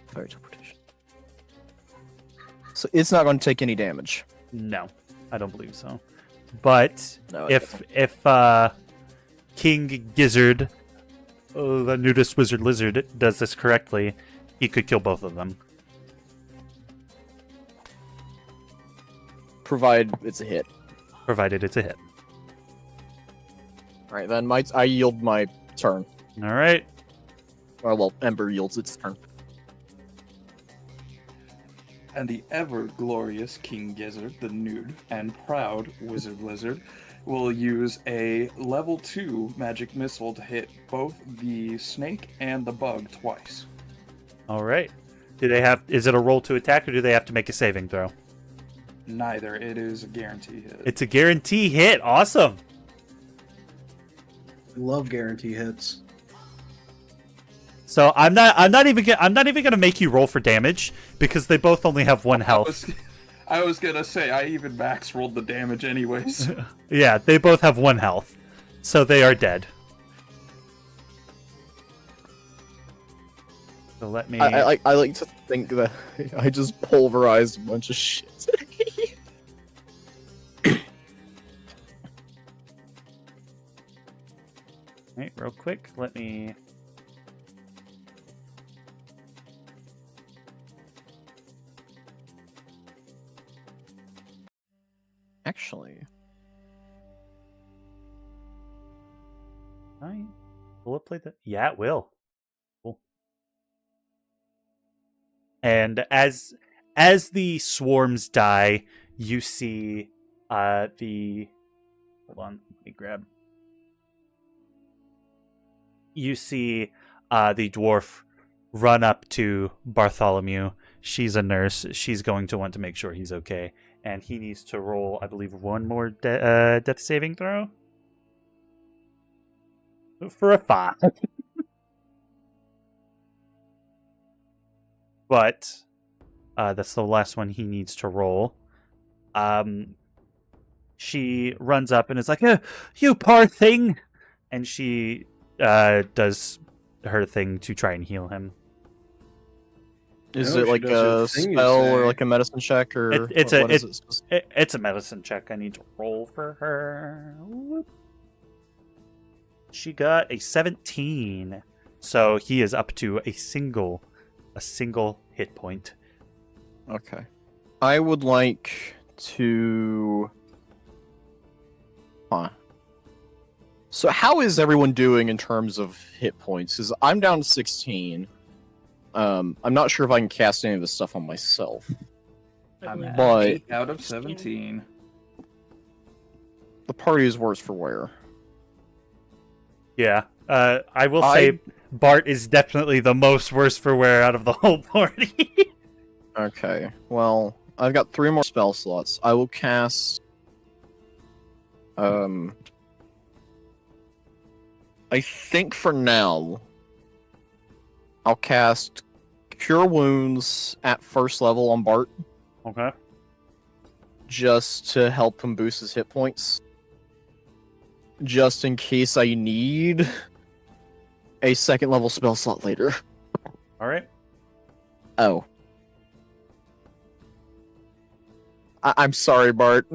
Fire Teleportation. So it's not going to take any damage. No, I don't believe so. But No, it if King Gizzard, the nudist wizard lizard, does this correctly, he could kill both of them. Provide it's a hit. Provided it's a hit. All right, then I yield my turn. All right. Well, Ember yields its turn. And the ever-glorious King Gizzard, the nude and proud wizard lizard, will use a level 2 magic missile to hit both the snake and the bug twice. All right. Do they have? Is it a roll to attack, or do they have to make a saving throw? Neither. It is a guarantee hit. It's a guarantee hit. Awesome. Love guarantee hits. So I'm not even gonna make you roll for damage because they both only have 1 health. I was gonna say I even max rolled the damage anyways. Yeah, they both have 1 health, so they are dead. So let me. I like to think that I just pulverized a bunch of shit. Wait, real quick. Let me. Actually, Will it play the? Yeah, it will. Cool. And as the swarms die, you see the. Hold on, let me grab. You see the dwarf run up to Bartholomew. She's a nurse. She's going to want to make sure he's okay. And he needs to roll, I believe, one more death saving throw. For a 5. But that's the last one he needs to roll. She runs up and is like, you poor thing! And she does her thing to try and heal him. Is Oh, it she like does her a thing, you spell say. or like a medicine check or It's what is it? It's a medicine check. I need to roll for her. Whoop. She got a 17. So he is up to a single hit point. Okay. I would like to... Huh. So how is everyone doing in terms of hit points? Because I'm down to 16. I'm not sure if I can cast any of this stuff on myself. I I'm believe at But- 8 out of 17. The party is worse for wear. Yeah. I will say Bart is definitely the most worse for wear out of the whole party. Okay. Well, I've got 3 more spell slots. I will cast... I think for now, I'll cast Cure Wounds at first level on Bart, Okay. just to help him boost his hit points. Just in case I need a second level spell slot later. All right. Oh. I'm sorry, Bart.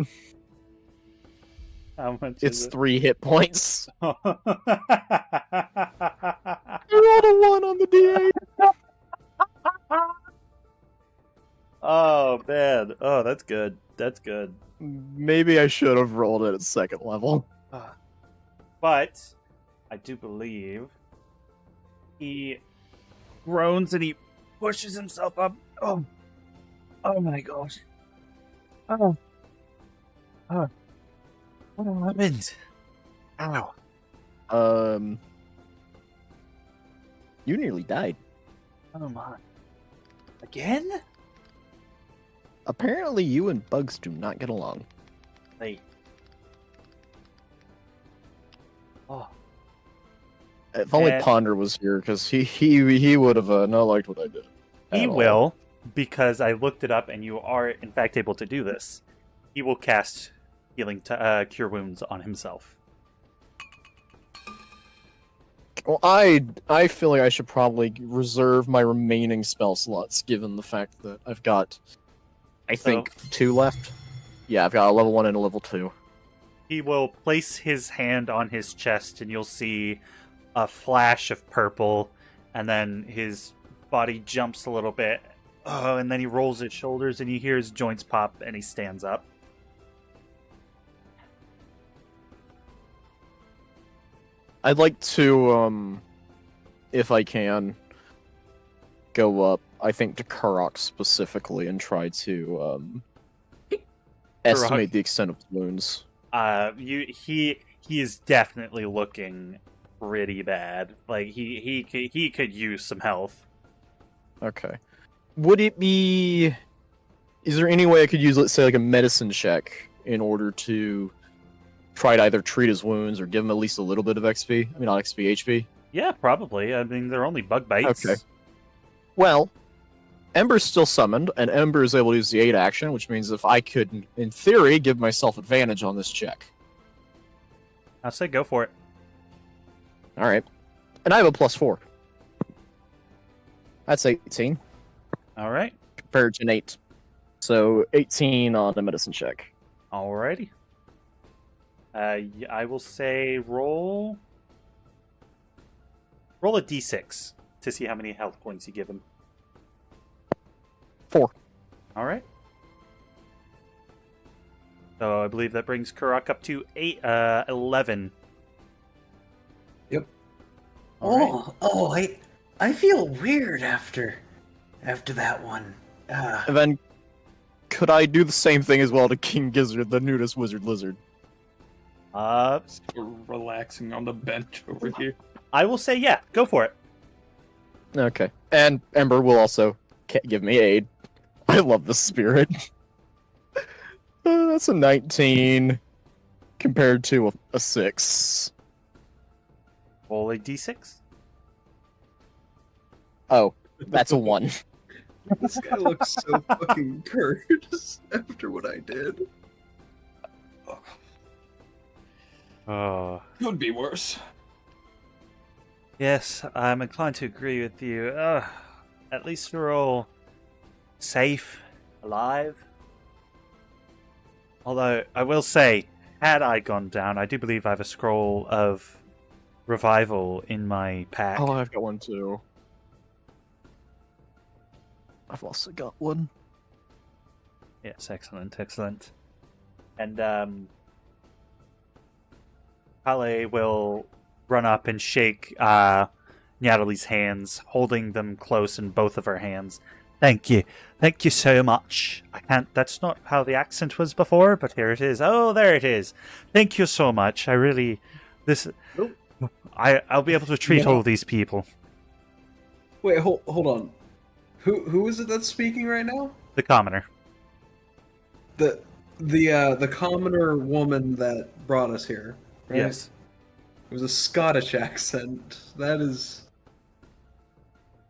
How much It's is it? 3 hit points. Oh, I rolled a 1 on the D8. oh man. Oh, that's good. That's good. Maybe I should have rolled it at second level. But I do believe he groans and he pushes himself up. Oh my gosh. Oh. What happened? Ow. You nearly died. Oh my. Again? Apparently you and bugs do not get along. Wait. Oh. If only And- Ponder was here, because he would have not liked what I did. He at all. will, because I looked it up and you are in fact able to do this. He will cast healing cure wounds on himself. Well, I feel like I should probably reserve my remaining spell slots, given the fact that I've got, I think, 2 left. Yeah, I've got a level 1 and a level 2. He will place his hand on his chest and you'll see a flash of purple, and then his body jumps a little bit. Oh, and then he rolls his shoulders and you hear his joints pop and he stands up. I'd like to, if I can, go up, I think, to Kurok specifically and try to, estimate the extent of his wounds. He is definitely looking pretty bad. Like he could use some health. Okay. Would it be... Is there any way I could use, let's say, like a medicine check in order to try to either treat his wounds or give him at least a little bit of XP? I mean, not XP, HP? Yeah, probably. I mean, they're only bug bites. Okay. Well, Ember's still summoned, and Ember is able to use the 8 action, which means if I could, in theory, give myself advantage on this check. I'll say go for it. Alright. And I have a +4. That's 18, All right. compared to an 8. So, 18 on the medicine check. Alrighty. I will say roll a d6 to see how many health points you give him. 4. All right. So I believe that brings Kurok up to 11. I feel weird after that one. And then, could I do the same thing as well to King Gizzard, the nudist wizard lizard? Relaxing on the bench over here. I will say yeah, go for it. Okay. And Ember will also give me aid. I love the spirit. That's a 19 compared to a 6. Roll a d6. Oh, that's a 1. This guy looks so fucking cursed after what I did. Oh. Could be worse. Yes, I'm inclined to agree with you. At least we're all safe, alive. Although, I will say, had I gone down, I do believe I have a scroll of revival in my pack. Oh, I've got one too. I've also got one. Yes, excellent, excellent. And, Kale will run up and shake Nyatalie's hands, holding them close in both of her hands. Thank you so much. I can't. That's not how the accent was before, but here it is. Oh, there it is. Thank you so much. I really, I'll be able to treat all these people. Wait, hold on. Who is it that's speaking right now? The commoner. The commoner woman that brought us here. Right? Yes. It was a Scottish accent. That is.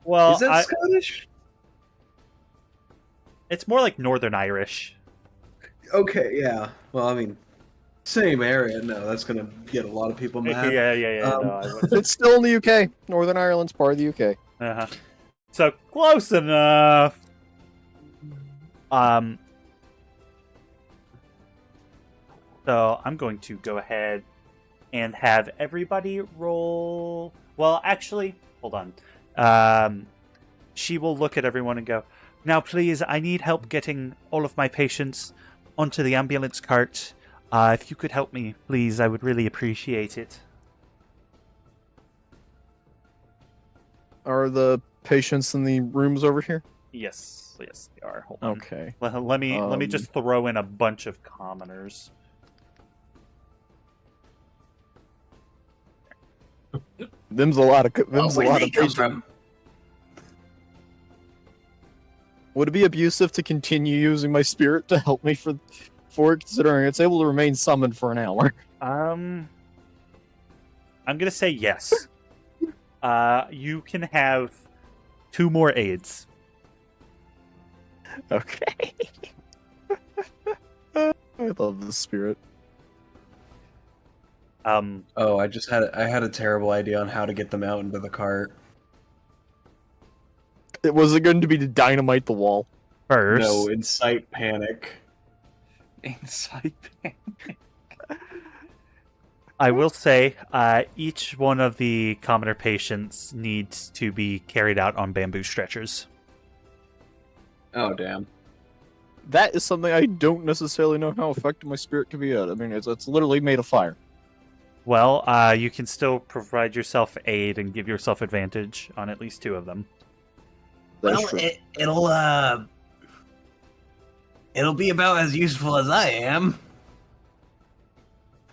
Well, Is that Scottish? It's more like Northern Irish. Okay, yeah. Well, I mean, same area. No, that's gonna get a lot of people mad. Yeah. It's still in the UK. Northern Ireland's part of the UK. Uh-huh. So close enough. So I'm going to go ahead and have everybody roll. Well, actually, hold on. She will look at everyone and go, "Now, please, I need help getting all of my patients onto the ambulance cart. If you could help me, please, I would really appreciate it." Are the patients in the rooms over here? Yes, they are. Hold on. Okay. Let me just throw in a bunch of commoners. Them's a lot of patients. Would it be abusive to continue using my spirit to help me for it, considering it's able to remain summoned for an hour? I'm gonna say yes. You can have 2 more aids. Okay. I love the spirit. Oh, I had a terrible idea on how to get them out into the cart. Was it going to be to dynamite the wall? First, No, incite panic. Incite panic. I will say each one of the commoner patients needs to be carried out on bamboo stretchers. Oh, damn. That is something I don't necessarily know how effective my spirit can be at. I mean, it's literally made of fire. Well, you can still provide yourself aid and give yourself advantage on at least 2 of them. Well, it'll be about as useful as I am.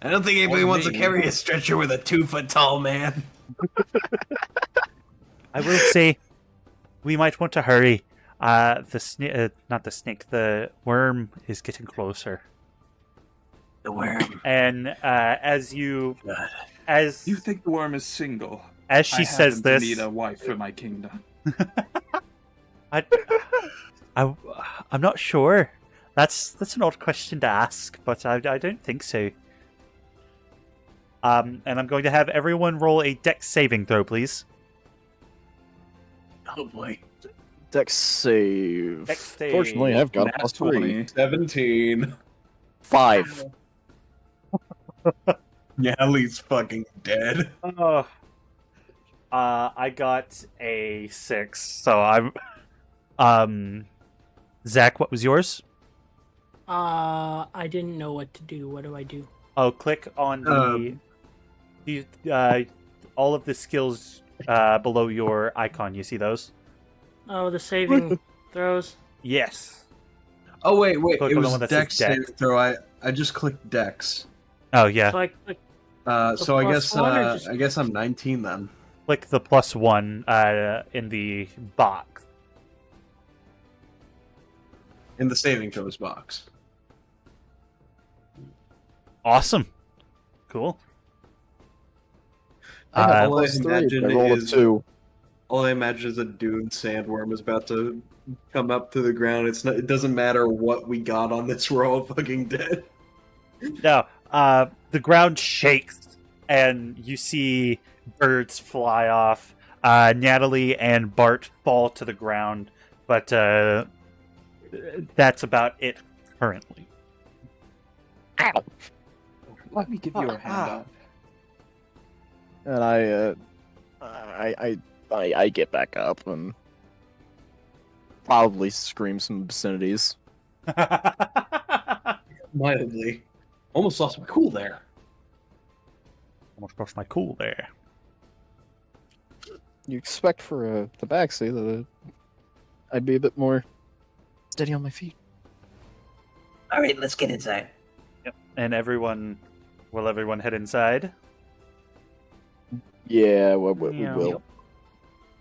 I don't think anybody wants to carry a stretcher with a 2-foot-tall man. I will say, we might want to hurry. Not the snake, the worm is getting closer. The worm. And as you think the worm is single? As she says I this, need a wife for my kingdom. I'm not sure. That's an odd question to ask, but I don't think so. And I'm going to have everyone roll a dex saving throw, please. Oh boy. Dex save. Dex save. Fortunately, I've got a Nat +3. 20. 17. 5. Yeah, Lee's fucking dead. Oh. I got a 6, so I'm. Zach, what was yours? I didn't know what to do. What do I do? Oh, click on all of the skills below your icon. You see those? Oh, the saving throws. Yes. Oh, wait. Click It on the was one that Dex says Dex. save throw. I just clicked Dex. Oh yeah. So I click. So I plus guess one or just- I guess I'm 19 then. click the +1 in the box. In the saving throws box. Awesome. Cool. I have all I +3. imagine I rolled a is 2. All I imagine is a dune sandworm is about to come up to the ground. It doesn't matter what we got on this. We're all fucking dead. No, the ground shakes, and you see birds fly off. Natalie and Bart fall to the ground, but that's about it currently. Ow! Let me give you a handout. And I get back up and probably scream some obscenities. Mildly. Almost lost my cool there. Almost lost my cool there. You expect for the backseat that I'd be a bit more steady on my feet. All right, let's get inside. Yep. And will everyone head inside? Yeah, we Yeah. will.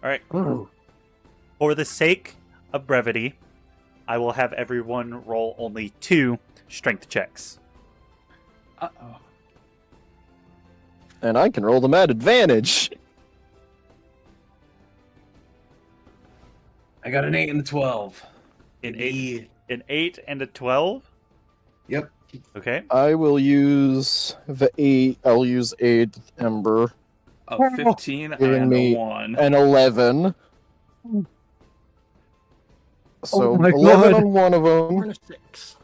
All right. For the sake of brevity, I will have everyone roll only 2 strength checks. Uh-oh. And I can roll them at advantage. I got an 8 and a 12. An 8 and a 12? Yep. Okay. I will use the 8. I'll use 8 Ember. A 15 Giving and me a 1. An 11. So my 11 God. on one of them. 4 to 6.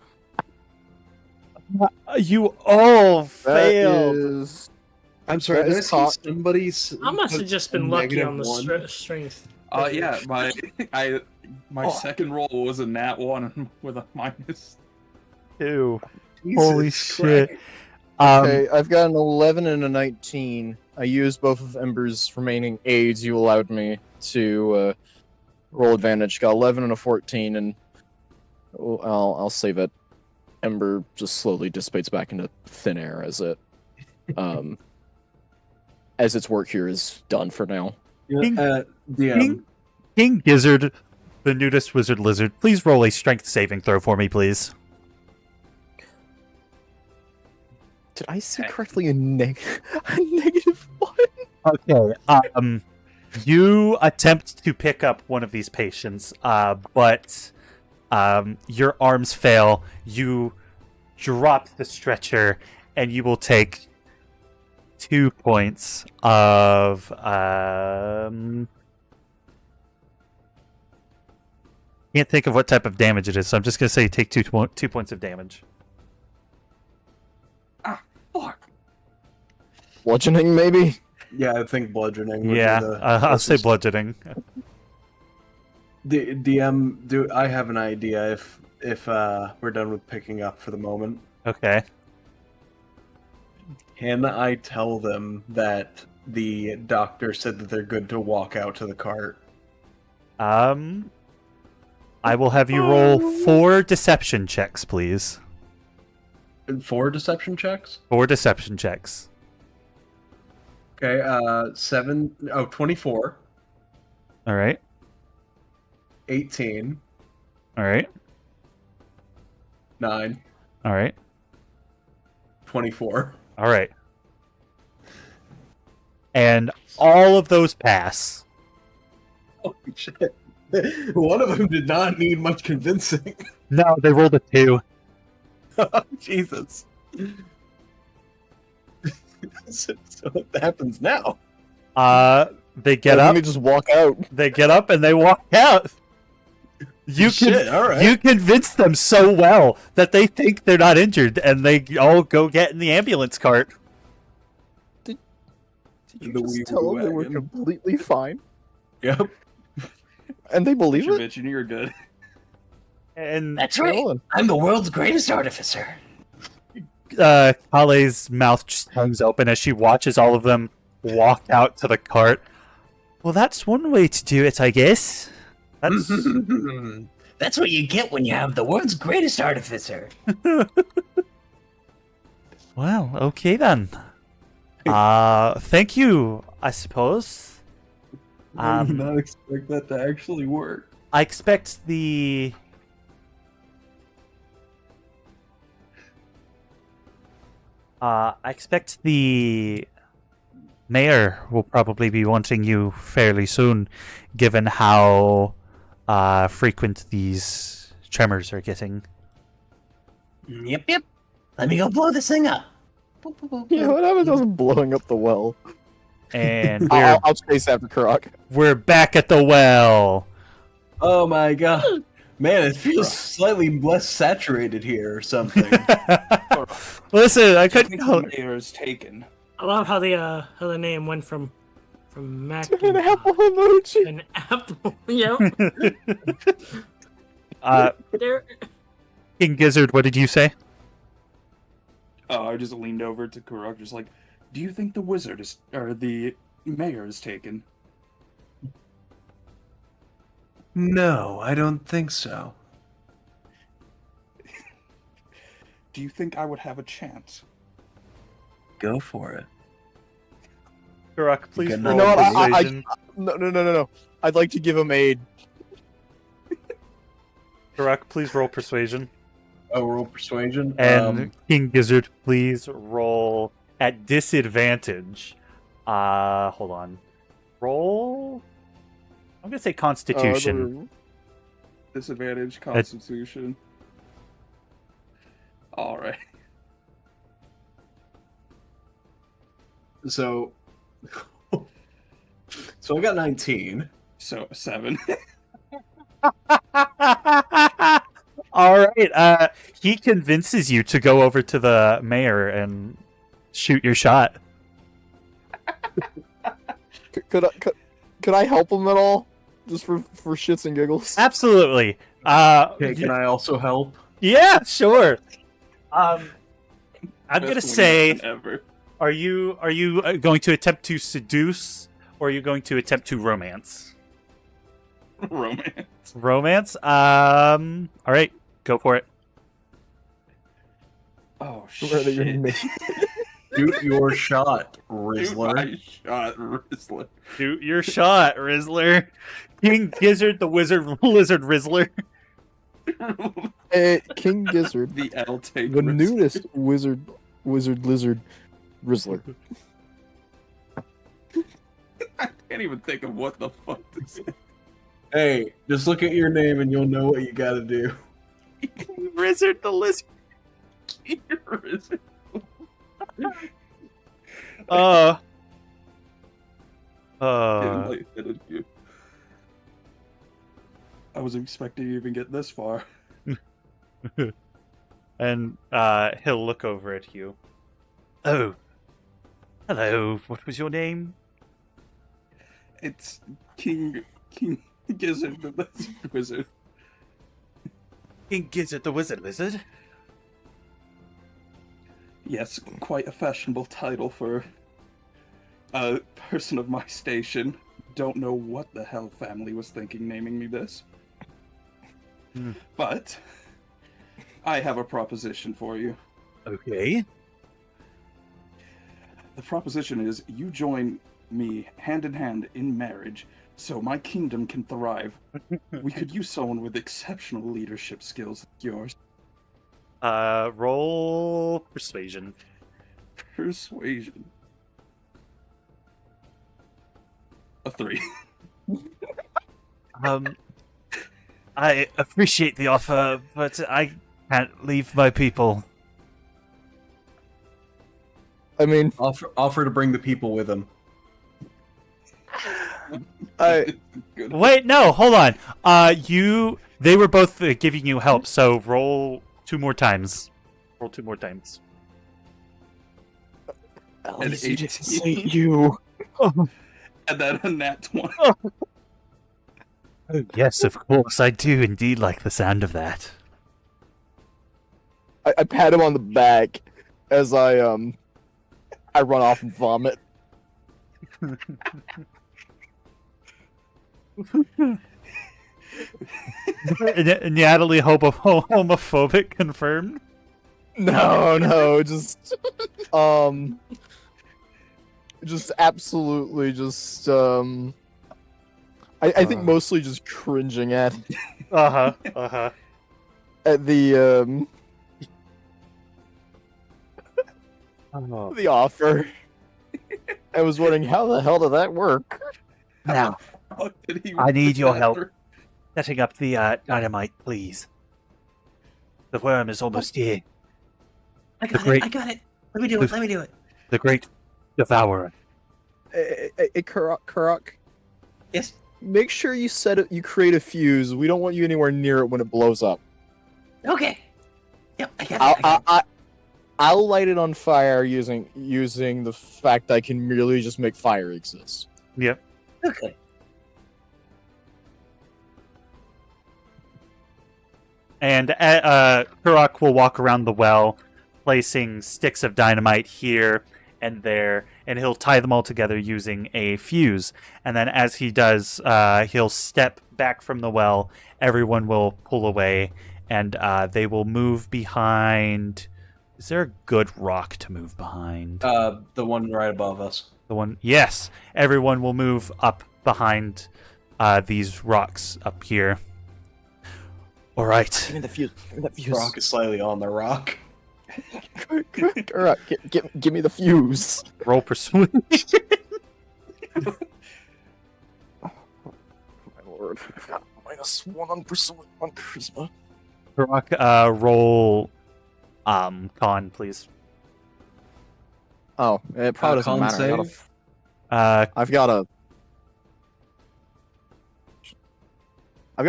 You all That failed. is... I'm sorry, That did I is see top. somebody's... I must have just been lucky on the -1? strength. Yeah, my second roll was a nat 1 with a minus. Ew. Jesus Holy Christ. shit. Okay, I've got an 11 and a 19. I used both of Ember's remaining aids you allowed me to roll advantage. Got 11 and a 14, and I'll save it. Ember just slowly dissipates back into thin air as it as its work here is done for now. DM. King Gizzard, the nudist wizard lizard, please roll a strength saving throw for me, please. Did I see Okay. correctly a negative 1? Okay. You attempt to pick up one of these patients, but your arms fail. You drop the stretcher, and you will take 2 points of can't think of what type of damage it is, so I'm just gonna say you take 2 points of damage. Fuck. Bludgeoning, maybe? Yeah, I think bludgeoning. would be Yeah, the I'll say closest. bludgeoning. DM, I have an idea if we're done with picking up for the moment. Okay. Can I tell them that the doctor said that they're good to walk out to the cart? I will have you roll 4 deception checks, please. 4 deception checks? 4 deception checks. Okay, 24, All right. 18, All right. 9, All right. 24. All right. And all of those pass. Holy shit. One of them did not need much convincing. No, they rolled a 2. Jesus. So what happens now? They get Let up. me just walk out. They get up and they walk out. You Shit, all right. You convince them so well that they think they're not injured, and they all go get in the ambulance cart. Did you The just wee tell them they were wagon. completely fine? Yep. And they believe You it? bitch, and you're good. And That's right. Well, I'm the world's greatest artificer. Kale's mouth just hangs open as she watches all of them walk out to the cart. Well, that's one way to do it, I guess. That's That's what you get when you have the world's greatest artificer. well, okay then. Thank you, I suppose. I did not expect that to actually work. I expect the mayor will probably be wanting you fairly soon, given how frequent these tremors are getting. Yep. Let me go blow this thing up. Yeah, what happens to blowing up the well? And I'll chase after Kurok. we're back at the well. Oh my god. Man, it feels slightly less saturated here or something. Listen, I I couldn't think help. the mayor is taken. I love how the name went from Mac An apple emoji. an apple. Yep. There. King Gizzard, what did you say? I just leaned over to Kurok, just like, do you think the wizard is, or the mayor is taken? No, I don't think so. Do you think I would have a chance? Go for it. Kurok, please You roll know what, I- persuasion. No. I'd like to give him aid. Kurok, please roll persuasion. Oh, roll persuasion. And King Gizzard, please roll at disadvantage. Hold on. Roll. I'm gonna say Constitution. Disadvantage, Constitution. Alright. So I got 19. So, 7. All right. He convinces you to go over to the mayor and shoot your shot. Could I help him at all? Just for shits and giggles? Absolutely. Okay, can I also help? Yeah, sure. I'm Best gonna wingman say, ever. are you going to attempt to seduce, or are you going to attempt to romance? Romance. Romance. All right, go for it. Oh, Where are your shit. names? Shoot your shot, Shoot Rizzler. my shot, Rizzler. Shoot your shot, Rizzler. King Gizzard, the wizard, lizard Rizzler. King Gizzard, The L take the Rizzler. nudist wizard lizard Rizzler. I can't even think of what the fuck this is. Hey, just look at your name and you'll know what you gotta do. Rizzard, the lizard. Rizzler. I wasn't expecting you to even get this far. And he'll look over at you. Oh, hello. What was your name? It's King Gizzard the Lizard Wizard. King Gizzard, the wizard lizard. Yes, quite a fashionable title for a person of my station. Don't know what the hell family was thinking naming me this. But I have a proposition for you. Okay. The proposition is you join me hand in hand in marriage so my kingdom can thrive. We could use someone with exceptional leadership skills like yours. Roll persuasion. Persuasion. A 3. I appreciate the offer, but I can't leave my people. I mean, Offer to bring the people with him. Good. Wait, no, hold on. They were both giving you help, so roll 2 more times. Roll 2 more times. at An least you didn't 18. say you. And then a nat 20. Oh, yes, of course, I do indeed like the sound of that. I pat him on the back as I run off and vomit. Natalie homophobic confirmed. No, just absolutely, I think mostly just cringing at Uh-huh. at the the offer. I was wondering how the hell did that work? Now, Fuck, did he I need your help. after? setting up the dynamite, please. The worm is almost here. I got great- it. I got it. Let me do it. Let me do it. The great devourer. Kurok, Yes. make sure you create a fuse. We don't want you anywhere near it when it blows up. Okay. Yep. I got it. I'll light it on fire using the fact I can merely just make fire exist. Yep. Okay. And Kurok will walk around the well, placing sticks of dynamite here and there, and he'll tie them all together using a fuse. And then as he does, he'll step back from the well, everyone will pull away, and they will move behind... Is there a good rock to move behind? The one right above us. The one... Yes! Everyone will move up behind these rocks up here. All right. Give me the fuse. Give me the fuse. Rock is slightly on the rock. Kurok, give me the fuse. Roll persuasion. Oh, my lord. I've got -1 on charisma. Kurok, roll con, please. Oh, it probably doesn't Con matter. save? I've got a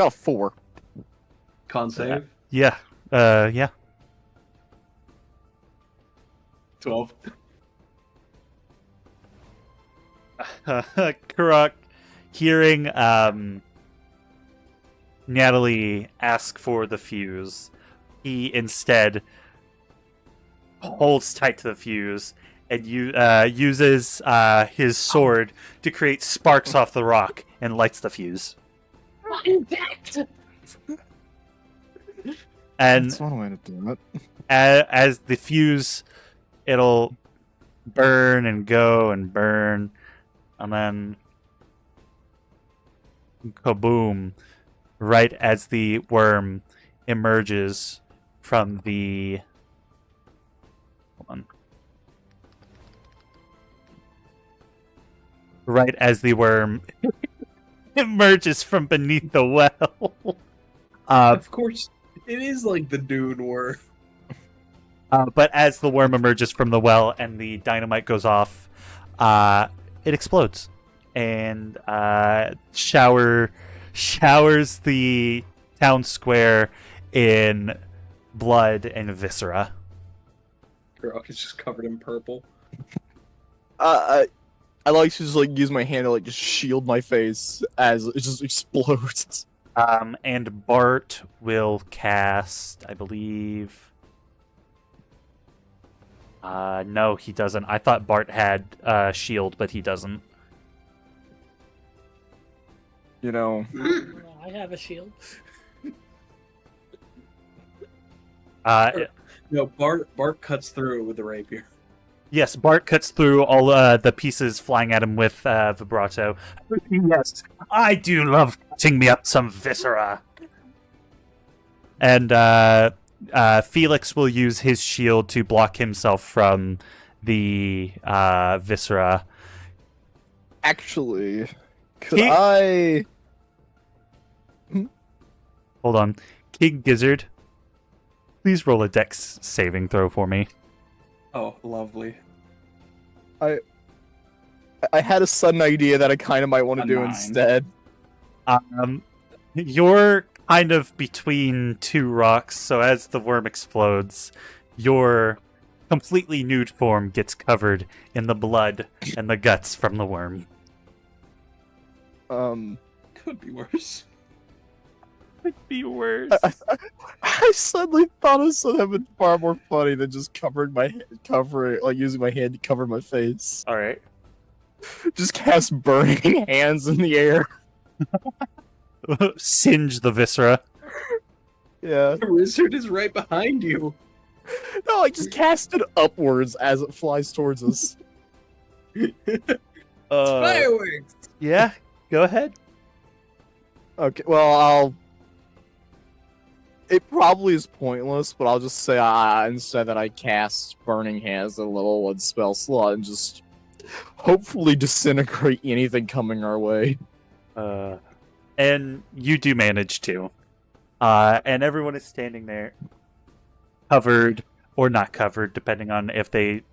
4. Con save? Yeah. Yeah. 12. Kurok, hearing Nyatallie ask for the fuse, he instead holds tight to the fuse and uses his sword to create sparks off the rock and lights the fuse. And That's one way to do it. as the fuse, it'll burn and go and burn, and then kaboom, right as the worm emerges from the... Hold on. Right as the worm emerges from beneath the well. Of course, it is like the Dune worm. But as the worm emerges from the well and the dynamite goes off, it explodes and showers the town square in blood and viscera. Kurok is just covered in purple. I like to just use my hand to just shield my face as it just explodes. And Bart will cast, I believe. No, he doesn't. I thought Bart had shield, but he doesn't. You know, I have a shield. No, Bart cuts through it with the rapier. Yes, Bart cuts through all the pieces flying at him with vibrato. Yes, I do love cutting me up some viscera. And Felix will use his shield to block himself from the viscera. actually, could I... Hold on. King Gizzard, please roll a dex saving throw for me. Oh, lovely. I had a sudden idea that I kind of might want to A do 9. instead. You're kind of between two rocks, so as the worm explodes, your completely nude form gets covered in the blood and the guts from the worm. Could be worse. Could be worse. I suddenly thought of something far more funny than just using my hand to cover my face. All right. Just cast burning hands in the air. Singe the viscera. Yeah. The wizard is right behind you. No, I just cast it upwards as it flies towards us. Fireworks! Yeah, go ahead. Okay, well, it probably is pointless, but I'll just say instead that I cast Burning Hands at a level 1 spell slot and just hopefully disintegrate anything coming our way. And you do manage to. And everyone is standing there, covered or not covered, depending on if they,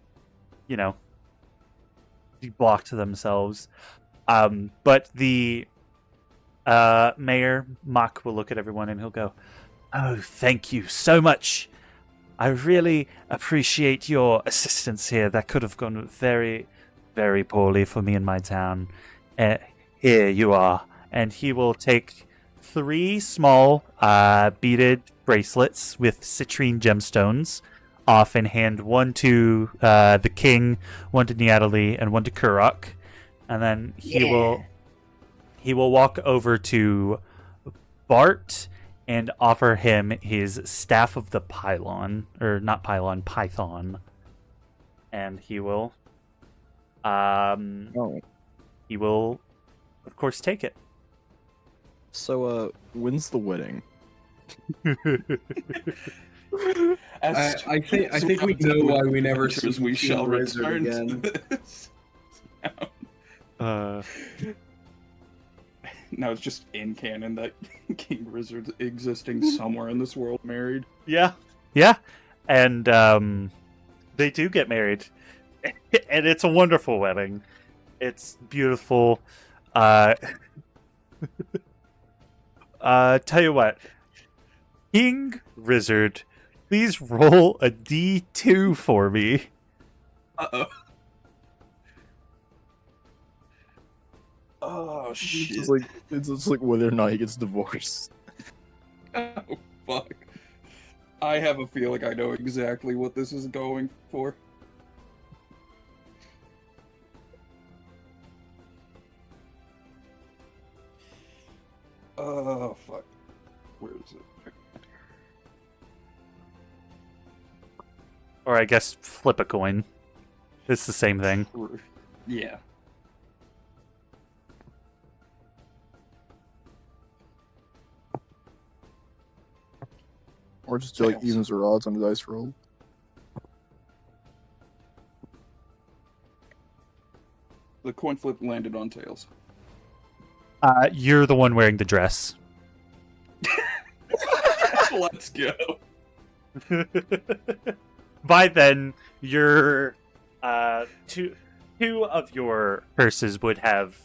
blocked themselves. But the mayor, Mock, will look at everyone and he'll go, "Oh, thank you so much. I really appreciate your assistance here. That could have gone very, very poorly for me and my town. Here you are." And he will take 3 small beaded bracelets with citrine gemstones off and hand one to the king, one to Nyatallie, and one to Kurok. And then he will walk over to Bart and offer him his Staff of the Pylon, or not Pylon, Python. And he will he will, of course, take it. So, when's the wedding? I think we know why we never see we shall King Wizard return again. to this. Now it's just in canon that King Wizard's existing somewhere in this world married. Yeah. And they do get married. And it's a wonderful wedding. It's beautiful. Tell you what. King Wizard, please roll a D2 for me. Uh-oh. Oh, shit. It's just like whether or not he gets divorced. Oh, fuck. I have a feeling I know exactly what this is going for. Oh, fuck. Where is it? Or I guess flip a coin. It's the same thing. Yeah. Or just do like evens or odds on the dice roll. The coin flip landed on tails. You're the one wearing the dress. Let's go. By then, your two of your curses would have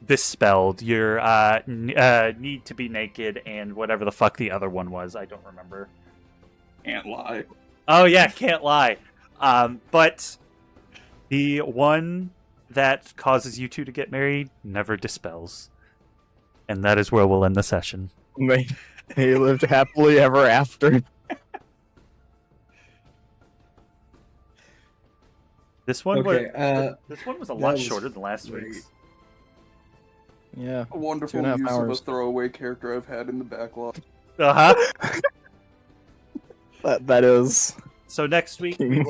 dispelled. Your need to be naked and whatever the fuck the other one was. I don't remember. Can't lie. Oh yeah, can't lie. But the one that causes you two to get married never dispels. And that is where we'll end the session. They lived happily ever after. This one Okay, was a lot was shorter than last great. week's. Yeah. A wonderful 2.5 use of a hours. throwaway character I've had in the backlog. Uh-huh. That is. So next week we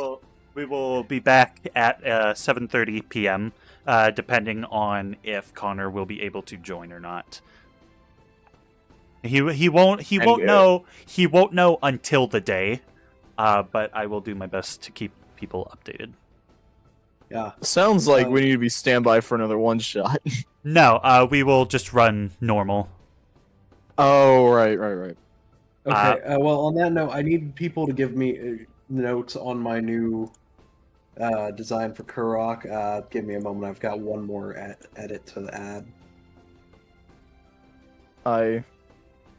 will be back at 7:30 p.m. Depending on if Connor will be able to join or not. He won't know until the day. But I will do my best to keep people updated. Yeah. Sounds like we need to be standby for another one shot. No, we will just run normal. Oh, right. Okay. Well, on that note, I need people to give me notes on my new design for Kurok. Give me a moment. I've got one more edit to add.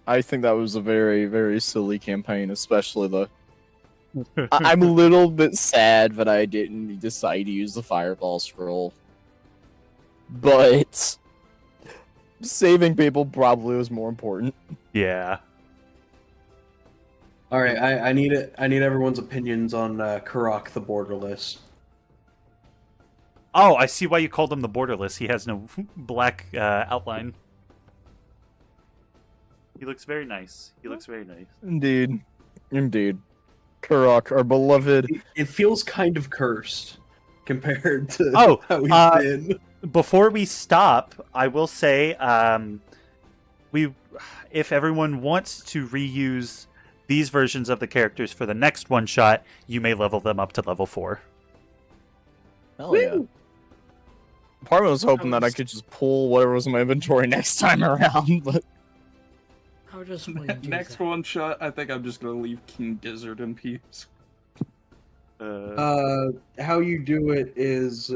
I think that was a very, very silly campaign, especially the. I'm a little bit sad that I didn't decide to use the fireball scroll. But saving people probably was more important. Yeah. All right, I need it. I need everyone's opinions on Kurok the Borderless. Oh, I see why you called him the Borderless. He has no black outline. He looks very nice. Indeed. Kurok, our beloved. It feels kind of cursed compared to how he's been. Before we stop, I will say if everyone wants to reuse these versions of the characters for the next one shot, you may level them up to level 4. Hell yeah. Part of me was hoping that I could just pull whatever was in my inventory next time around, but How does one do Next that? one shot, I think I'm just gonna leave King Gizzard in peace. How you do it is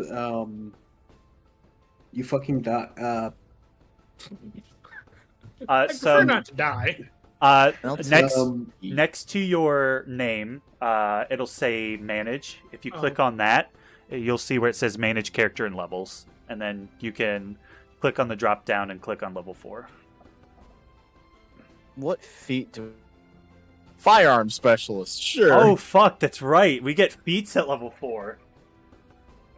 you fucking die. I prefer not to die. Next to your name, it'll say manage. If you click on that, you'll see where it says manage character and levels, and then you can click on the drop down and click on level 4. what feat do... Firearm specialist, sure. Oh fuck, that's right. We get feats at level 4.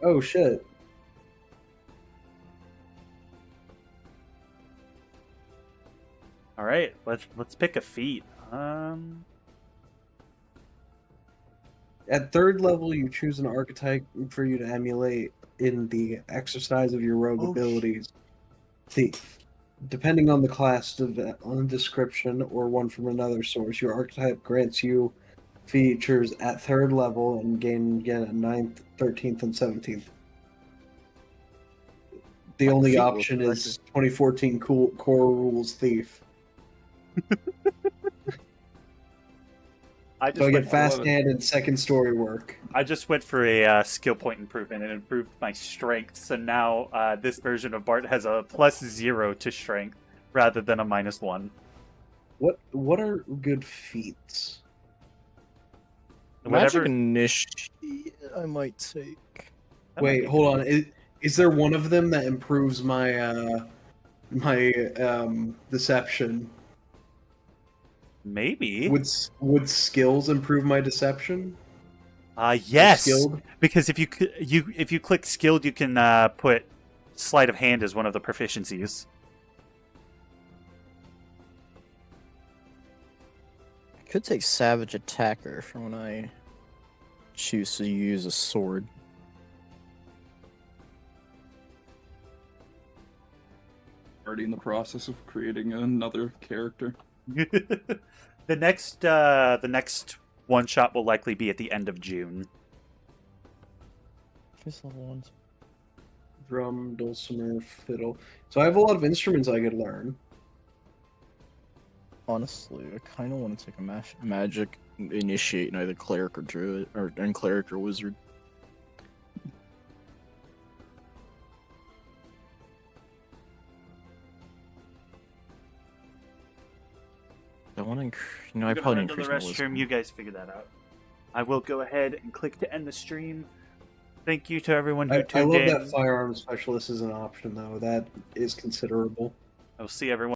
Oh shit. All right, let's pick a feat. At 3rd level, you choose an archetype for you to emulate in the exercise of your rogue abilities. Thief. Depending on the class of on the description or one from another source, your archetype grants you features at 3rd level and gain again at 9th, 13th, and 17th. The only option is 2014 Core Rules Thief. I get fast hand and second story work. I just went for a skill point improvement and improved my strength. So now this version of Bart has a +0 to strength rather than a -1. What are good feats? Magic initiate I might take. Wait, hold on. Is there one of them that improves my deception? Maybe. Would skills improve my deception? Yes. Skilled? Because if you click skilled, you can put sleight of hand as one of the proficiencies. I could take savage attacker for when I choose to use a sword. Already in the process of creating another character. The next one shot will likely be at the end of June. Just level ones. Drum, dulcimer, fiddle. So I have a lot of instruments I could learn. Honestly, I kind of want to take a magic initiate in either cleric or druid, or cleric or wizard. I want to, I probably need to increase my wisdom. You guys figure that out. I will go ahead and click to end the stream. Thank you to everyone who tuned in. I love that firearm specialist is an option, though. That is considerable. I'll see everyone.